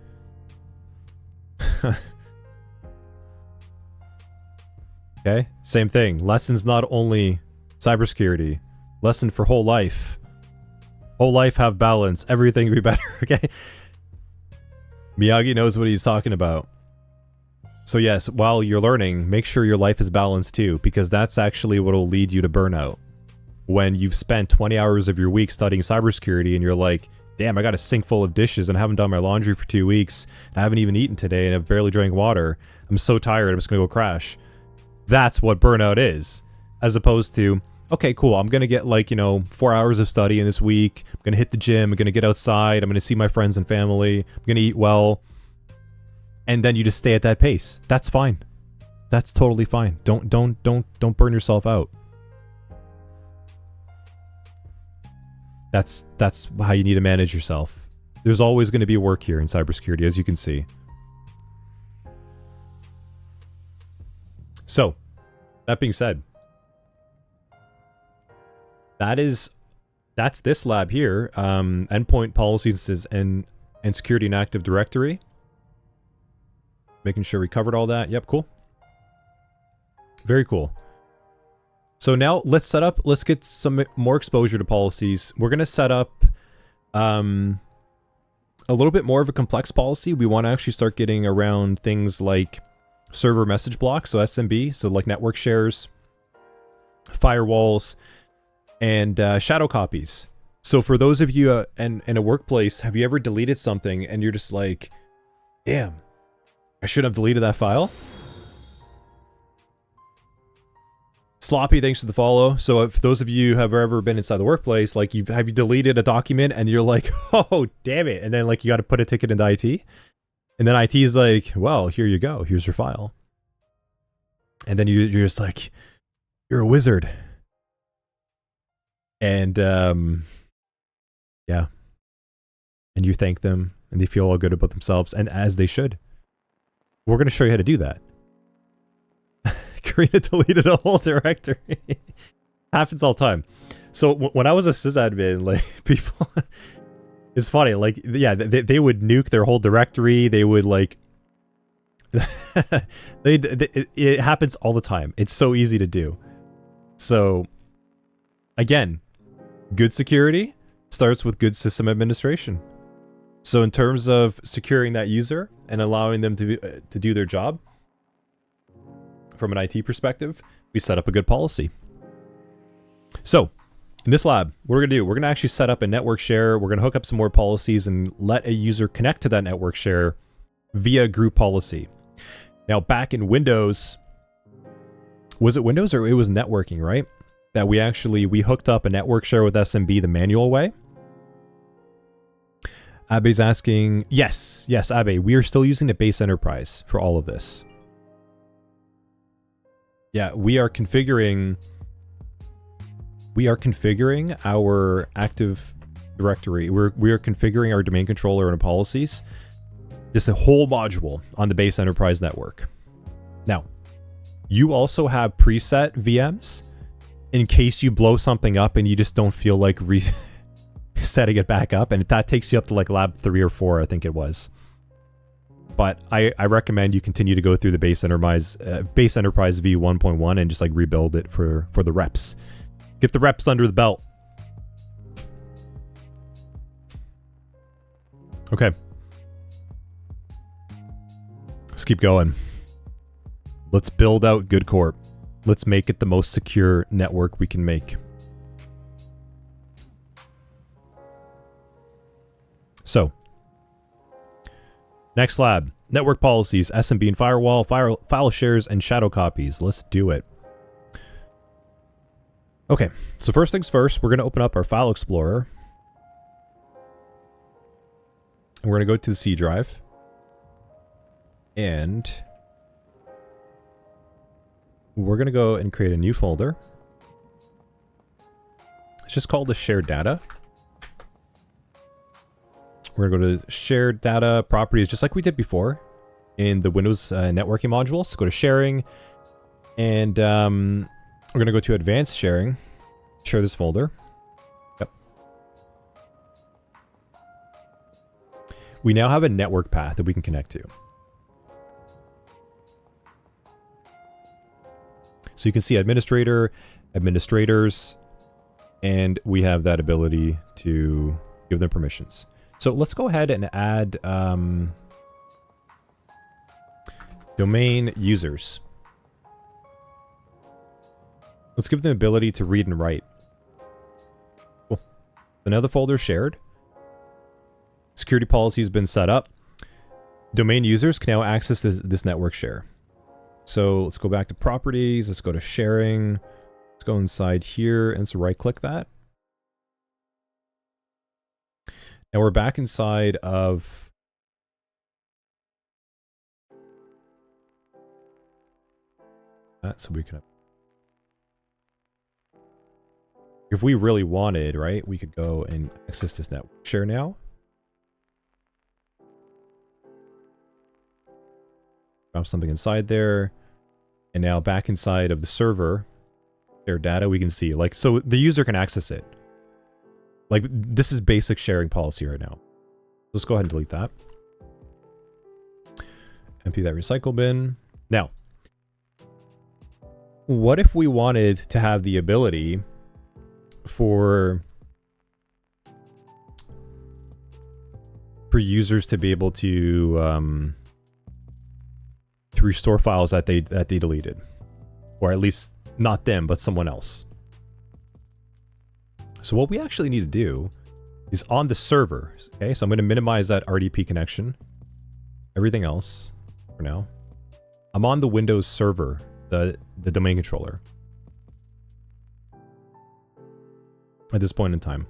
Okay, same thing. Lessons not only cybersecurity. Lesson for whole life. Whole life have balance. Everything be better, okay? Miyagi knows what he's talking about. So yes, while you're learning, make sure your life is balanced too, because that's actually what will lead you to burnout. When you've spent 20 hours of your week studying cybersecurity and you're like, damn, I got a sink full of dishes and I haven't done my laundry for 2 weeks, and I haven't even eaten today, and I've barely drank water. I'm so tired, I'm just gonna go crash. That's what burnout is. As opposed to, okay, cool, I'm gonna get, like, you know, 4 hours of study in this week, I'm gonna hit the gym, I'm gonna get outside, I'm gonna see my friends and family, I'm gonna eat well, and then you just stay at that pace. That's fine. That's totally fine. Don't burn yourself out. That's how you need to manage yourself. There's always going to be work here in cybersecurity, as you can see. So, that being said, that's this lab here. Endpoint policies and security and Active Directory. Making sure we covered all that. Yep, cool. Very cool. So now let's get some more exposure to policies. We're going to set up a little bit more of a complex policy. We want to actually start getting around things like server message blocks, so SMB, so like network shares, firewalls, and shadow copies. So for those of you in a workplace, have you ever deleted something and you're just like, damn, I shouldn't have deleted that file? Sloppy, thanks for the follow. So if those of you have ever been inside the workplace, like have you deleted a document and you're like, oh, damn it. And then like you got to put a ticket into IT. And then IT is like, well, here you go. Here's your file. And then you're just like, you're a wizard. And yeah. And you thank them and they feel all good about themselves, and as they should. We're going to show you how to do that. Karina deleted a whole directory. Happens all the time. So when I was a sysadmin, like people, it's funny. Like, yeah, they would nuke their whole directory. They would like, it happens all the time. It's so easy to do. So again, good security starts with good system administration. So in terms of securing that user and allowing them to do their job, from an IT perspective, we set up a good policy. So in this lab, what we're going to do, we're going to actually set up a network share. We're going to hook up some more policies and let a user connect to that network share via group policy. Now, back in Windows, was it Windows or it was networking, right? That we hooked up a network share with SMB the manual way. Abe's asking, yes, Abe, we are still using the base enterprise for all of this. Yeah, we are configuring our Active Directory. We are configuring our domain controller and our policies. This is a whole module on the base enterprise network. Now, you also have preset VMs in case you blow something up and you just don't feel like setting it back up, and that takes you up to like lab 3 or 4, I think it was. But I recommend you continue to go through the base enterprise v1.1 and just like rebuild it for the reps. Get the reps under the belt. Okay. Let's keep going. Let's build out Good Corp. Let's make it the most secure network we can make. So, next lab, network policies, SMB and firewall, file shares, and shadow copies. Let's do it. Okay, so first things first, we're going to open up our file explorer. And we're going to go to the C drive. And we're going to go and create a new folder. It's just called the shared data. We're going to go to shared data properties, just like we did before in the Windows networking modules. Go to sharing, and we're going to go to advanced sharing, share this folder. Yep. We now have a network path that we can connect to. So you can see administrator, administrators, and we have that ability to give them permissions. So let's go ahead and add domain users. Let's give them the ability to read and write. Cool. So now the folder is shared. Security policy has been set up. Domain users can now access this network share. So let's go back to properties. Let's go to sharing. Let's go inside here and let's right click that. And we're back inside of that, so we can. If we really wanted, right, we could go and access this network share now. Drop something inside there. And now back inside of the server, share data, we can see, like, so the user can access it. Like, this is basic sharing policy right now. Let's go ahead and delete that. Empty that recycle bin. Now, what if we wanted to have the ability for users to be able to restore files that they deleted, or at least not them, but someone else? So what we actually need to do is on the server. Okay, so I'm going to minimize that RDP connection. Everything else for now. I'm on the Windows server, the domain controller, at this point in time.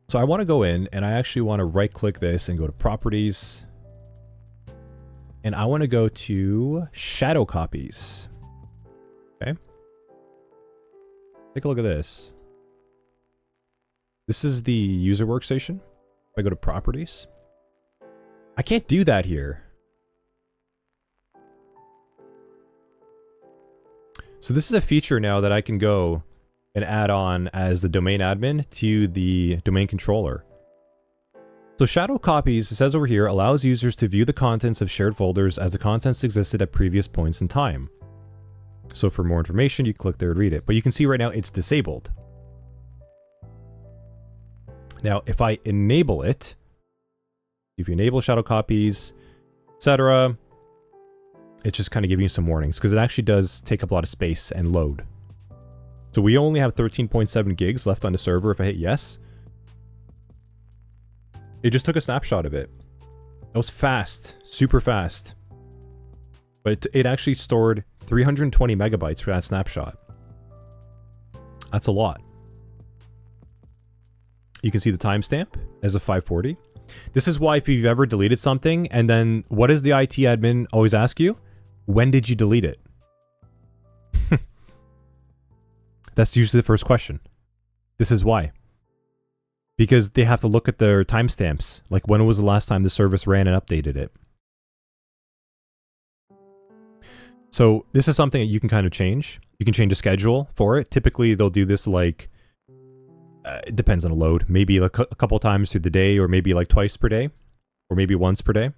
So I want to go in and I actually want to right click this and go to properties. And I want to go to shadow copies. Okay. Take a look at this. This is the user workstation. If I go to properties, I can't do that here. So this is a feature now that I can go and add on as the domain admin to the domain controller. So shadow copies, it says over here, allows users to view the contents of shared folders as the contents existed at previous points in time. So for more information, you click there and read it. But you can see right now it's disabled. Now, if I enable it, if you enable shadow copies, etc., it's just kind of giving you some warnings because it actually does take up a lot of space and load. So we only have 13.7 gigs left on the server. If I hit yes, it just took a snapshot of it. That was fast, super fast. But it actually stored 320 megabytes for that snapshot. That's a lot. You can see the timestamp as of 5:40. This is why if you've ever deleted something and then what does the IT admin always ask you? When did you delete it? That's usually the first question. This is why. Because they have to look at their timestamps. Like when was the last time the service ran and updated it? So this is something that you can kind of change. You can change a schedule for it. Typically they'll do this like, it depends on the load. Maybe like a couple times through the day, or maybe like twice per day, or maybe once per day.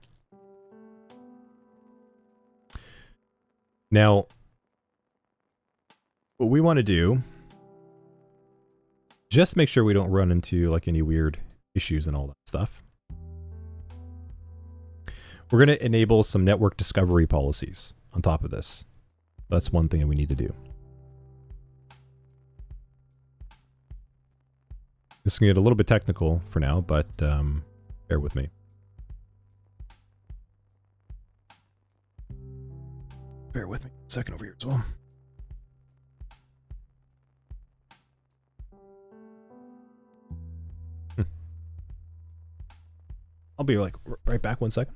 Now, what we want to do, just make sure we don't run into like any weird issues and all that stuff. We're going to enable some network discovery policies on top of this. That's one thing that we need to do. This is going to get a little bit technical for now, but bear with me. Bear with me a second over here as well. I'll be like right back 1 second.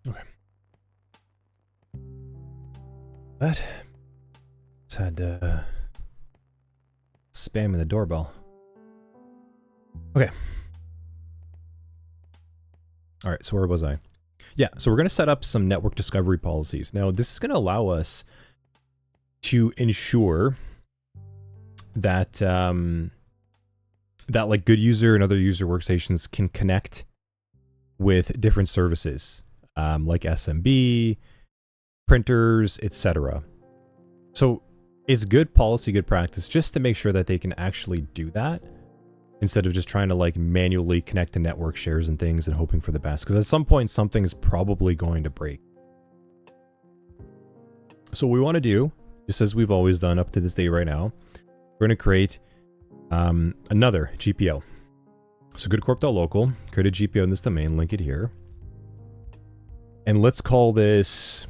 Okay. That it's had spam in the doorbell. Okay. All right, so where was I? Yeah, so we're going to set up some network discovery policies. Now, this is going to allow us to ensure that that like good user and other user workstations can connect with different services, like SMB, printers, etc. So it's good policy, good practice, just to make sure that they can actually do that, instead of just trying to like manually connect to network shares and things and hoping for the best. Because at some point, something is probably going to break. So what we want to do, just as we've always done up to this day right now, we're going to create another GPO. So goodcorp.local, create a GPO in this domain, link it here. And let's call this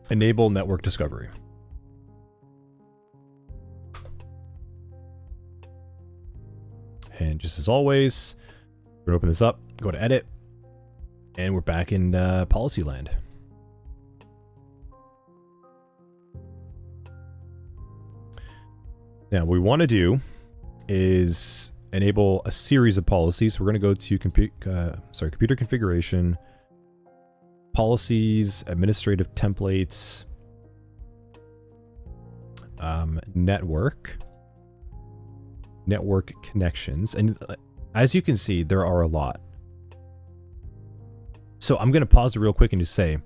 Enable Network Discovery. And just as always, we're going to open this up, go to edit, and we're back in policy land. Now, what we want to do is enable a series of policies. We're going to go to computer configuration, policies, administrative templates, network connections. And as you can see, there are a lot. So I'm going to pause it real quick and just say,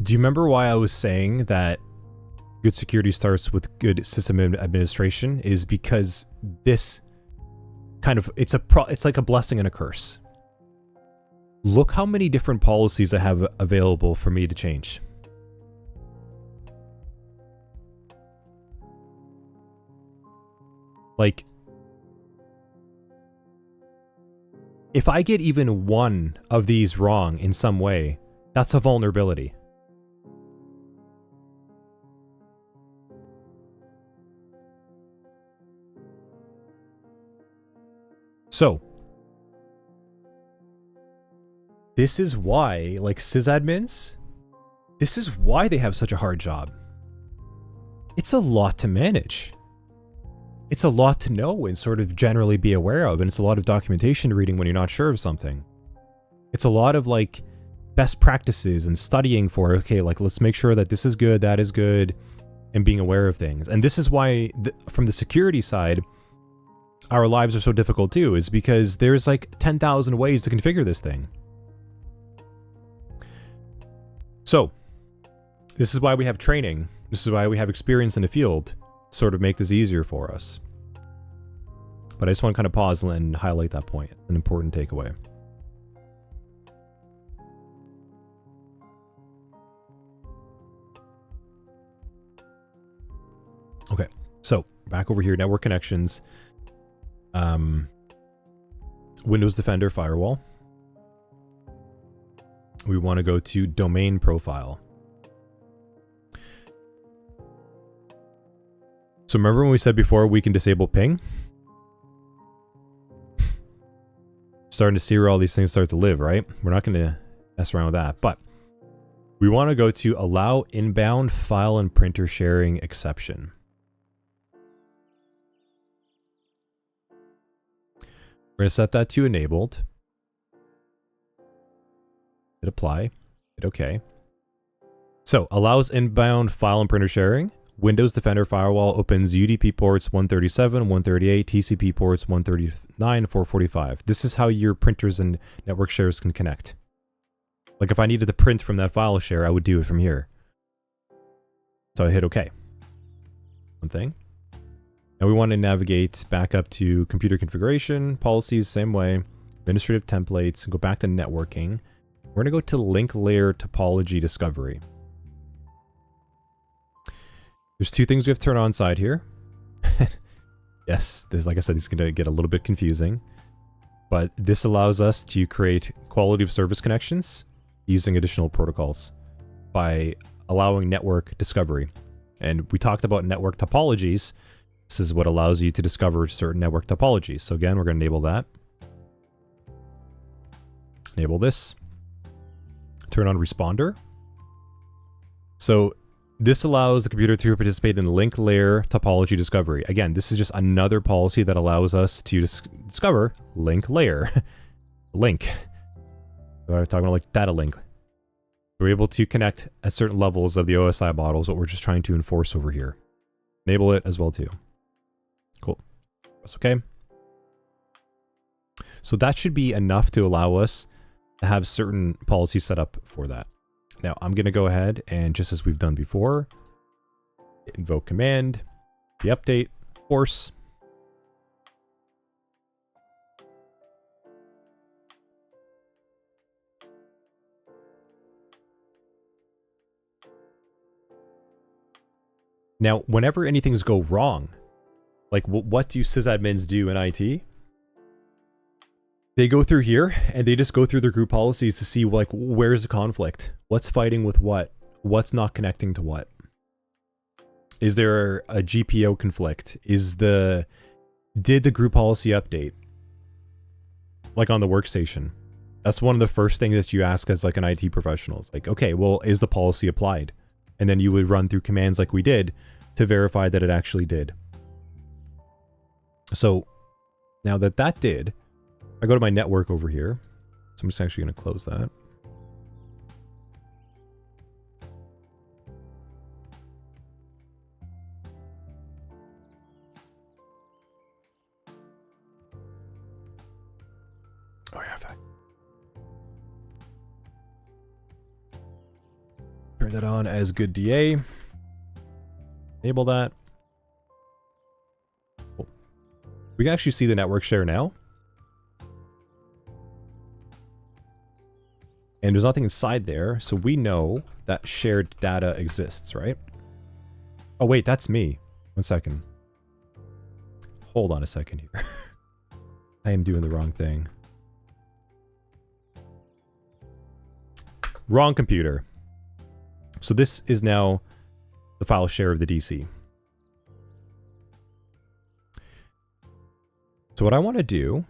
do you remember why I was saying that good security starts with good system administration? Is because this kind of, it's like a blessing and a curse. Look how many different policies I have available for me to change. Like, if I get even one of these wrong in some way, that's a vulnerability. So, this is why, like, sysadmins, this is why they have such a hard job. It's a lot to manage. It's a lot to know and sort of generally be aware of, and it's a lot of documentation reading when you're not sure of something. It's a lot of, like, best practices and studying for, okay, like, let's make sure that this is good, that is good, and being aware of things. And this is why, from the security side, our lives are so difficult too, is because there's like 10,000 ways to configure this thing. So, this is why we have training. This is why we have experience in the field, to sort of make this easier for us. But I just want to kind of pause and highlight that point. An important takeaway. Okay, so back over here, network connections. Windows Defender Firewall. We want to go to domain profile. So remember when we said before we can disable ping? Starting to see where all these things start to live, right? We're not going to mess around with that, but we want to go to allow inbound file and printer sharing exception. We're going to set that to enabled. Hit apply. Hit OK. So, allows inbound file and printer sharing. Windows Defender Firewall opens UDP ports 137, 138, TCP ports 139, 445. This is how your printers and network shares can connect. Like if I needed to print from that file share, I would do it from here. So I hit OK. One thing. Now we want to navigate back up to computer configuration, policies, same way, administrative templates, and go back to networking. We're going to go to link layer topology discovery. There's two things we have to turn on side here. Yes, this, like I said, this is going to get a little bit confusing. But this allows us to create quality of service connections using additional protocols by allowing network discovery. And we talked about network topologies. This is what allows you to discover certain network topologies. So again, we're going to enable that. Enable this. Turn on responder. So this allows the computer to participate in link layer topology discovery. Again, this is just another policy that allows us to discover link layer. link. We're talking about like data link. We're able to connect at certain levels of the OSI models, what we're just trying to enforce over here. Enable it as well too. Cool. That's okay. So that should be enough to allow us to have certain policies set up for that. Now I'm going to go ahead and, just as we've done before, invoke command, the update, force. Now, whenever anything's go wrong, like what do sysadmins do in IT? They go through here and they just go through their group policies to see like where's the conflict, what's fighting with what, what's not connecting to what. Is there a GPO conflict? Did the group policy update? Like on the workstation. That's one of the first things that you ask as like an IT professional. It's like, okay, well, is the policy applied? And then you would run through commands like we did to verify that it actually did. So now that that did, I go to my network over here. So I'm just actually going to close that. Oh yeah, fact. Turn that on as good DA. Enable that. Cool. We can actually see the network share now. And there's nothing inside there, so we know that shared data exists, right? Oh wait, that's me. 1 second. Hold on a second here. I am doing the wrong thing. Wrong computer. So this is now the file share of the DC. So what I want to do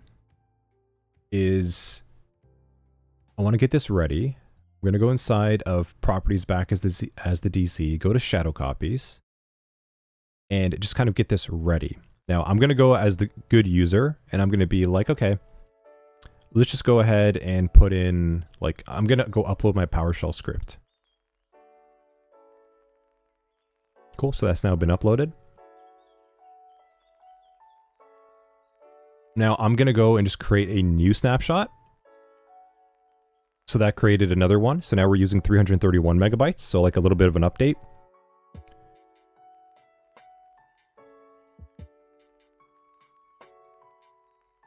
is I want to get this ready. I'm going to go inside of properties back as the DC, go to shadow copies, and just kind of get this ready. Now I'm going to go as the good user, and I'm going to be like, okay, let's just go ahead and put in, like, I'm going to go upload my PowerShell script. Cool, so that's now been uploaded. Now I'm going to go and just create a new snapshot. So that created another one. So now we're using 331 megabytes. So like a little bit of an update.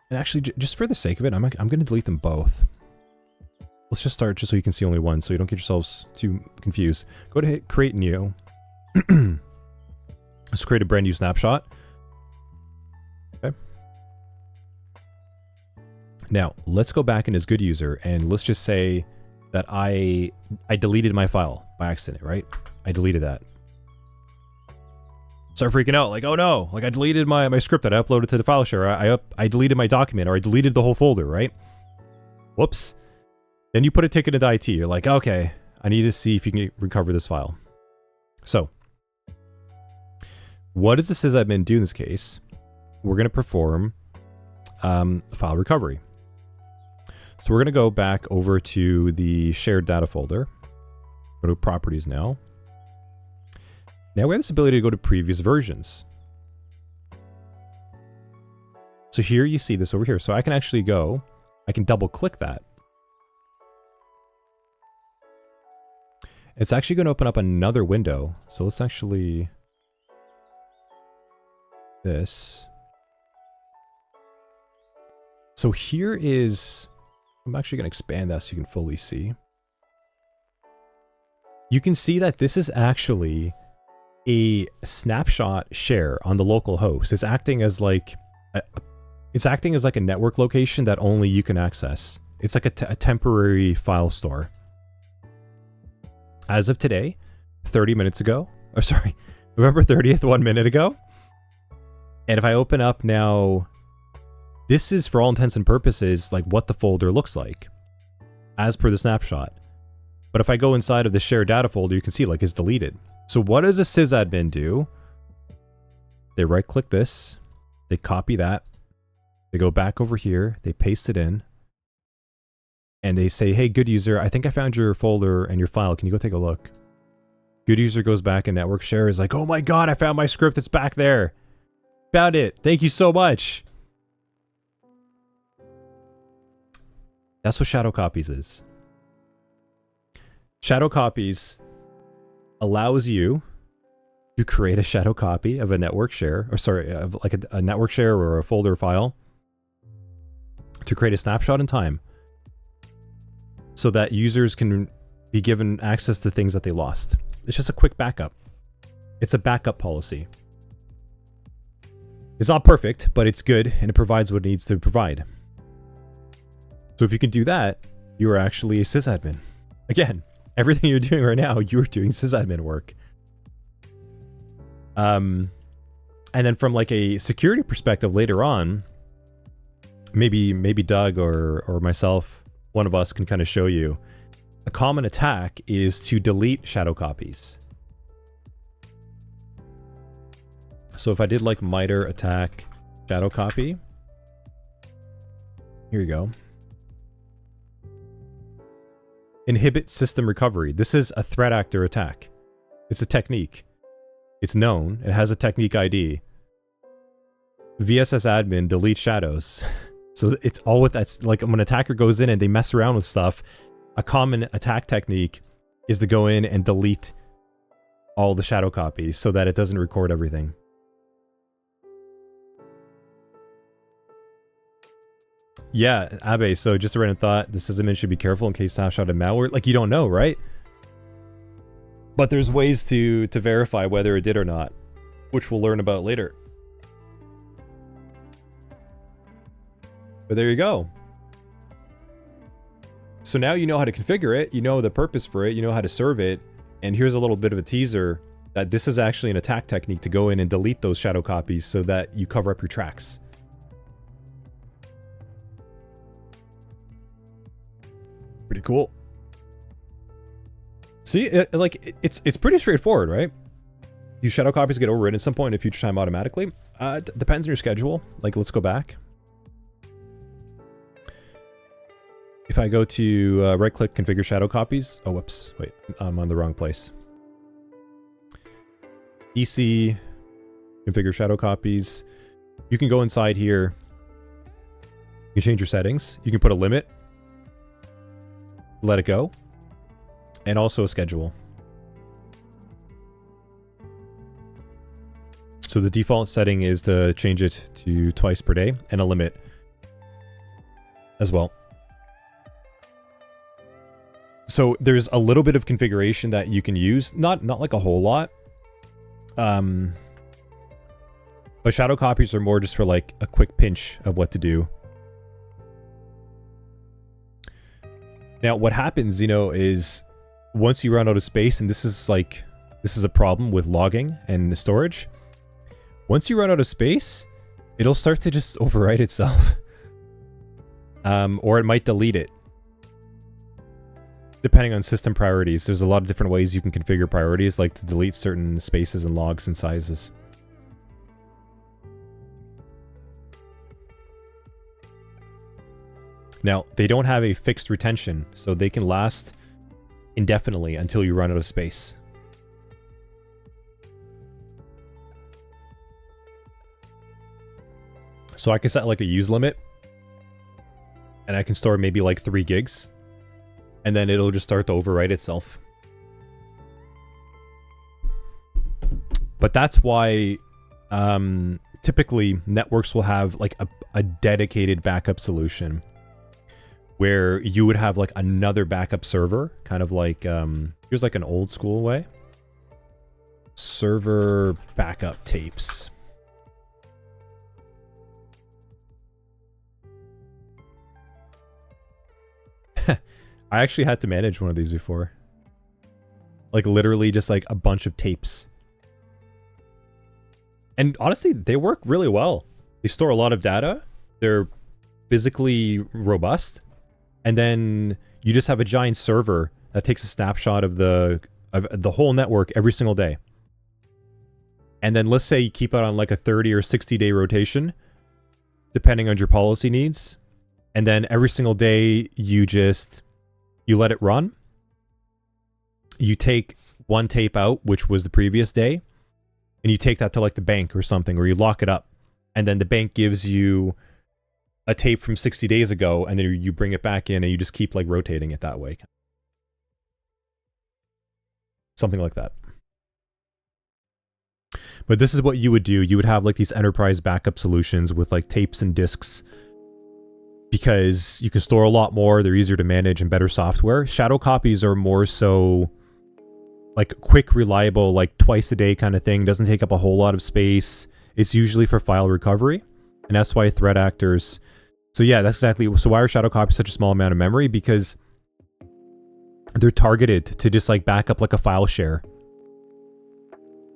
And actually, just for the sake of it, I'm going to delete them both. Let's just start just so you can see only one, so you don't get yourselves too confused. Go to hit create new. Let's create a brand new snapshot. Okay. Now, let's go back in as good user, and let's just say that I deleted my file by accident, right? I deleted that. Start freaking out, like, oh no, like I deleted my script that I uploaded to the file share. I deleted my document, or I deleted the whole folder, right? Whoops. Then you put a ticket into IT. You're like, okay, I need to see if you can recover this file. So, what does the sysadmin do in this case? We're going to perform file recovery. So we're going to go back over to the shared data folder. Go to properties now. Now we have this ability to go to previous versions. So here you see this over here. So I can actually go, I can double click that. It's actually going to open up another window. So let's actually this. So here is, I'm actually going to expand that so you can fully see. You can see that this is actually a snapshot share on the local host. It's acting as like a network location that only you can access. It's like a temporary file store. As of today, 30 minutes ago, or sorry, November 30th, 1 minute ago. And if I open up now, this is for all intents and purposes like what the folder looks like as per the snapshot. But if I go inside of the shared data folder, you can see like it's deleted. So what does a sysadmin do? They right click this, they copy that, they go back over here, they paste it in, and they say, hey, good user, I think I found your folder and your file. Can you go take a look? Good user goes back and network share is like, oh my God, I found my script. It's back there. Found it. Thank you so much. That's what shadow copies is. Shadow copies allows you to create a shadow copy of a network share, or sorry, of like a network share or a folder file, to create a snapshot in time so that users can be given access to things that they lost. It's just a quick backup. It's a backup policy. It's not perfect, but it's good and it provides what it needs to provide. So if you can do that, you are actually a sysadmin. Again, everything you're doing right now, you're doing sysadmin work. And then from like a security perspective later on, maybe Doug or myself, one of us can kind of show you. A common attack is to delete shadow copies. So if I did like MITRE attack shadow copy, here you go. Inhibit system recovery. This is a threat actor attack. It's a technique. It's known. It has a technique ID. VSS admin delete shadows. So it's all with that's like when an attacker goes in and they mess around with stuff, a common attack technique is to go in and delete all the shadow copies so that it doesn't record everything. Yeah, Abe, so just a random thought, the sysadmin should be careful in case snapshot and malware. Like, you don't know, right? But there's ways to verify whether it did or not, which we'll learn about later. But there you go. So now you know how to configure it, you know the purpose for it, you know how to serve it, and here's a little bit of a teaser that this is actually an attack technique to go in and delete those shadow copies so that you cover up your tracks. Pretty cool. See, it's pretty straightforward, right? Do shadow copies get overwritten at some point in future time automatically? Depends on your schedule. Like, let's go back. If I go to right-click, configure shadow copies. Oh, whoops. Wait, I'm on the wrong place. DC, configure shadow copies. You can go inside here. You can change your settings. You can put a limit. Let it go. And also a schedule. So the default setting is to change it to twice per day and a limit as well. So there's a little bit of configuration that you can use, not like a whole lot. But shadow copies are more just for like a quick pinch of what to do. Now what happens, you know, is once you run out of space, and this is a problem with logging and the storage. Once you run out of space, it'll start to just overwrite itself. Or it might delete it. Depending on system priorities, there's a lot of different ways you can configure priorities, like to delete certain spaces and logs and sizes. Now, they don't have a fixed retention, so they can last indefinitely until you run out of space. So I can set like a use limit, and I can store maybe like 3 gigs. And then it'll just start to overwrite itself. But that's why typically networks will have like a dedicated backup solution where you would have like another backup server, kind of like here's like an old school way. Server backup tapes. I actually had to manage one of these before. Like literally just like a bunch of tapes. And honestly, they work really well. They store a lot of data. They're physically robust. And then you just have a giant server that takes a snapshot of the whole network every single day. And then let's say you keep it on like a 30 or 60 day rotation, depending on your policy needs. And then every single day you let it run. You take one tape out, which was the previous day, and you take that to like the bank or something, or you lock it up. And then the bank gives you a tape from 60 days ago, and then you bring it back in and you just keep like rotating it that way. Something like that. But this is what you would do. You would have like these enterprise backup solutions with like tapes and disks, because you can store a lot more, they're easier to manage, and better software. Shadow copies are more so like quick, reliable, like twice a day kind of thing. Doesn't take up a whole lot of space. It's usually for file recovery, and that's why threat actors. So yeah, that's exactly. So why are shadow copies such a small amount of memory? Because they're targeted to just like back up like a file share,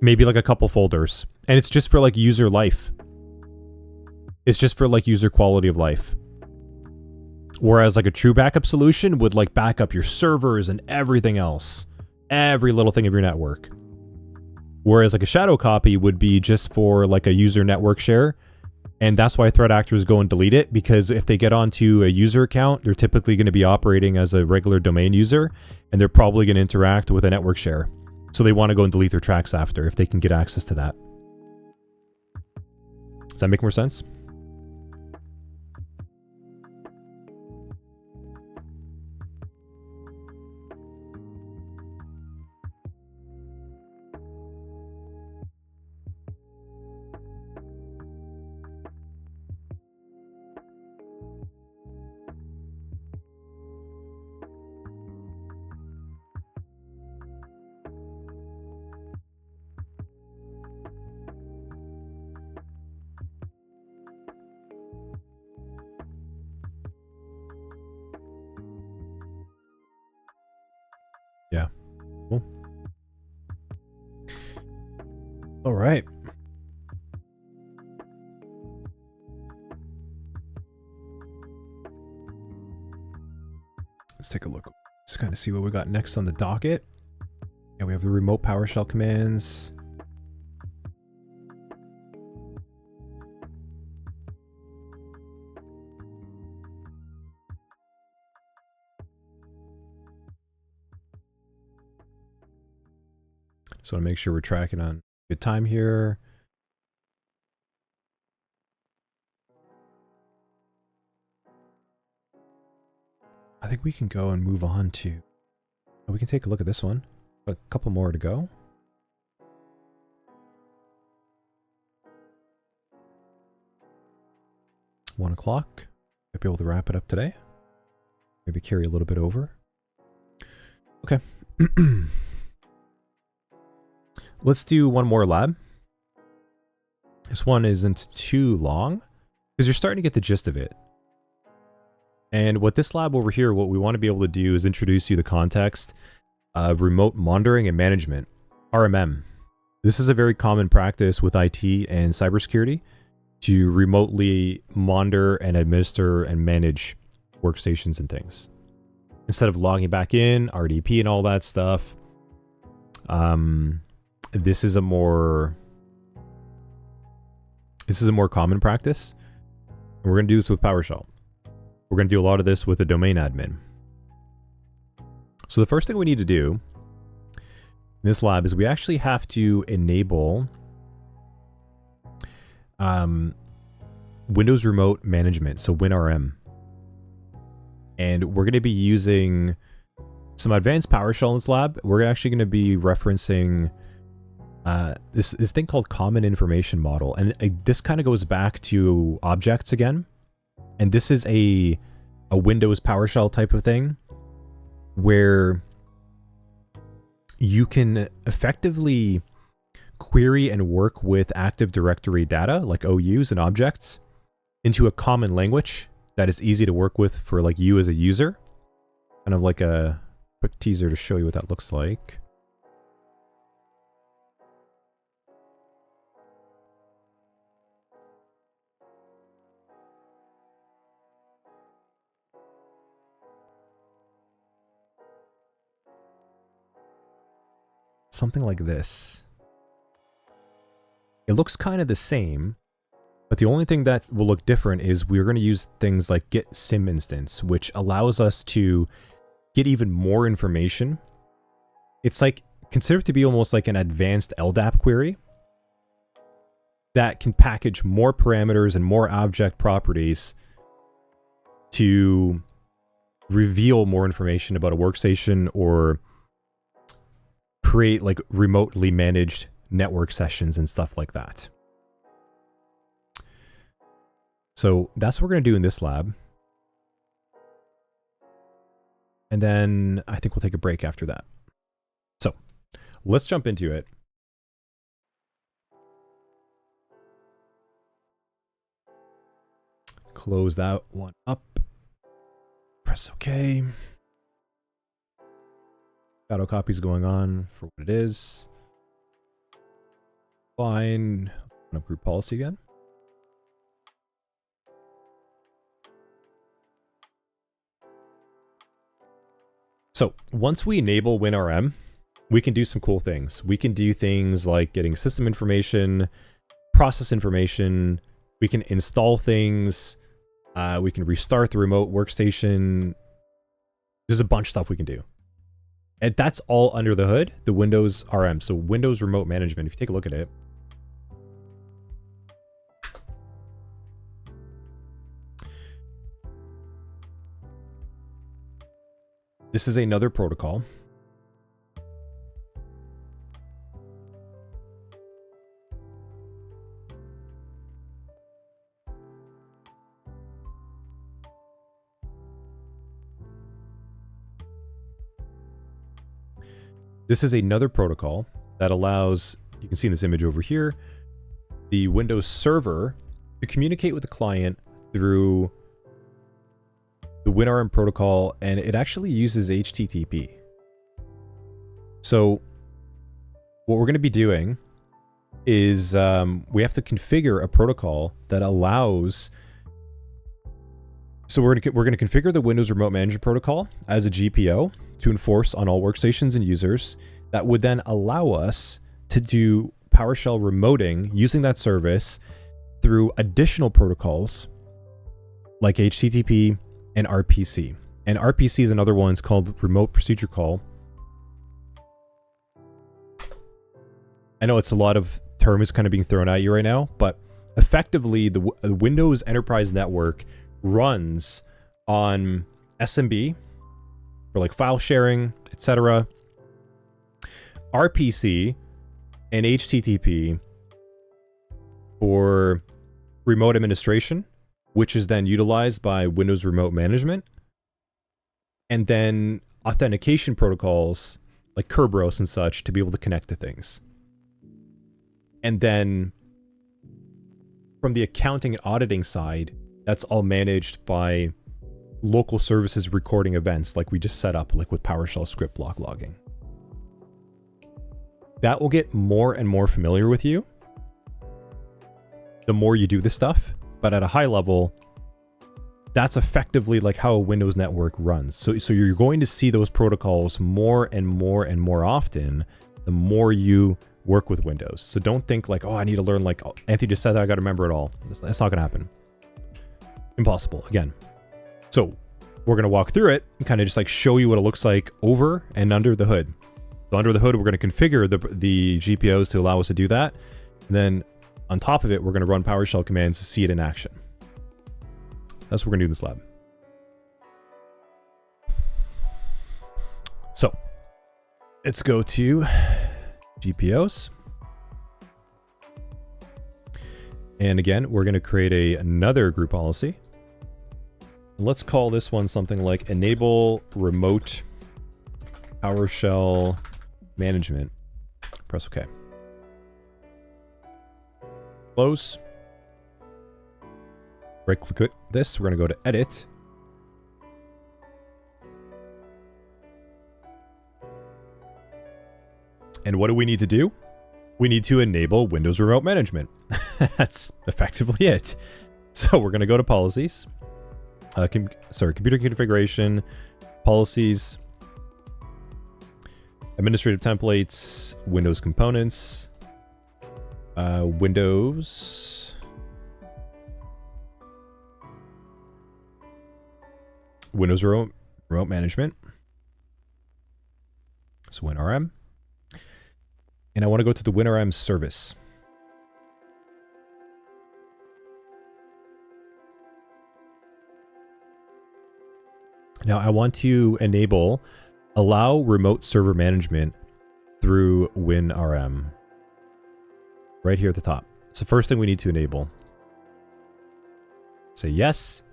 maybe like a couple folders, and it's just for like user life. It's just for like user quality of life. Whereas like a true backup solution would like back up your servers and everything else, every little thing of your network. Whereas like a shadow copy would be just for like a user network share. And that's why threat actors go and delete it, because if they get onto a user account, they're typically going to be operating as a regular domain user, and they're probably going to interact with a network share. So they want to go and delete their tracks after if they can get access to that. Does that make more sense? Yeah. Cool. All right. Let's take a look. Let's kind of see what we got next on the docket. Yeah, we have the remote PowerShell commands. Just want to make sure we're tracking on good time here. I think we can go and move on to... Oh, we can take a look at this one. Got a couple more to go. One o'clock. Might be able to wrap it up today. Maybe carry a little bit over. Okay. Let's do one more lab. This one isn't too long, because you're starting to get the gist of it. And what this lab over here, what we want to be able to do is introduce you the context of remote monitoring and management, RMM. This is a very common practice with IT and cybersecurity, to remotely monitor and administer and manage workstations and things. Instead of logging back in, RDP and all that stuff, this is a more common practice. And we're going to do this with PowerShell. We're going to do a lot of this with a domain admin. So the first thing we need to do in this lab is we actually have to enable Windows Remote Management, so WinRM. And we're going to be using some advanced PowerShell in this lab. We're actually going to be referencing this thing called Common Information Model. And this kind of goes back to objects again. And this is a Windows PowerShell type of thing, where you can effectively query and work with Active Directory data, like OUs and objects, into a common language that is easy to work with for like you as a user. Kind of like a quick teaser to show you what that looks like. Something like this. It looks kind of the same, But the only thing that will look different is we're going to use things like get sim instance, which allows us to get even more information. It's like, consider it to be almost like an advanced LDAP query that can package more parameters and more object properties to reveal more information about a workstation or create like remotely managed network sessions and stuff like that. So that's what we're going to do in this lab. And then I think we'll take a break after that. So let's jump into it. Close that one up. Press OK. Shadow copy's going on for what it is. Fine. Open up group policy again. So once we enable WinRM, we can do some cool things. We can do things like getting system information, process information. We can install things. We can restart the remote workstation. There's a bunch of stuff we can do. And that's all under the hood, the Windows RM. So Windows Remote Management, if you take a look at it. This is another protocol. This is another protocol that allows, you can see in this image over here, the Windows server to communicate with the client through the WinRM protocol, and it actually uses HTTP. So what we're going to be doing is we have to configure a protocol that allows. So we're going to configure the Windows Remote Management Protocol as a GPO to enforce on all workstations and users. That would then allow us to do PowerShell remoting using that service through additional protocols like HTTP and RPC. And RPC is another one. It's called Remote Procedure Call. I know it's a lot of terms kind of being thrown at you right now, but effectively the Windows Enterprise Network runs on SMB for like file sharing, etc. RPC and HTTP for remote administration, which is then utilized by Windows Remote Management. And then authentication protocols like Guardrails and such to be able to connect to things. And then from the accounting and auditing side, that's all managed by local services recording events like we just set up, like with PowerShell script block logging. That will get more and more familiar with you the more you do this stuff. But at a high level, that's effectively like how a Windows network runs. So you're going to see those protocols more and more and more often the more you work with Windows. So don't think like, oh, I need to learn, like Anthony just said that I got to remember it all. That's not going to happen. Impossible, again. So we're going to walk through it and kind of just like show you what it looks like over and under the hood. So under the hood, we're going to configure the GPOs to allow us to do that. And then on top of it, we're going to run PowerShell commands to see it in action. That's what we're going to do in this lab. So let's go to GPOs. And again, we're going to create another group policy. Let's call this one something like enable remote PowerShell management. Press OK. Close. Right click this. We're going to go to edit. And what do we need to do? We need to enable Windows Remote Management. That's effectively it. So we're going to go to policies. Computer configuration, policies, administrative templates, Windows components, Windows Windows remote management. So WinRM. And I want to go to the WinRM service. Now I want to allow remote server management through WinRM. Right here at the top. It's the first thing we need to enable. Say yes.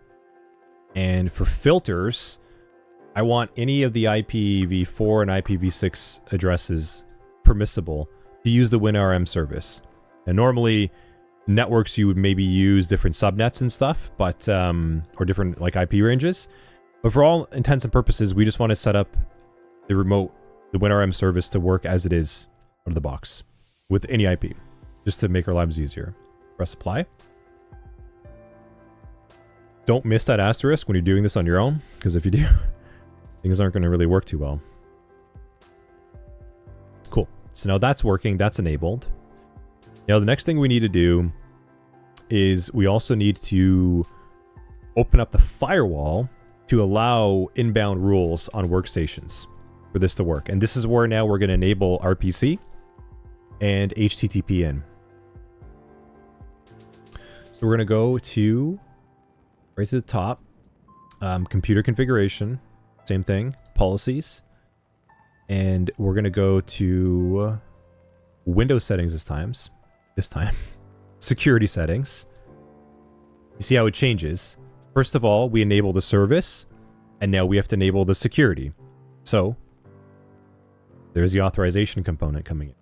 And for filters, I want any of the IPv4 and IPv6 addresses permissible to use the WinRM service. And normally, networks you would maybe use different subnets and stuff, but or different like IP ranges. But for all intents and purposes, we just want to set up the WinRM service to work as it is out of the box with any IP, just to make our lives easier. Press apply. Don't miss that asterisk when you're doing this on your own, because if you do, things aren't going to really work too well. Cool. So now that's working. That's enabled. Now the next thing we need to do is we also need to open up the firewall to allow inbound rules on workstations for this to work. And this is where now we're going to enable RPC and HTTP in. So we're going to go to right to the top, computer configuration, same thing, policies, and we're going to go to Windows settings this time, security settings. You see how it changes. First of all, we enable the service, and now we have to enable the security. So there's the authorization component coming in.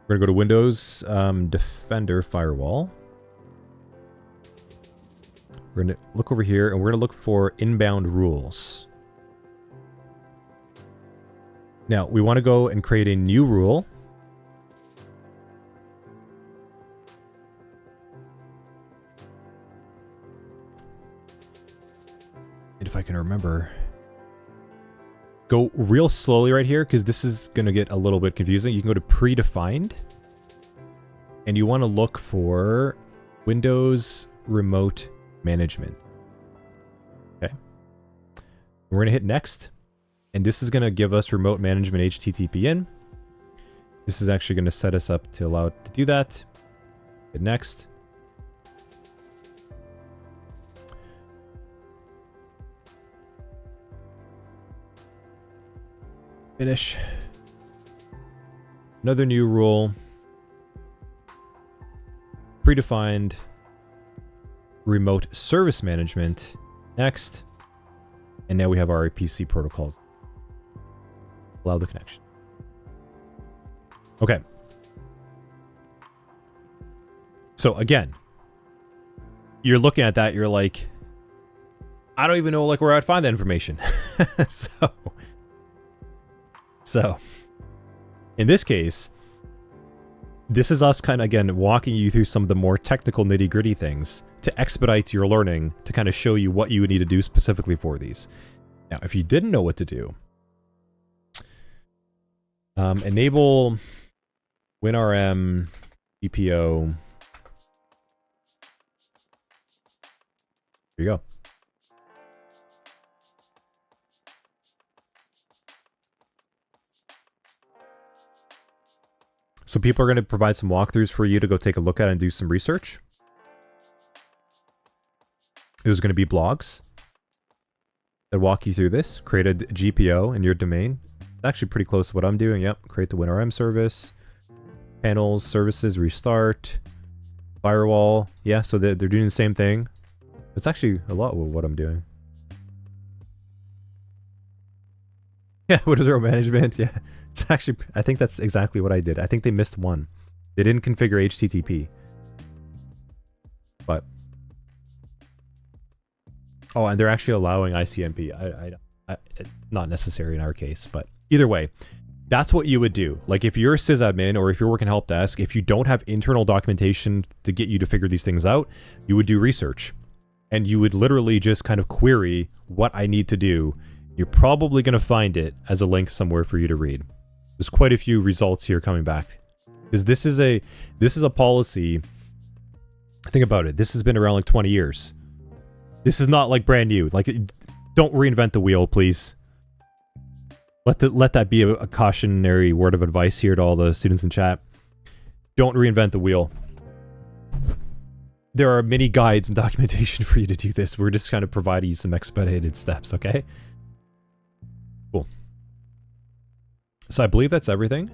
We're going to go to Windows Defender Firewall. We're going to look over here, and we're going to look for inbound rules. Now, we want to go and create a new rule. And if I can remember, go real slowly right here, because this is going to get a little bit confusing. You can go to predefined, and you want to look for Windows Remote Management. Okay. We're going to hit next, and this is going to give us remote management HTTP in. This is actually going to set us up to allow it to do that. Hit next. Finish. Another new rule. Predefined remote service management. Next. And now we have our RPC protocols. Allow the connection. Okay. So again, you're looking at that, you're like, I don't even know like where I'd find that information. So in this case, this is us kind of, again, walking you through some of the more technical nitty-gritty things to expedite your learning, to kind of show you what you would need to do specifically for these. Now, if you didn't know what to do, enable WinRM GPO. Here you go. So people are going to provide some walkthroughs for you to go take a look at and do some research. There's going to be blogs that walk you through this. Create a GPO in your domain. It's actually pretty close to what I'm doing. Yep. Create the WinRM service. Panels, services, restart. Firewall. Yeah, so they're doing the same thing. It's actually a lot of what I'm doing. Yeah, Windows Remote Management. Yeah. It's actually, I think that's exactly what I did. I think they missed one. They didn't configure HTTP. But. Oh, and they're actually allowing ICMP. Not necessary in our case, but either way, that's what you would do. Like if you're a sysadmin or if you're working help desk, if you don't have internal documentation to get you to figure these things out, you would do research. And you would literally just kind of query what I need to do. You're probably going to find it as a link somewhere for you to read. There's quite a few results here coming back. Because this is a policy. Think about it. This has been around like 20 years. This is not like brand new. Like, don't reinvent the wheel, please. Let that be a cautionary word of advice here to all the students in chat. Don't reinvent the wheel. There are many guides and documentation for you to do this. We're just kind of providing you some expedited steps, okay? Cool. So I believe that's everything.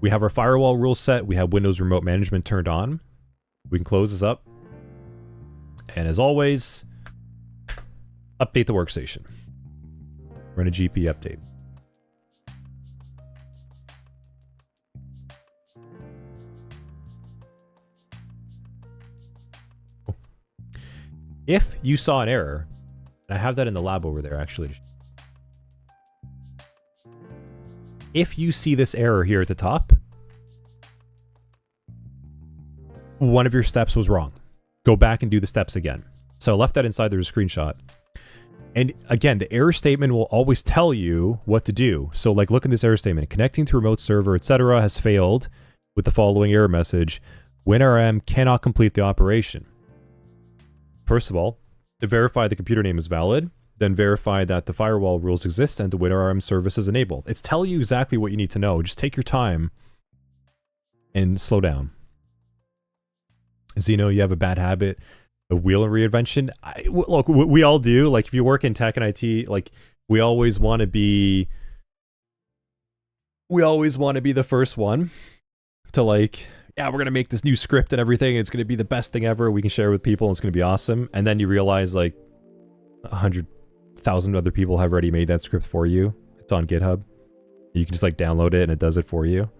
We have our firewall rule set. We have Windows Remote Management turned on. We can close this up. And as always, update the workstation. Run a GPUpdate. If you saw an error, and I have that in the lab over there actually. If you see this error here at the top, one of your steps was wrong. Go back and do the steps again. So I left that inside. There's a screenshot. And again, the error statement will always tell you what to do. So like, look at this error statement. Connecting to remote server, etc. has failed with the following error message. WinRM cannot complete the operation. First of all, to verify the computer name is valid, then verify that the firewall rules exist and the WinRM service is enabled. It's telling you exactly what you need to know. Just take your time and slow down. Zeno, you have a bad habit of wheel and reinvention. Look, we all do. Like, if you work in tech and IT, like, we always want to be the first one to, like, yeah, we're going to make this new script and everything. And it's going to be the best thing ever. We can share with people and it's going to be awesome. And then you realize like 100,000 other people have already made that script for you. It's on GitHub. You can just like download it and it does it for you.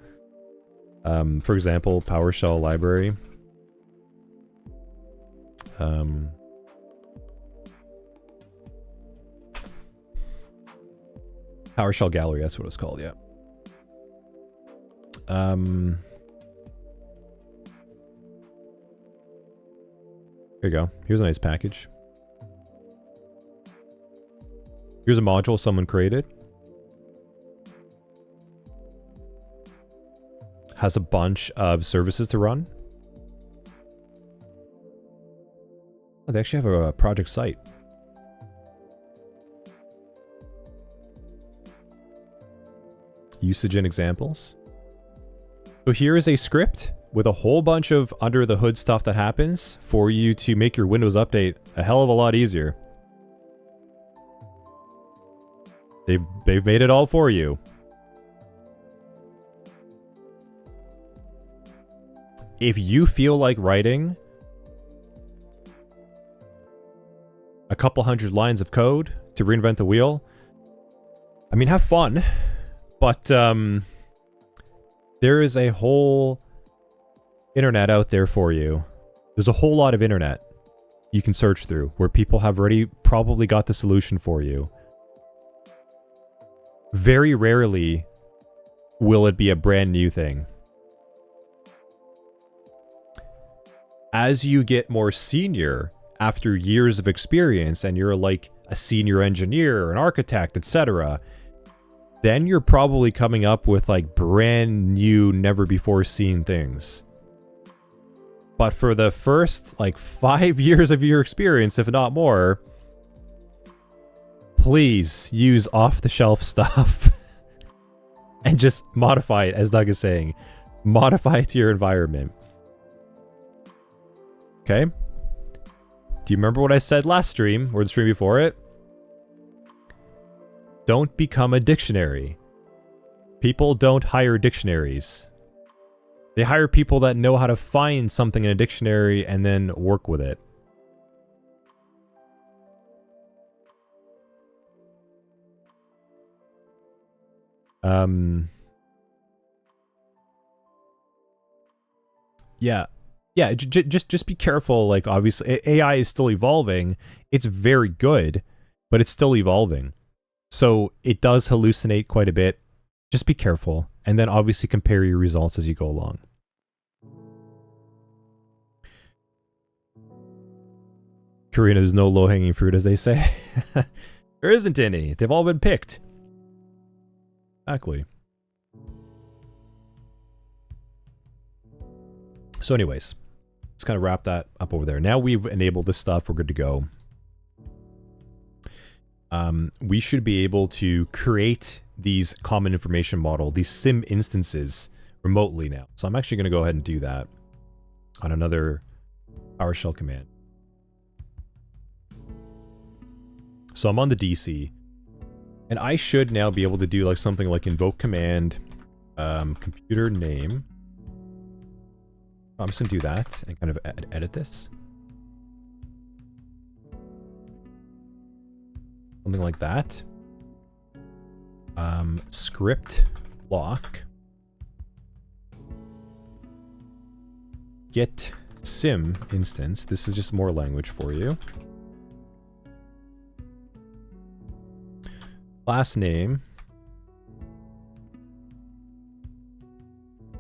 For example, PowerShell library. PowerShell gallery, that's what it's called, yeah. Here you go. Here's a nice package. Here's a module someone created. Has a bunch of services to run. Oh, they actually have a project site. Usage and examples. So here is a script with a whole bunch of under the hood stuff that happens for you to make your Windows update a hell of a lot easier. They've made it all for you. If you feel like writing a couple hundred lines of code to reinvent the wheel, I mean, have fun, but there is a whole internet out there for you. There's a whole lot of internet you can search through where people have already probably got the solution for you. Very rarely will it be a brand new thing. As you get more senior after years of experience and you're like a senior engineer, an architect, etc., then you're probably coming up with like brand new, never before seen things. But for the first like 5 years of your experience, if not more, please use off-the-shelf stuff and just modify it, as Doug is saying. Modify it to your environment. Okay? Do you remember what I said last stream, or the stream before it? Don't become a dictionary. People don't hire dictionaries. They hire people that know how to find something in a dictionary and then work with it. Yeah, just be careful. Like, obviously, AI is still evolving. It's very good, but it's still evolving. So it does hallucinate quite a bit. Just be careful. And then obviously compare your results as you go along. Karina, there's no low-hanging fruit, as they say. There isn't any. They've all been picked. Exactly. So anyways, let's kind of wrap that up over there. Now we've enabled this stuff. We're good to go. we should be able to create these common information model, these SIM instances remotely now. So I'm actually going to go ahead and do that on another PowerShell command. So I'm on the DC, and I should now be able to do like something like invoke command, computer name. I'm just going to do that and kind of edit this. Something like that. Script block. Get sim instance. This is just more language for you. Class name.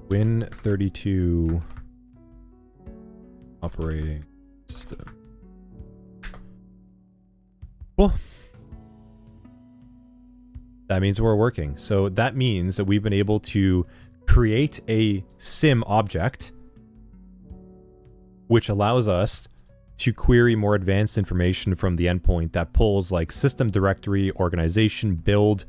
Win32 operating system. Cool. That means we're working. So that means that we've been able to create a SIM object, which allows us to query more advanced information from the endpoint that pulls like system directory, organization, build.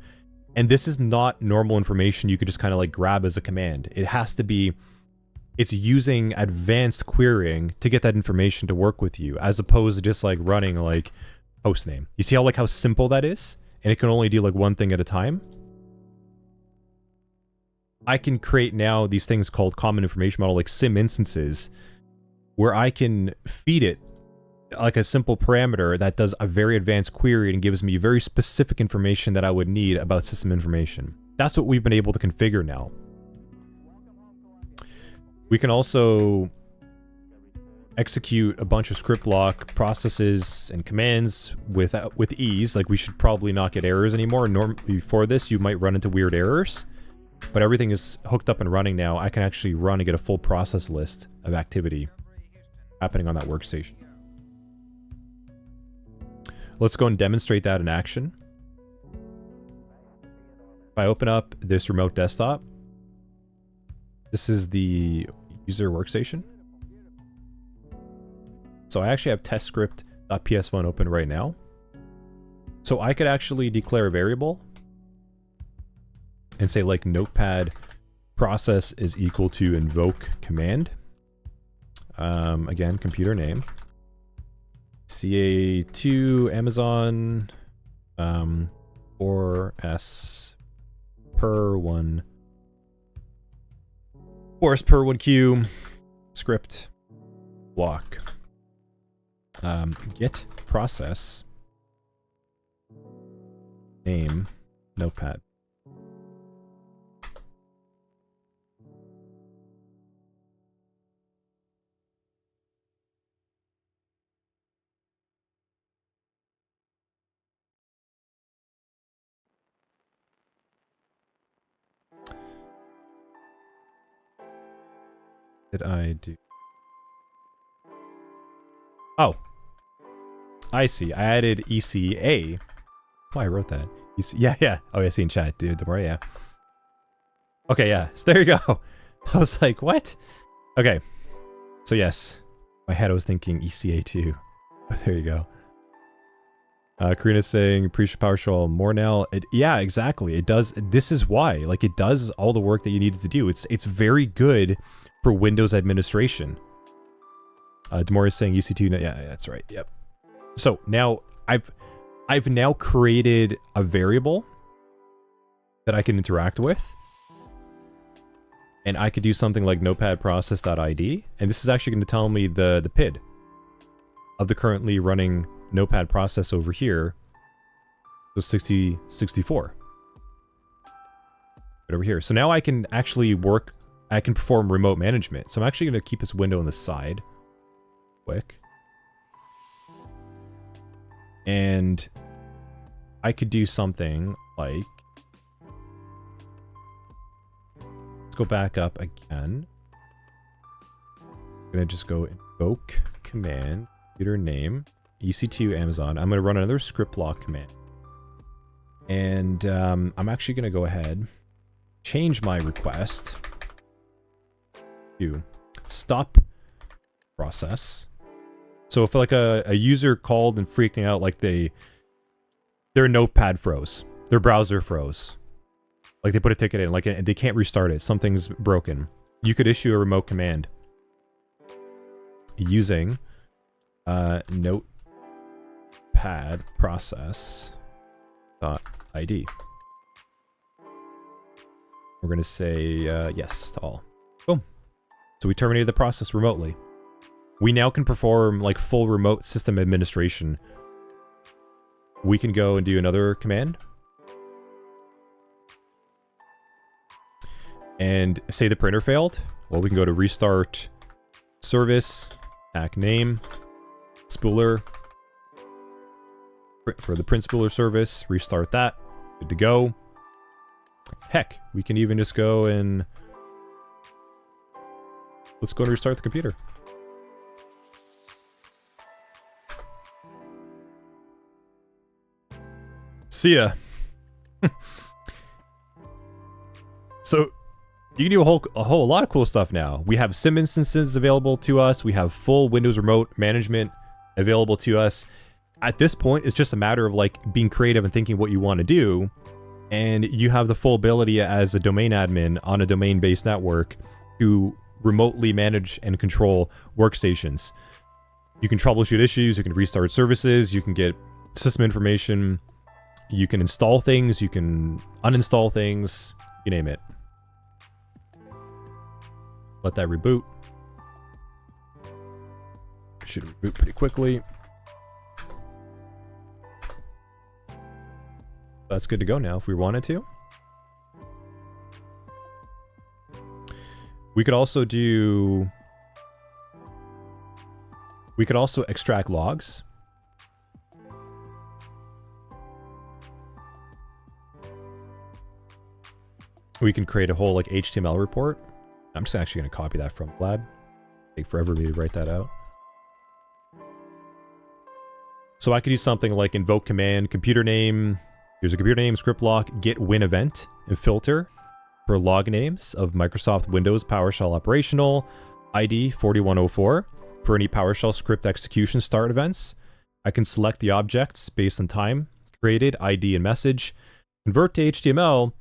And this is not normal information you could just kind of like grab as a command. It has to be, it's using advanced querying to get that information to work with you, as opposed to just like running like hostname. You see how simple that is? And it can only do like one thing at a time. I can create now these things called common information model, like SIM instances, where I can feed it like a simple parameter that does a very advanced query and gives me very specific information that I would need about system information. That's what we've been able to configure now. We can also execute a bunch of script block processes and commands with ease. Like, we should probably not get errors anymore. Before this, you might run into weird errors, but everything is hooked up and running now. I can actually run and get a full process list of activity happening on that workstation. Let's go and demonstrate that in action. If I open up this remote desktop, this is the user workstation. So I actually have testscript.ps1 open right now. So I could actually declare a variable and say like notepad process is equal to invoke command. Again, computer name. CA2 Amazon 4S per 1 force per 1Q script block. Get process name notepad. Did I do? Oh, I see. I added ECA. Oh, I wrote that. Yeah. Oh, I see in chat, dude. Don't worry, yeah. Okay, yeah. So there you go. I was like, what? Okay. So yes, in my head I was thinking ECA too. But there you go. Karina's saying appreciate PowerShell more now. Yeah, exactly. It does. This is why. Like, it does all the work that you needed to do. It's very good for Windows administration. Demore is saying EC2. Yeah, that's right. Yep. So now I've now created a variable that I can interact with, and I could do something like notepad process.id, and this is actually going to tell me the PID of the currently running notepad process over here. So 6064 right over here. So now I can actually work. I can perform remote management. So I'm actually going to keep this window on the side quick. And I could do something like, let's go back up again. I'm going to just go invoke command, computer name, EC2 Amazon. I'm going to run another script block command. And I'm actually going to go ahead, change my request to stop process. So if like a user called and freaking out, like they their notepad froze. Their browser froze. Like they put a ticket in, like they can't restart it. Something's broken. You could issue a remote command using notepad process.id. We're going to say yes to all. Boom. So we terminated the process remotely. We now can perform like full remote system administration. We can go and do another command. And say the printer failed. Well, we can go to restart service, ADAC name, spooler. For the print spooler service, restart that. Good to go. Heck, we can even just go and let's go and restart the computer. See ya. So you can do a whole lot of cool stuff now. We have SIM instances available to us. We have full Windows remote management available to us. At this point, it's just a matter of like being creative and thinking what you want to do. And you have the full ability as a domain admin on a domain-based network to remotely manage and control workstations. You can troubleshoot issues, you can restart services, you can get system information, you can install things, you can uninstall things, you name it. Let that reboot. Should reboot pretty quickly. That's good to go now if we wanted to. We could also do... We could also extract logs. We can create a whole like HTML report. I'm just actually going to copy that from lab. Take forever to write that out. So I could use something like invoke command, computer name. Here's a computer name, script lock, get win event, and filter for log names of Microsoft Windows PowerShell operational, ID 4104 for any PowerShell script execution start events. I can select the objects based on time created, ID, and message, convert to HTML,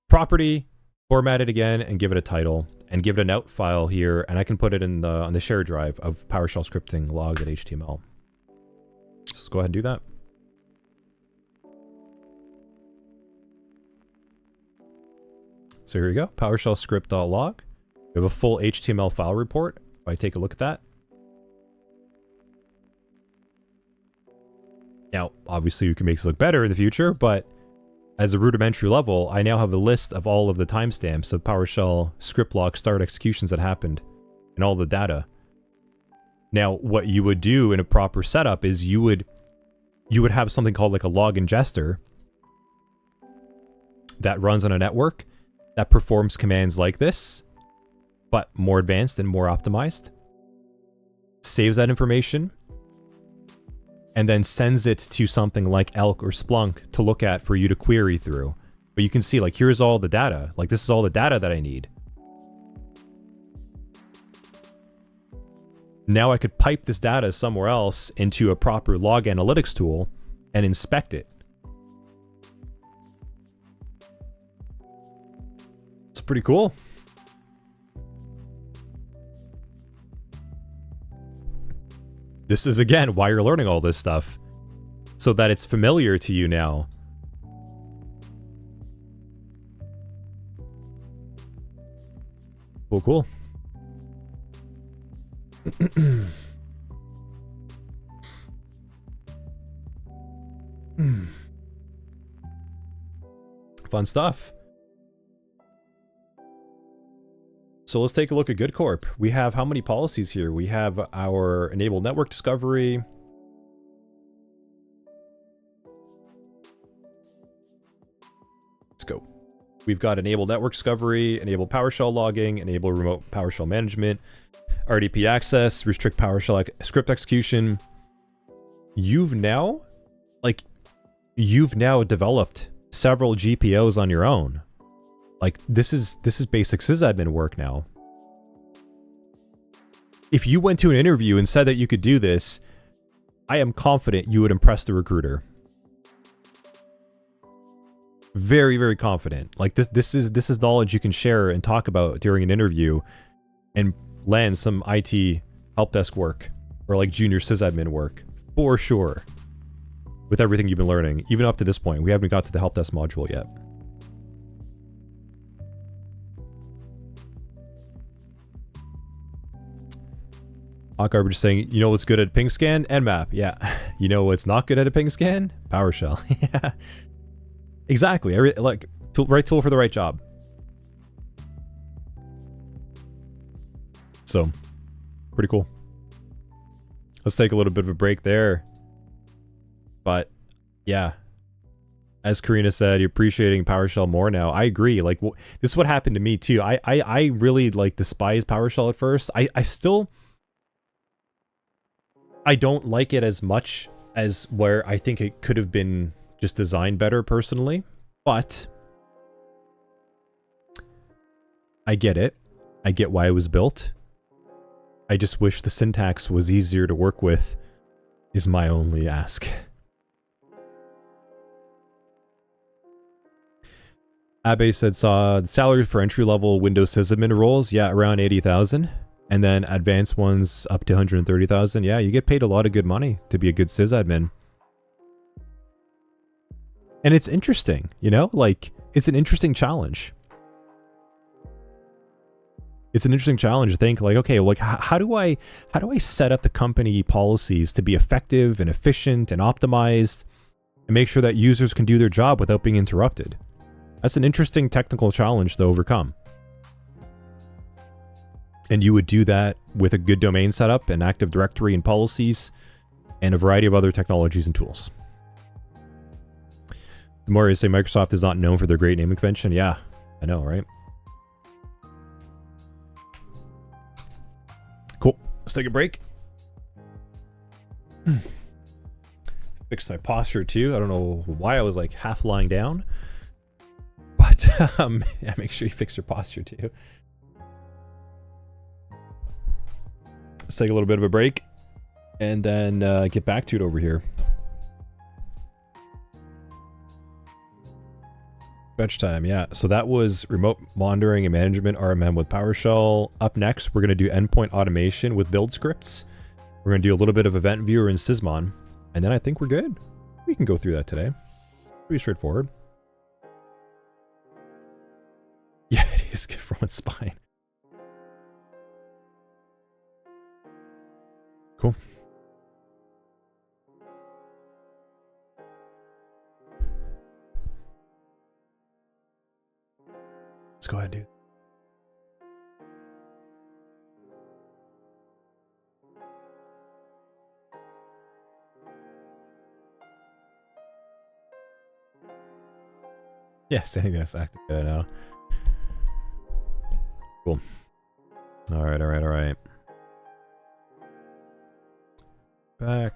property, format it again, and give it a title, and give it an out file here, and I can put it in the on the share drive of PowerShell scripting log.html. So let's go ahead and do that. So here we go, PowerShell script.log. We have a full HTML file report. If I take a look at that. Now, obviously you can make this look better in the future, but as a rudimentary level, I now have a list of all of the timestamps of PowerShell script log start executions that happened and all the data. Now, what you would do in a proper setup is you would have something called like a log ingester that runs on a network that performs commands like this, but more advanced and more optimized, saves that information, and then sends it to something like Elk or Splunk to look at for you to query through. But you can see, like, here's all the data. Like, this is all the data that I need. Now I could pipe this data somewhere else into a proper log analytics tool and inspect it. It's pretty cool. This is, again, why you're learning all this stuff. So that it's familiar to you now. Cool, cool. Fun stuff. So let's take a look at GoodCorp. We have how many policies here? We have our enable network discovery. Let's go. We've got enable network discovery, enable PowerShell logging, enable remote PowerShell management, RDP access, restrict PowerShell script execution. You've now developed several GPOs on your own. Like, this is basic sysadmin work now. If you went to an interview and said that you could do this, I am confident you would impress the recruiter. Very, very confident. Like this is knowledge you can share and talk about during an interview and land some IT help desk work or like junior sysadmin work for sure. With everything you've been learning, even up to this point, we haven't got to the help desk module yet. Hot Garbage saying, you know what's good at ping scan? Nmap, yeah. You know what's not good at a ping scan? PowerShell. Yeah. Exactly. Right tool for the right job. So, pretty cool. Let's take a little bit of a break there. But, yeah. As Karina said, you're appreciating PowerShell more now. I agree. Like, this is what happened to me too. I really like despised PowerShell at first. I don't like it as much as where I think it could have been just designed better personally, but I get it. I get why it was built. I just wish the syntax was easier to work with, is my only ask. Abe said saw the salary for entry-level Windows sysadmin roles, yeah, around 80,000. And then advanced ones up to 130,000. Yeah, you get paid a lot of good money to be a good sysadmin. And it's interesting, you know? Like, it's an interesting challenge. It's an interesting challenge to think like, okay, like how do I set up the company policies to be effective and efficient and optimized and make sure that users can do their job without being interrupted? That's an interesting technical challenge to overcome. And you would do that with a good domain setup and Active Directory and policies and a variety of other technologies and tools. The more you say Microsoft is not known for their great naming convention, yeah, I know, right? Cool. Let's take a break. Fix my posture too. I don't know why I was like half lying down. But yeah, make sure you fix your posture too. Let's take a little bit of a break and then get back to it over here. Fetch time, yeah. So that was remote monitoring and management RMM with PowerShell. Up next, we're going to do endpoint automation with build scripts. We're going to do a little bit of event viewer in Sysmon. And then I think we're good. We can go through that today. Pretty straightforward. Yeah, it is good for one's spine. Cool. Let's go ahead, dude. Yes, I think that's active now. Cool. All right. Back.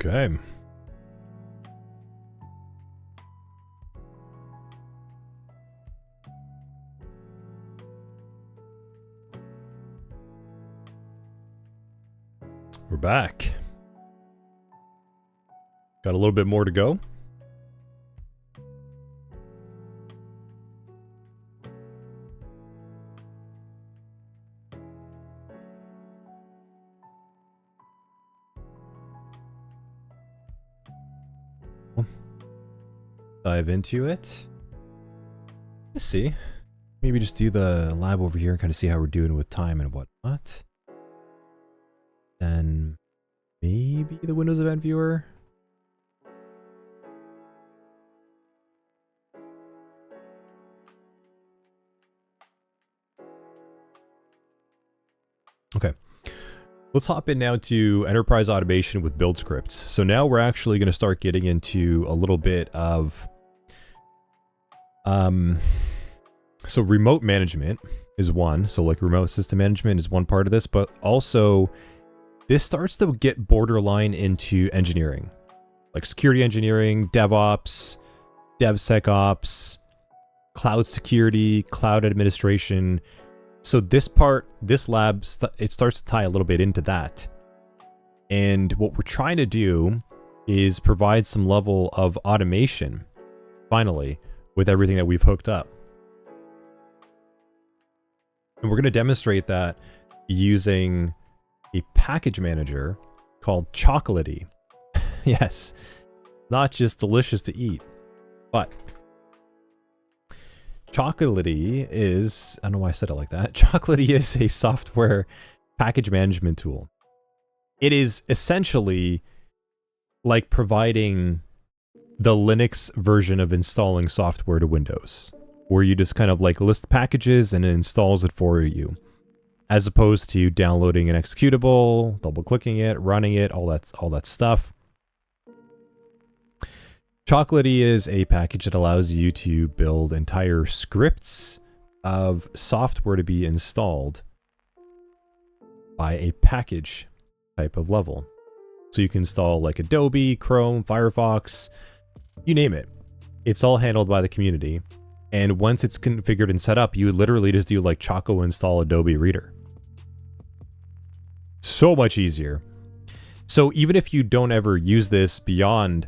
Okay. We're back. Got a little bit more to go. Dive into it. Let's see. Maybe just do the lab over here and kind of see how we're doing with time and whatnot. Then maybe the Windows Event Viewer. Okay. Let's hop in now to enterprise automation with build scripts. So now we're actually going to start getting into a little bit of so remote management is one. So like remote system management is one part of this, but also this starts to get borderline into engineering, like security engineering, DevOps, DevSecOps, cloud security, cloud administration. So this part, this lab, it starts to tie a little bit into that. And what we're trying to do is provide some level of automation, finally, with everything that we've hooked up. And we're going to demonstrate that using a package manager called Chocolatey. Yes, not just delicious to eat, but Chocolatey is, I don't know why I said it like that. Chocolatey is a software package management tool. It is essentially like providing the Linux version of installing software to Windows, where you just kind of like list packages and it installs it for you, as opposed to downloading an executable, double clicking it, running it, all that stuff. Chocolatey is a package that allows you to build entire scripts of software to be installed by a package type of level. So you can install like Adobe, Chrome, Firefox, you name it. It's all handled by the community. And once it's configured and set up, you literally just do like Choco install Adobe Reader. So much easier. So even if you don't ever use this beyond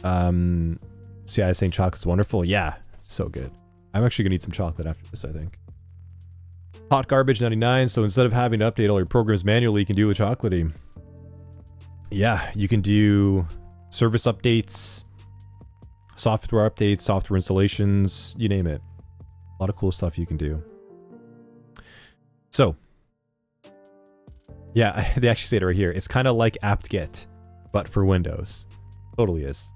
CI saying chocolate's wonderful. Yeah, so good. I'm actually gonna eat some chocolate after this, I think. Hot Garbage 99. So instead of having to update all your programs manually, you can do it with Chocolatey. Yeah, you can do service updates, software updates, software installations, you name it. A lot of cool stuff you can do. So, yeah, they actually say it right here. It's kind of like apt-get, but for Windows. Totally is.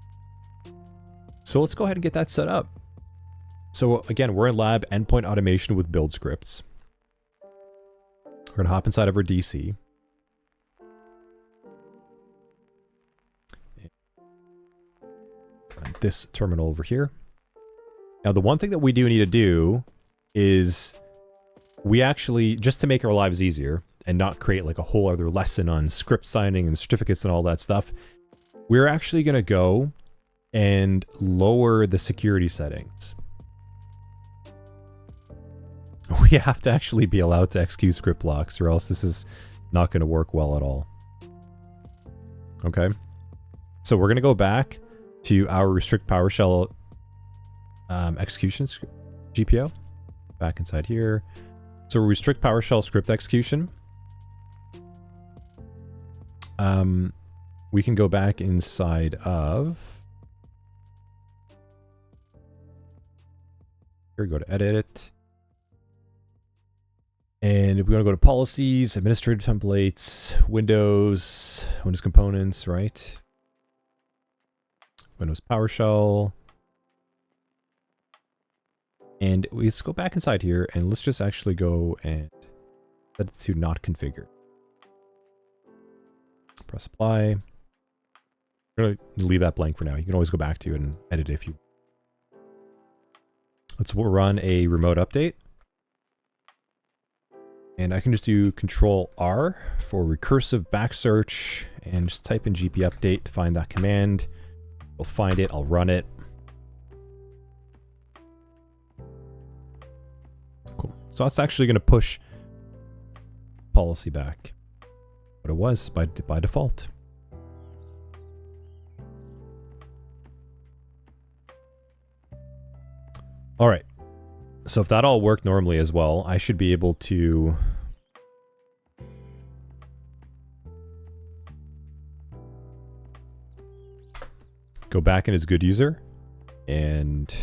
So let's go ahead and get that set up. So again, we're in lab endpoint automation with build scripts. We're going to hop inside of our DC. Run this terminal over here. Now, the one thing that we do need to do is we actually, just to make our lives easier and not create like a whole other lesson on script signing and certificates and all that stuff, we're actually going to go and lower the security settings. We have to actually be allowed to execute script blocks, or else this is not going to work well at all. Okay. So we're going to go back to our restrict PowerShell executions GPO. Back inside here. So restrict PowerShell script execution. We can go back inside of... Here, go to edit. And we're going to go to policies, administrative templates, Windows components, right? Windows PowerShell. And let's go back inside here and let's just actually go and set it to not configure. Press apply. We're going to leave that blank for now. You can always go back to it and edit it if you... Let's run a remote update. And I can just do Control R for recursive back search and just type in GPUpdate to find that command. I'll find it, I'll run it. Cool. So that's actually going to push policy back. What it was by default. All right. So if that all worked normally as well, I should be able to go back in as good user and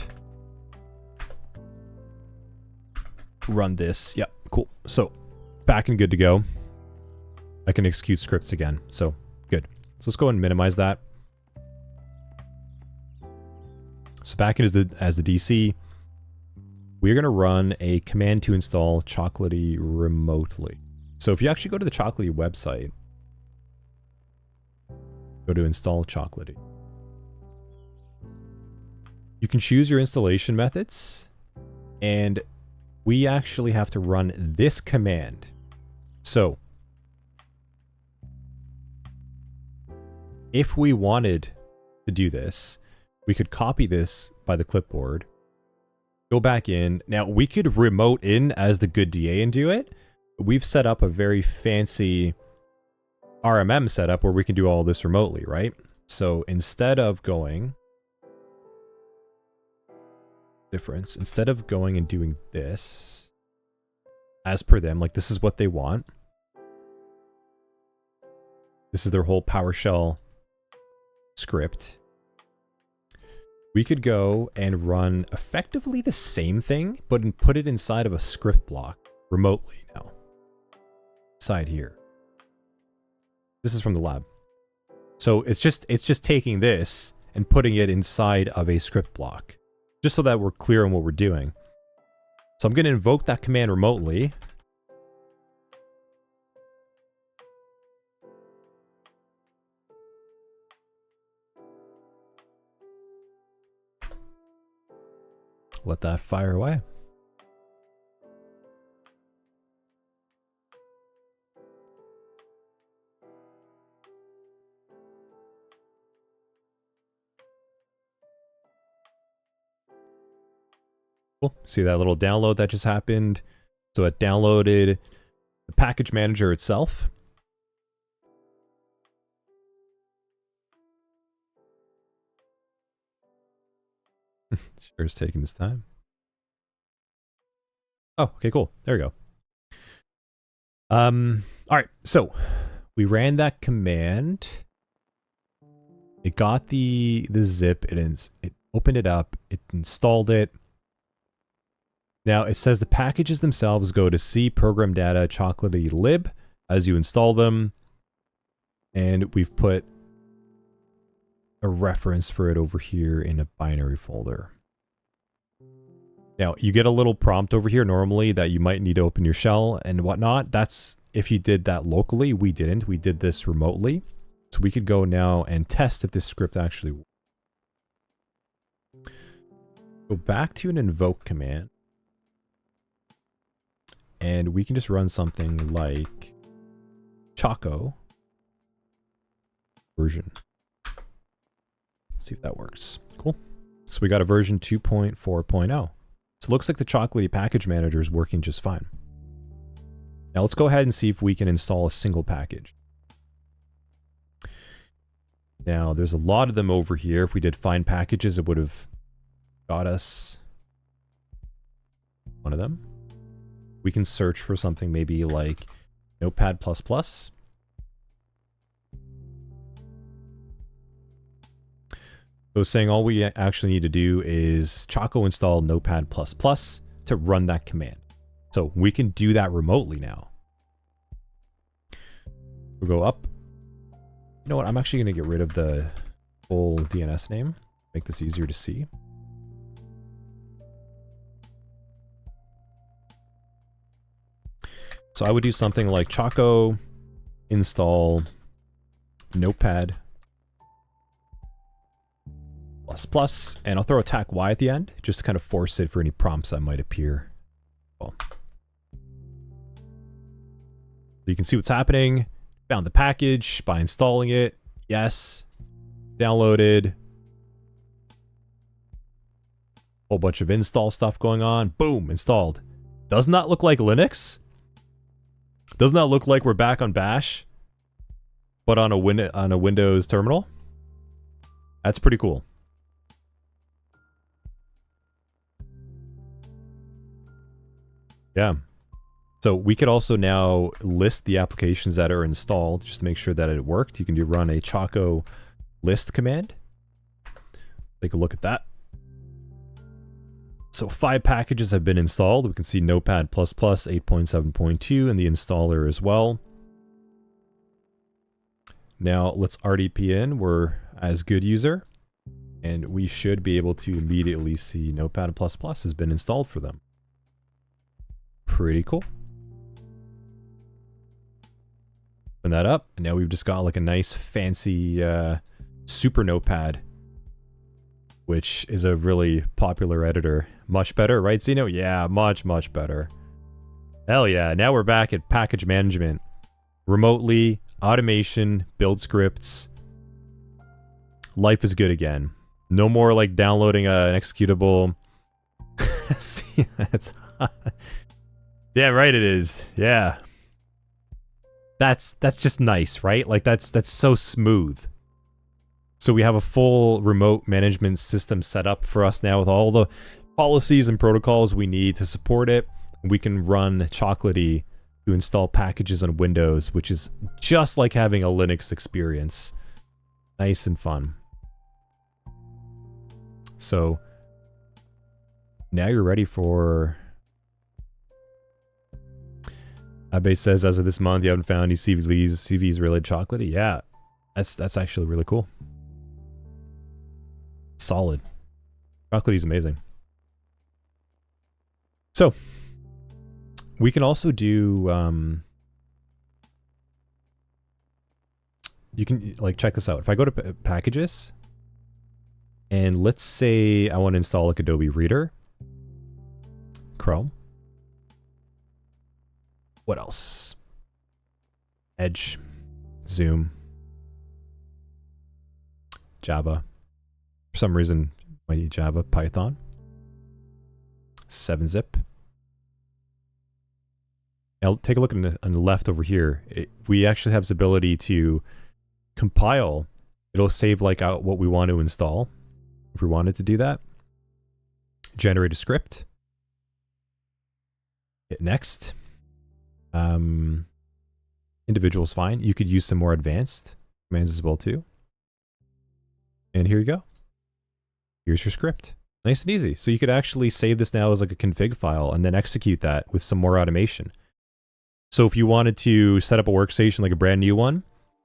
run this. Yep, cool. So back and good to go. I can execute scripts again. So good. So let's go and minimize that. So back in as the DC. We're going to run a command to install Chocolatey remotely. So if you actually go to the Chocolatey website, go to install Chocolatey. You can choose your installation methods, and we actually have to run this command. So if we wanted to do this, we could copy this by the clipboard. Go back in. Now, we could remote in as the good DA and do it. We've set up a very fancy RMM setup where we can do all this remotely, right? So instead of going... Instead of going and doing this, as per them, like this is what they want. This is their whole PowerShell script. We could go and run effectively the same thing, but put it inside of a script block remotely now. Inside here. This is from the lab. So it's just taking this and putting it inside of a script block. Just so that we're clear on what we're doing. So I'm going to invoke that command remotely. Let that fire away. Cool. See that little download that just happened? So it downloaded the package manager itself. Sure is taking this time. Oh, okay, cool. There we go. All right, so we ran that command. It got the zip. It opened it up. It installed it. Now it says the packages themselves go to C program data chocolatey lib as you install them. And we've put a reference for it over here in a binary folder. Now you get a little prompt over here normally that you might need to open your shell and whatnot. That's if you did that locally. We didn't. We did this remotely. So we could go now and test if this script actually works. Go back to an invoke command. And we can just run something like Choco version. See if that works. Cool. So we got a version 2.4.0. So it looks like the chocolatey package manager is working just fine. Now let's go ahead and see if we can install a single package. Now there's a lot of them over here. If we did find packages, it would have got us one of them. We can search for something maybe like Notepad++. So it's saying all we actually need to do is Choco install Notepad++ to run that command. So we can do that remotely now. We'll go up. You know what? I'm actually going to get rid of the full DNS name. Make this easier to see. So I would do something like Choco install Notepad++, and I'll throw a tac Y at the end, just to kind of force it for any prompts that might appear. Well, you can see what's happening. Found the package by installing it. Yes. Downloaded. Whole bunch of install stuff going on. Boom, installed. Doesn't that look like Linux? Doesn't that look like we're back on Bash, but on a Windows terminal? That's pretty cool. Yeah. So we could also now list the applications that are installed just to make sure that it worked. You can run a Choco list command. Take a look at that. So 5 packages have been installed. We can see Notepad++ 8.7.2 in the installer as well. Now let's RDP in. We're as good user, and we should be able to immediately see Notepad++ has been installed for them. Pretty cool. Open that up, and now we've just got like a nice fancy super notepad, which is a really popular editor. Much better, right, Zeno? Yeah, much better. Hell yeah, now we're back at package management. Remotely, automation, build scripts. Life is good again. No more like downloading an executable. See, that's yeah, right it is. Yeah. That's just nice, right? Like that's so smooth. So we have a full remote management system set up for us now with all the policies and protocols we need to support it. We can run Chocolatey to install packages on Windows, which is just like having a Linux experience. Nice and fun. So now you're ready for... Abe says, as of this month, you haven't found any CVs related to Chocolatey. Yeah, that's actually really cool. Solid. Chocolatey is amazing. So we can also do you can like check this out. If I go to packages and let's say I want to install like Adobe Reader, Chrome, what else? Edge, Zoom, Java. For some reason, might need Java, Python, 7-zip. Now take a look on the left over here. We actually have this ability to compile. It'll save like out what we want to install. If we wanted to do that, generate a script. Hit next. Individual's fine. You could use some more advanced commands as well too. And here you go. Here's your script. Nice and easy. So you could actually save this now as like a config file and then execute that with some more automation. So if you wanted to set up a workstation like a brand new one,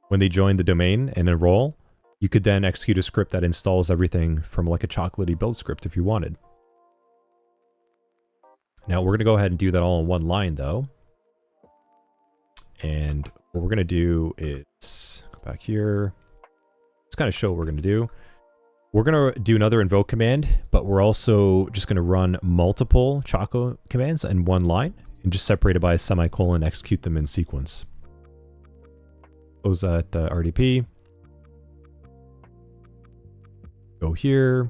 when they join the domain and enroll, you could then execute a script that installs everything from like a chocolatey build script if you wanted. Now we're going to go ahead and do that all in one line though. And what we're going to do is go back here. Let's kind of show what we're going to do. We're going to do another invoke command, but we're also just going to run multiple Choco commands in one line and just separate it by a semicolon, execute them in sequence. Close that RDP. Go here.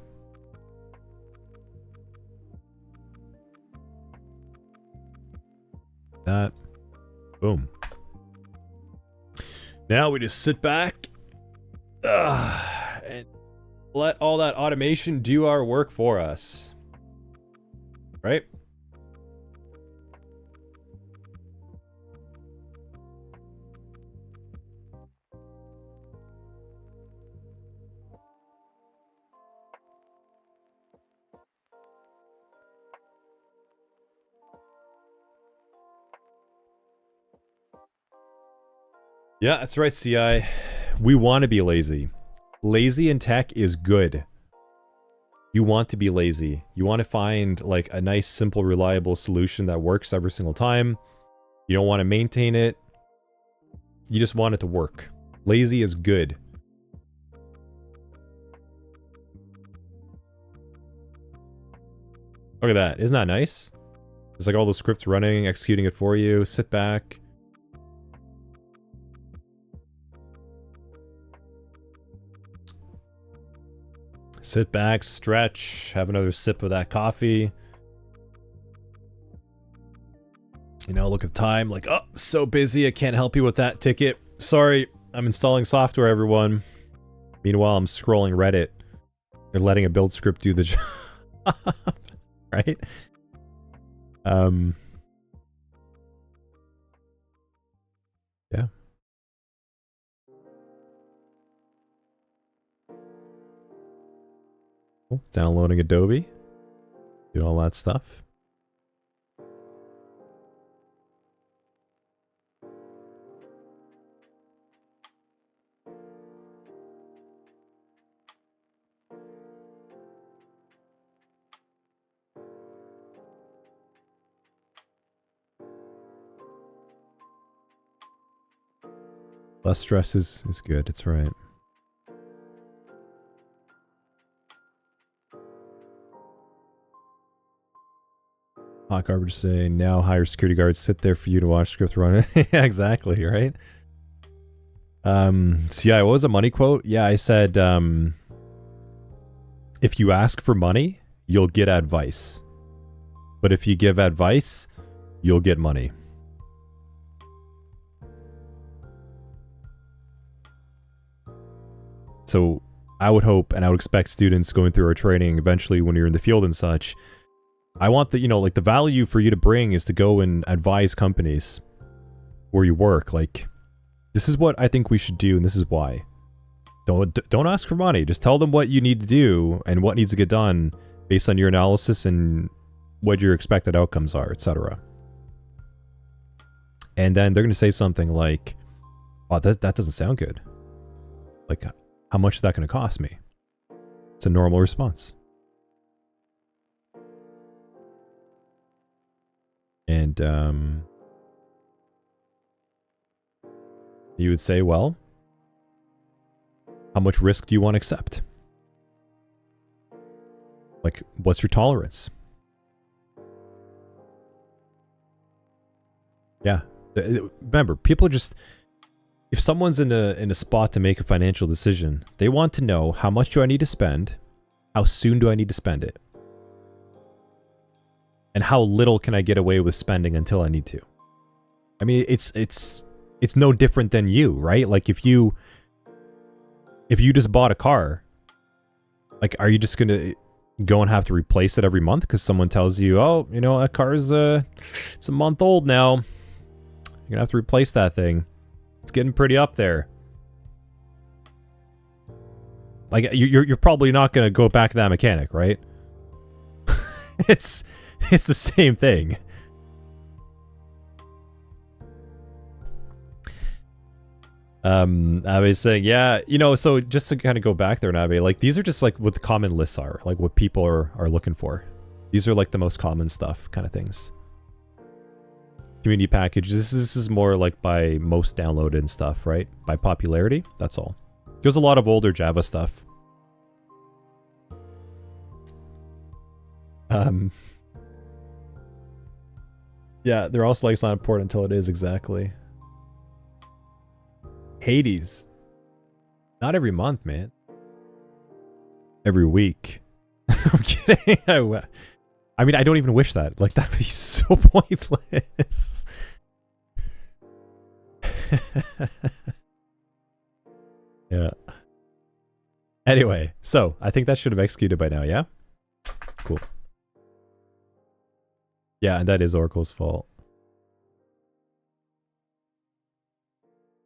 That. Boom. Now we just sit back and let all that automation do our work for us. Right? Yeah, that's right, CI. We want to be lazy. Lazy in tech is good. You want to be lazy. You want to find like a nice, simple, reliable solution that works every single time. You don't want to maintain it. You just want it to work. Lazy is good. Look at that. Isn't that nice? It's like all the scripts running, executing it for you. Sit back. Sit back, stretch, have another sip of that coffee. You know, look at the time, like, oh, so busy, I can't help you with that ticket. Sorry, I'm installing software, everyone. Meanwhile, I'm scrolling Reddit and letting a build script do the job. Right? Yeah. It's downloading Adobe. Do all that stuff. Less stress is good, it's right. Hot garbage say, now hire security guards sit there for you to watch scripts run. Yeah, exactly, right? So yeah, what was a money quote? Yeah, I said, if you ask for money, you'll get advice. But if you give advice, you'll get money. So I would hope and I would expect students going through our training eventually when you're in the field and such, I want the, you know, like the value for you to bring is to go and advise companies where you work. Like, this is what I think we should do, and this is why. Don't ask for money. Just tell them what you need to do and what needs to get done based on your analysis and what your expected outcomes are, etc. And then they're going to say something like, "Oh, that doesn't sound good. Like, how much is that going to cost me?" It's a normal response. And you would say, well, how much risk do you want to accept? Like, what's your tolerance? Yeah. Remember, people just, if someone's in a spot to make a financial decision, they want to know, how much do I need to spend? How soon do I need to spend it? And how little can I get away with spending until I need to? I mean, it's no different than you, right? Like if you just bought a car, like, are you just gonna go and have to replace it every month because someone tells you, oh, you know, that car's it's a month old now. You're gonna have to replace that thing. It's getting pretty up there. Like you're probably not gonna go back to that mechanic, right? it's the same thing. Abby's saying, yeah, you know, so just to kind of go back there, Abby, like these are just like what the common lists are, like what people are looking for. These are like the most common stuff kind of things. Community package, this is more like by most downloaded and stuff, right? By popularity, that's all. There's a lot of older Java stuff. Yeah, they're also like it's not important until it is, exactly. Hades. Not every month, man. Every week. I'm kidding. I mean, I don't even wish that. Like, that'd be so pointless. Yeah. Anyway, so I think that should have executed by now, yeah? Cool. Yeah, and that is Oracle's fault.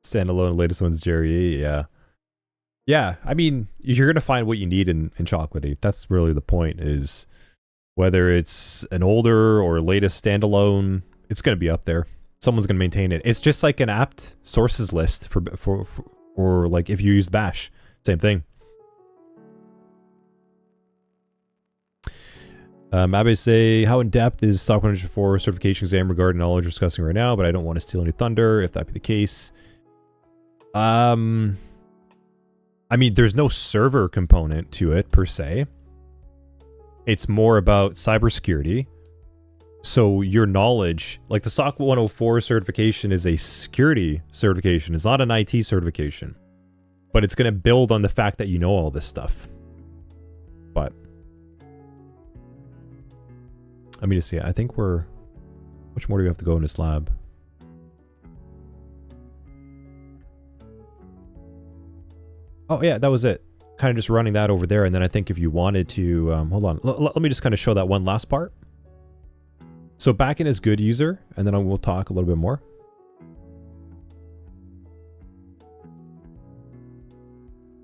Standalone, latest one's Jerry, yeah. Yeah, I mean, you're going to find what you need in Chocolatey. That's really the point, is whether it's an older or latest standalone, it's going to be up there. Someone's going to maintain it. It's just like an apt sources list for like if you use Bash. Same thing. Abbe say, how in depth is SOC 104 certification exam regarding knowledge we're discussing right now, but I don't want to steal any thunder if that be the case. I mean, there's no server component to it per se. It's more about cybersecurity. So your knowledge, like the SOC 104 certification is a security certification. It's not an IT certification. But it's going to build on the fact that you know all this stuff. But let me just see. I think we're... How much more do we have to go in this lab? Oh, yeah, that was it. Kind of just running that over there. And then I think if you wanted to... hold on. Let me just kind of show that one last part. So back in as good user, and then we'll talk a little bit more.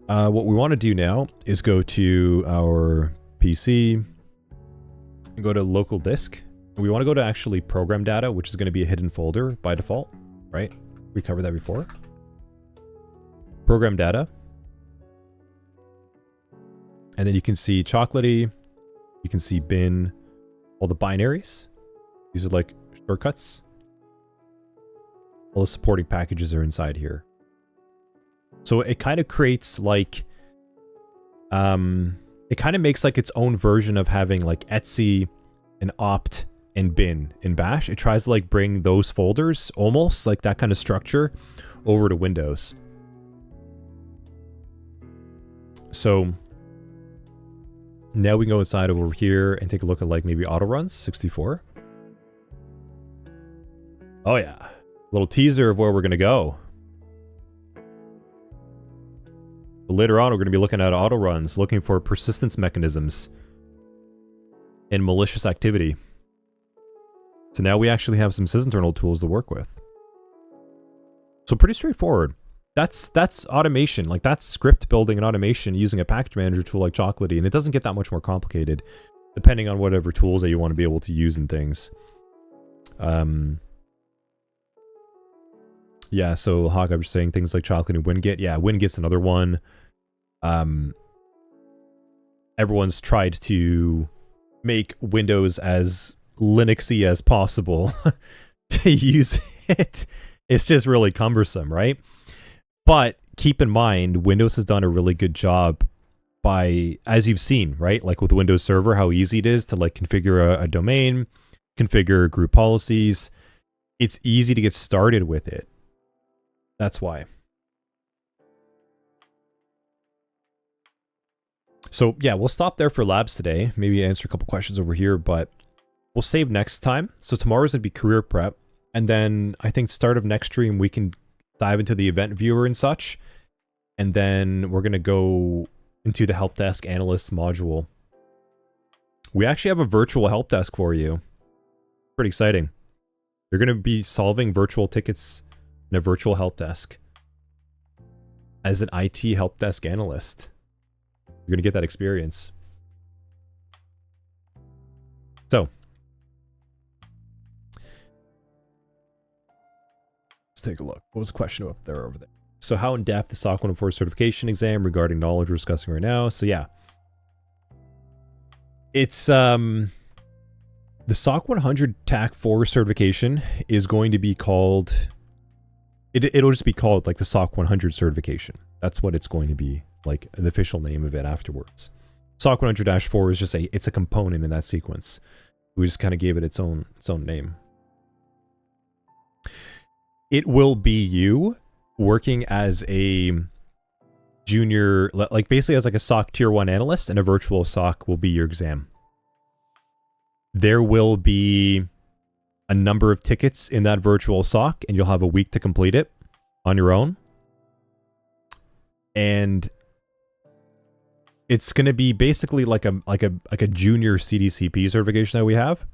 What we want to do now is go to our PC and go to local disk. And we want to go to actually program data, which is going to be a hidden folder by default, right? We covered that before. Program data. And then you can see Chocolatey, you can see bin, all the binaries. These are like shortcuts. All the supporting packages are inside here. So it kind of creates like, it kind of makes like its own version of having like etc and opt and bin in Bash. It tries to like bring those folders, almost like that kind of structure, over to Windows. So now we can go inside over here and take a look at like maybe auto runs 64. Oh yeah, a little teaser of where we're gonna go. But later on, we're gonna be looking at auto runs, looking for persistence mechanisms and malicious activity. So now we actually have some sysinternal tools to work with. So pretty straightforward. That's automation. Like that's script building and automation using a package manager tool like Chocolatey, and it doesn't get that much more complicated, depending on whatever tools that you want to be able to use and things. Yeah, so Hawk, I was saying things like Chocolatey and WinGit. Yeah, WinGit's another one. Everyone's tried to make Windows as Linuxy as possible to use it. It's just really cumbersome, right? But keep in mind, Windows has done a really good job by, as you've seen, right? Like with Windows Server, how easy it is to like configure a domain, configure group policies. It's easy to get started with it. That's why. So yeah, we'll stop there for labs today. Maybe answer a couple questions over here, but we'll save next time. So tomorrow's gonna be career prep. And then I think start of next stream, we can dive into the event viewer and such. And then we're gonna go into the help desk analyst module. We actually have a virtual help desk for you. Pretty exciting. You're gonna be solving virtual tickets in a virtual help desk as an IT help desk analyst. You're gonna get that experience. Let's take a look. What was the question up there over there? So how in depth the SOC 104 certification exam regarding knowledge we're discussing right now. So yeah, it's the SOC 100 TAC 4 certification is going to be called. It'll just be called like the SOC 100 certification. That's what it's going to be, like the official name of it afterwards. SOC 100-4 is just it's a component in that sequence. We just kind of gave it its own name. It will be you working as a junior, like basically as like a SOC tier 1 analyst, and a virtual SOC will be your exam. There will be a number of tickets in that virtual SOC, and you'll have a week to complete it on your own. And it's going to be basically like a junior CDCP certification that we have.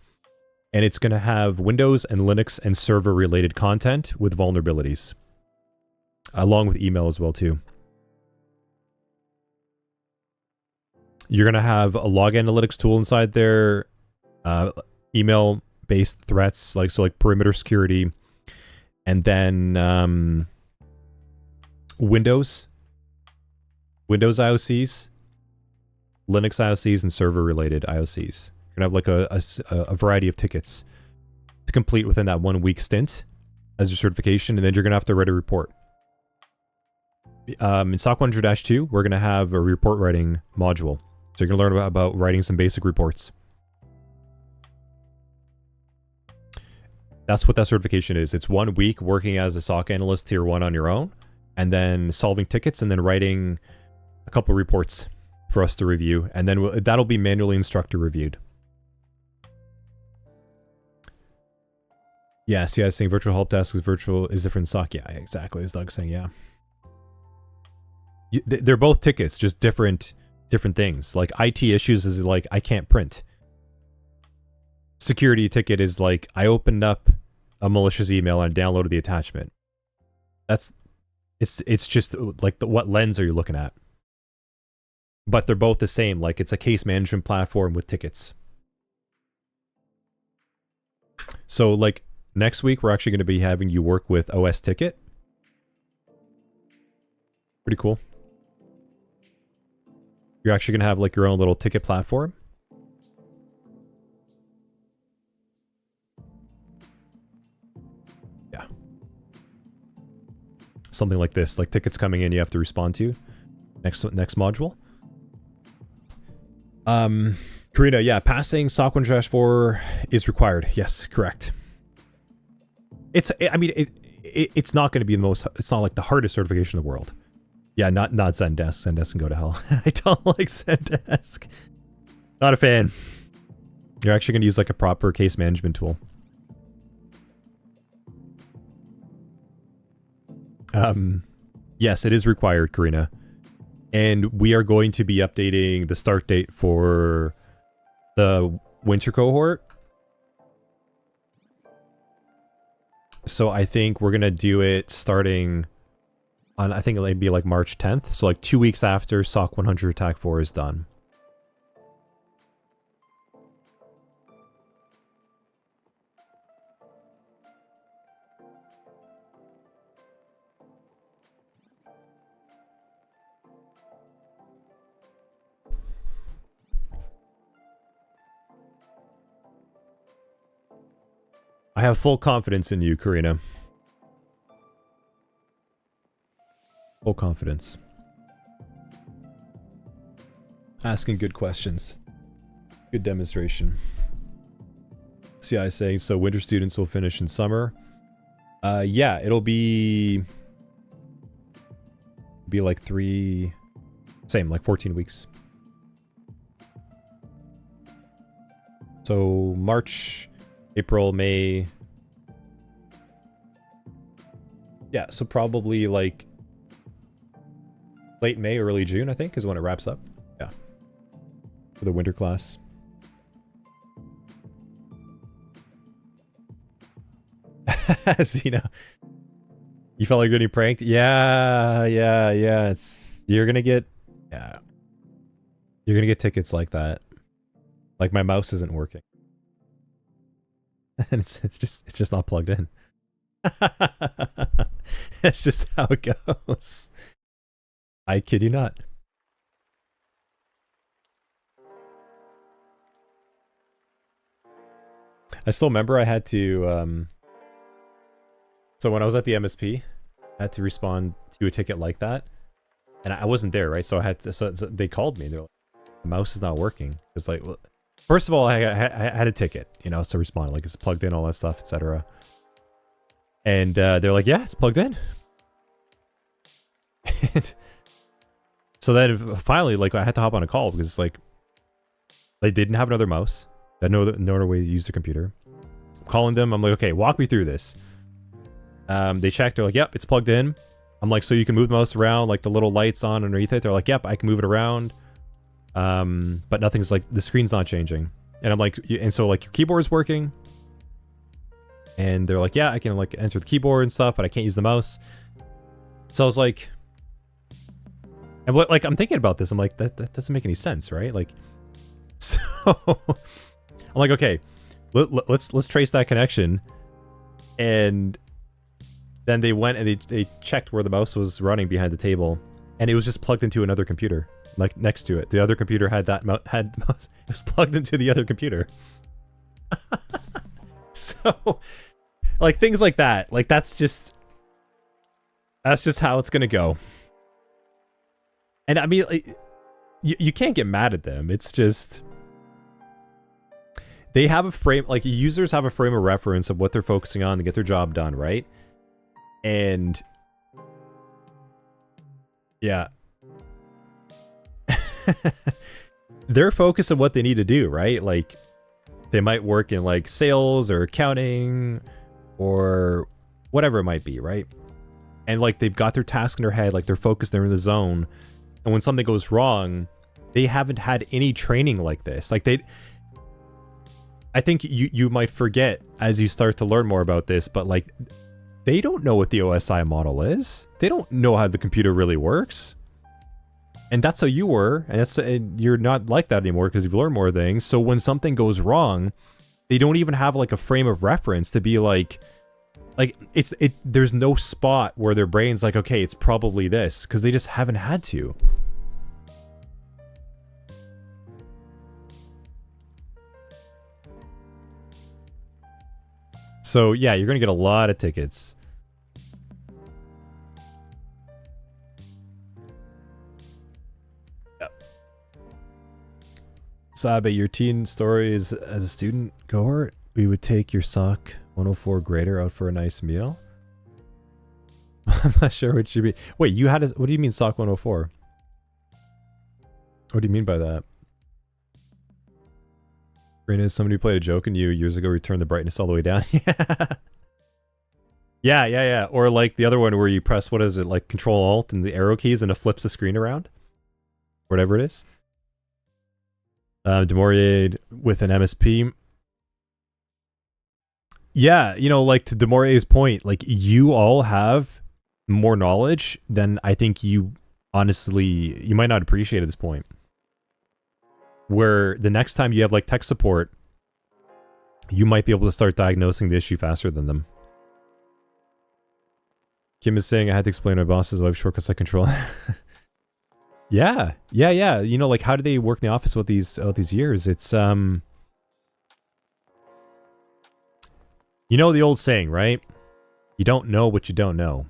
And it's going to have Windows and Linux and server related content with vulnerabilities, along with email as well too. You're going to have a log analytics tool inside there, email based threats, like perimeter security, and then Windows IOCs, Linux IOCs, and server related IOCs. You're gonna have like a variety of tickets to complete within that 1 week stint as your certification, and then you're gonna have to write a report. In SOC 100-2, we're gonna have a report writing module. So you're gonna learn about writing some basic reports. That's what that certification is. It's 1 week working as a SOC analyst tier 1 on your own, and then solving tickets, and then writing a couple reports for us to review, and then that'll be manually instructor reviewed. Yeah, see, I was saying virtual help desk is different SOC. Yeah, exactly. As Doug's saying, yeah. They're both tickets, just different things. Like IT issues is like, I can't print. Security ticket is like, I opened up a malicious email and downloaded the attachment. It's just like what lens are you looking at? But they're both the same. Like it's a case management platform with tickets. So like next week, we're actually going to be having you work with OS Ticket. Pretty cool. You're actually going to have like your own little ticket platform. Yeah. Something like this, like tickets coming in you have to respond to. Next module. Karina, yeah, passing SOC 100-4 is required. Yes, correct. It's not going to be the most, it's not like the hardest certification in the world. Yeah, not Zendesk. Zendesk can go to hell. I don't like Zendesk. Not a fan. You're actually going to use like a proper case management tool. Yes, it is required, Karina. And we are going to be updating the start date for the winter cohort. So I think we're going to do it starting on, I think it'll be like March 10th. So like 2 weeks after SOC 100 Attack 4 is done. I have full confidence in you, Karina. Full confidence. Asking good questions. Good demonstration. CI saying, so winter students will finish in summer. Yeah, it'll be like like 14 weeks. So March, April, May. Yeah, so probably like late May, early June, I think, is when it wraps up. Yeah. For the winter class. Zena. You felt like getting pranked? Yeah. You're gonna get tickets like that. Like my mouse isn't working. And it's just not plugged in. That's just how it goes. I kid you not. I still remember I had to, so when I was at the MSP, I had to respond to a ticket like that. And I wasn't there, right? So I had to, so they called me. They're like, the mouse is not working. It's like, well, first of all, I had a ticket, you know, so respond, like it's plugged in, all that stuff, etc. And they're like, yeah, it's plugged in. And so then finally, like I had to hop on a call because like they didn't have another mouse. They had no other way to use the computer. I'm calling them. I'm like, okay, walk me through this. They checked. They're like, yep, it's plugged in. I'm like, so you can move the mouse around, like the little lights on underneath it. They're like, yep, I can move it around. But nothing's like, the screen's not changing. And I'm like, and so like your keyboard's working. And they're like, yeah, I can like enter the keyboard and stuff, but I can't use the mouse. So I was like, and what, like, I'm thinking about this. I'm like, that doesn't make any sense, right? Like, so I'm like, okay, let's trace that connection. And then they went and they checked where the mouse was running behind the table, and it was just plugged into another computer, like next to it. The other computer had that mouse, it was plugged into the other computer. So, like things like that, like that's just how it's gonna go. And I mean, like, you can't get mad at them. It's just they have a frame, like users have a frame of reference of what they're focusing on to get their job done, right? And yeah, they're focused on what they need to do, right? Like they might work in like sales or accounting or whatever it might be, right? And like they've got their task in their head, like they're focused, they're in the zone. And when something goes wrong, they haven't had any training like this. Like I think you might forget as you start to learn more about this, but like they don't know what the OSI model is. They don't know how the computer really works. And that's how you were, and you're not like that anymore because you've learned more things. So when something goes wrong, they don't even have like a frame of reference to be like there's no spot where their brain's like, okay, it's probably this, because they just haven't had to. So yeah, you're gonna get a lot of tickets. Yep. Sabe, your teen stories as a student cohort, we would take your SOC 104 grader out for a nice meal. I'm not sure what you mean. Wait, you had what do you mean SOC 104? What do you mean by that? Rena, somebody played a joke on you years ago, returned the brightness all the way down. Yeah. Or like the other one where you press, what is it, like Control Alt and the arrow keys and it flips the screen around? Whatever it is. Demorier with an MSP. Yeah, you know, like to Demorier's point, like you all have more knowledge than I think you honestly, you might not appreciate at this point. Where the next time you have like tech support, you might be able to start diagnosing the issue faster than them. Kim is saying I had to explain my boss's web shortcuts I control. Yeah. You know, like how do they work in the office with these years? It's you know the old saying, right? You don't know what you don't know.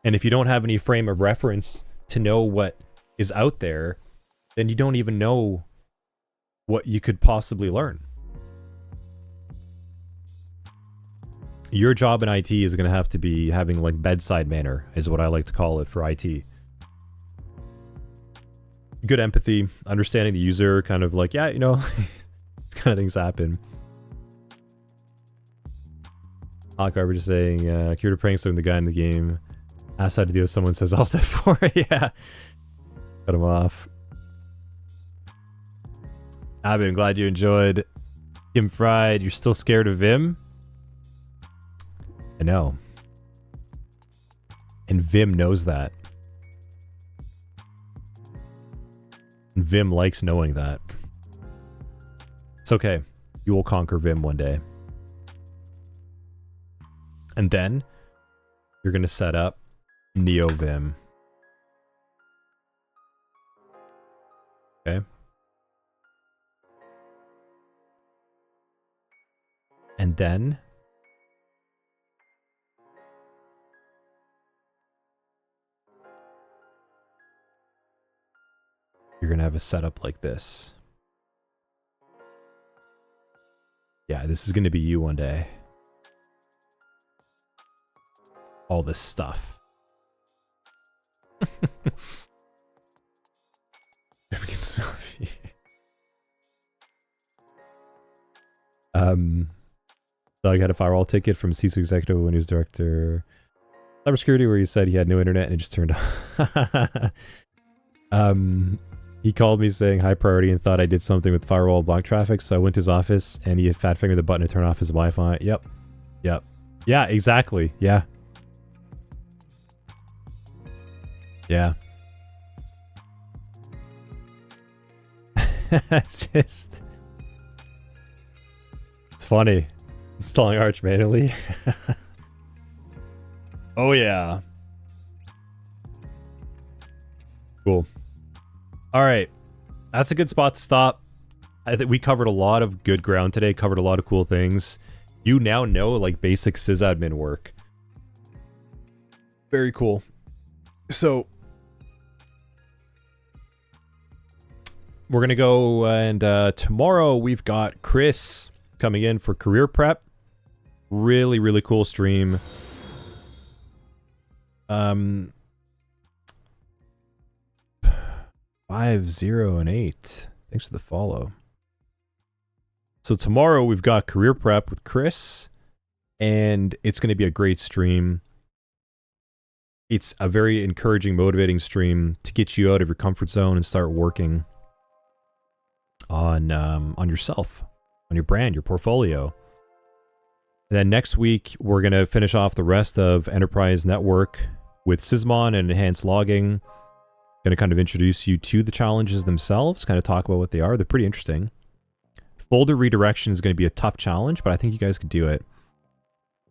And if you don't have any frame of reference to know what is out there, then you don't even know what you could possibly learn. Your job in IT is going to have to be having like bedside manner, is what I like to call it for IT. Good empathy, understanding the user, kind of like, yeah, you know, these kind of things happen. Hot Garbage is saying, computer pranks on the guy in the game. Ask how to deal with someone says Alt F4. Yeah. Cut him off. Abby, I'm glad you enjoyed Kim Fried. You're still scared of Vim? I know. And Vim knows that. And Vim likes knowing that. It's okay. You will conquer Vim one day. And then you're going to set up NeoVim. Okay. And then you're going to have a setup like this. Yeah, this is going to be you one day. All this stuff. Never can smell me. Doug had a firewall ticket from CISO executive when he was director cybersecurity, where he said he had no internet and it just turned on. He called me saying high priority and thought I did something with firewall block traffic, so I went to his office and he had fat fingered the button to turn off his Wi-Fi. Yep. Yeah, exactly. Yeah. It's just... It's funny. Installing Arch manually. Oh yeah. Cool. All right. That's a good spot to stop. I think we covered a lot of good ground today, covered a lot of cool things. You now know like basic sysadmin work. Very cool. So we're going to go and tomorrow we've got Chris coming in for career prep. Really, really cool stream. 508. Thanks for the follow. So tomorrow we've got career prep with Chris, and it's going to be a great stream. It's a very encouraging, motivating stream to get you out of your comfort zone and start working on yourself, on your brand, your portfolio. And then next week, we're going to finish off the rest of Enterprise Network with Sysmon and Enhanced Logging. Going to kind of introduce you to the challenges themselves, kind of talk about what they are. They're pretty interesting. Folder redirection is going to be a tough challenge, but I think you guys could do it.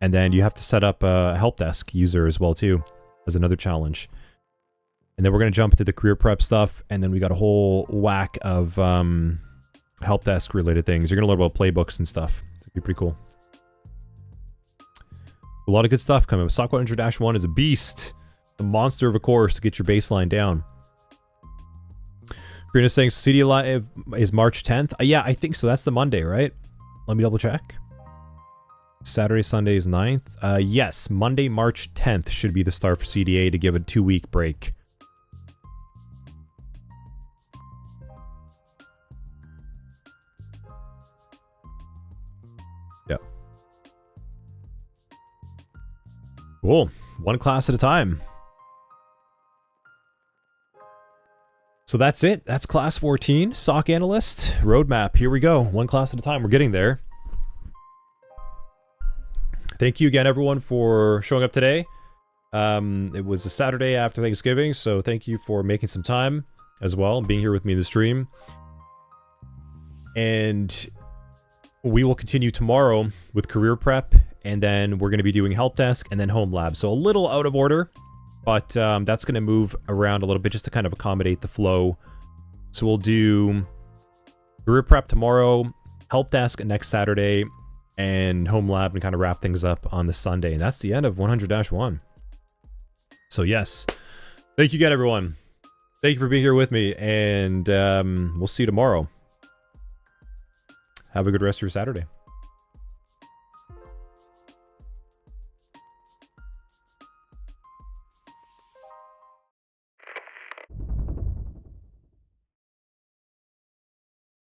And then you have to set up a help desk user as well, too, as another challenge. And then we're going to jump into the career prep stuff, and then we got a whole whack of help desk related things. You're going to learn about playbooks and stuff. It's going to be pretty cool. A lot of good stuff coming up. SOC 100-1 is a beast. A monster of a course to get your baseline down. Karina's saying CD Live is March 10th. Yeah, I think so. That's the Monday, right? Let me double check. Saturday, Sunday is 9th. Yes, Monday, March 10th should be the start for CDA to give a 2-week break. Yep. Cool. One class at a time. So that's it. That's class 14, SOC Analyst, roadmap. Here we go. One class at a time. We're getting there. Thank you again, everyone, for showing up today. It was a Saturday after Thanksgiving, so thank you for making some time as well and being here with me in the stream. And we will continue tomorrow with career prep, and then we're going to be doing help desk and then home lab. So a little out of order. But that's going to move around a little bit just to kind of accommodate the flow. So we'll do career prep tomorrow, help desk next Saturday, and home lab, and kind of wrap things up on the Sunday. And that's the end of 100-1. So yes, thank you again, everyone. Thank you for being here with me, and we'll see you tomorrow. Have a good rest of your Saturday.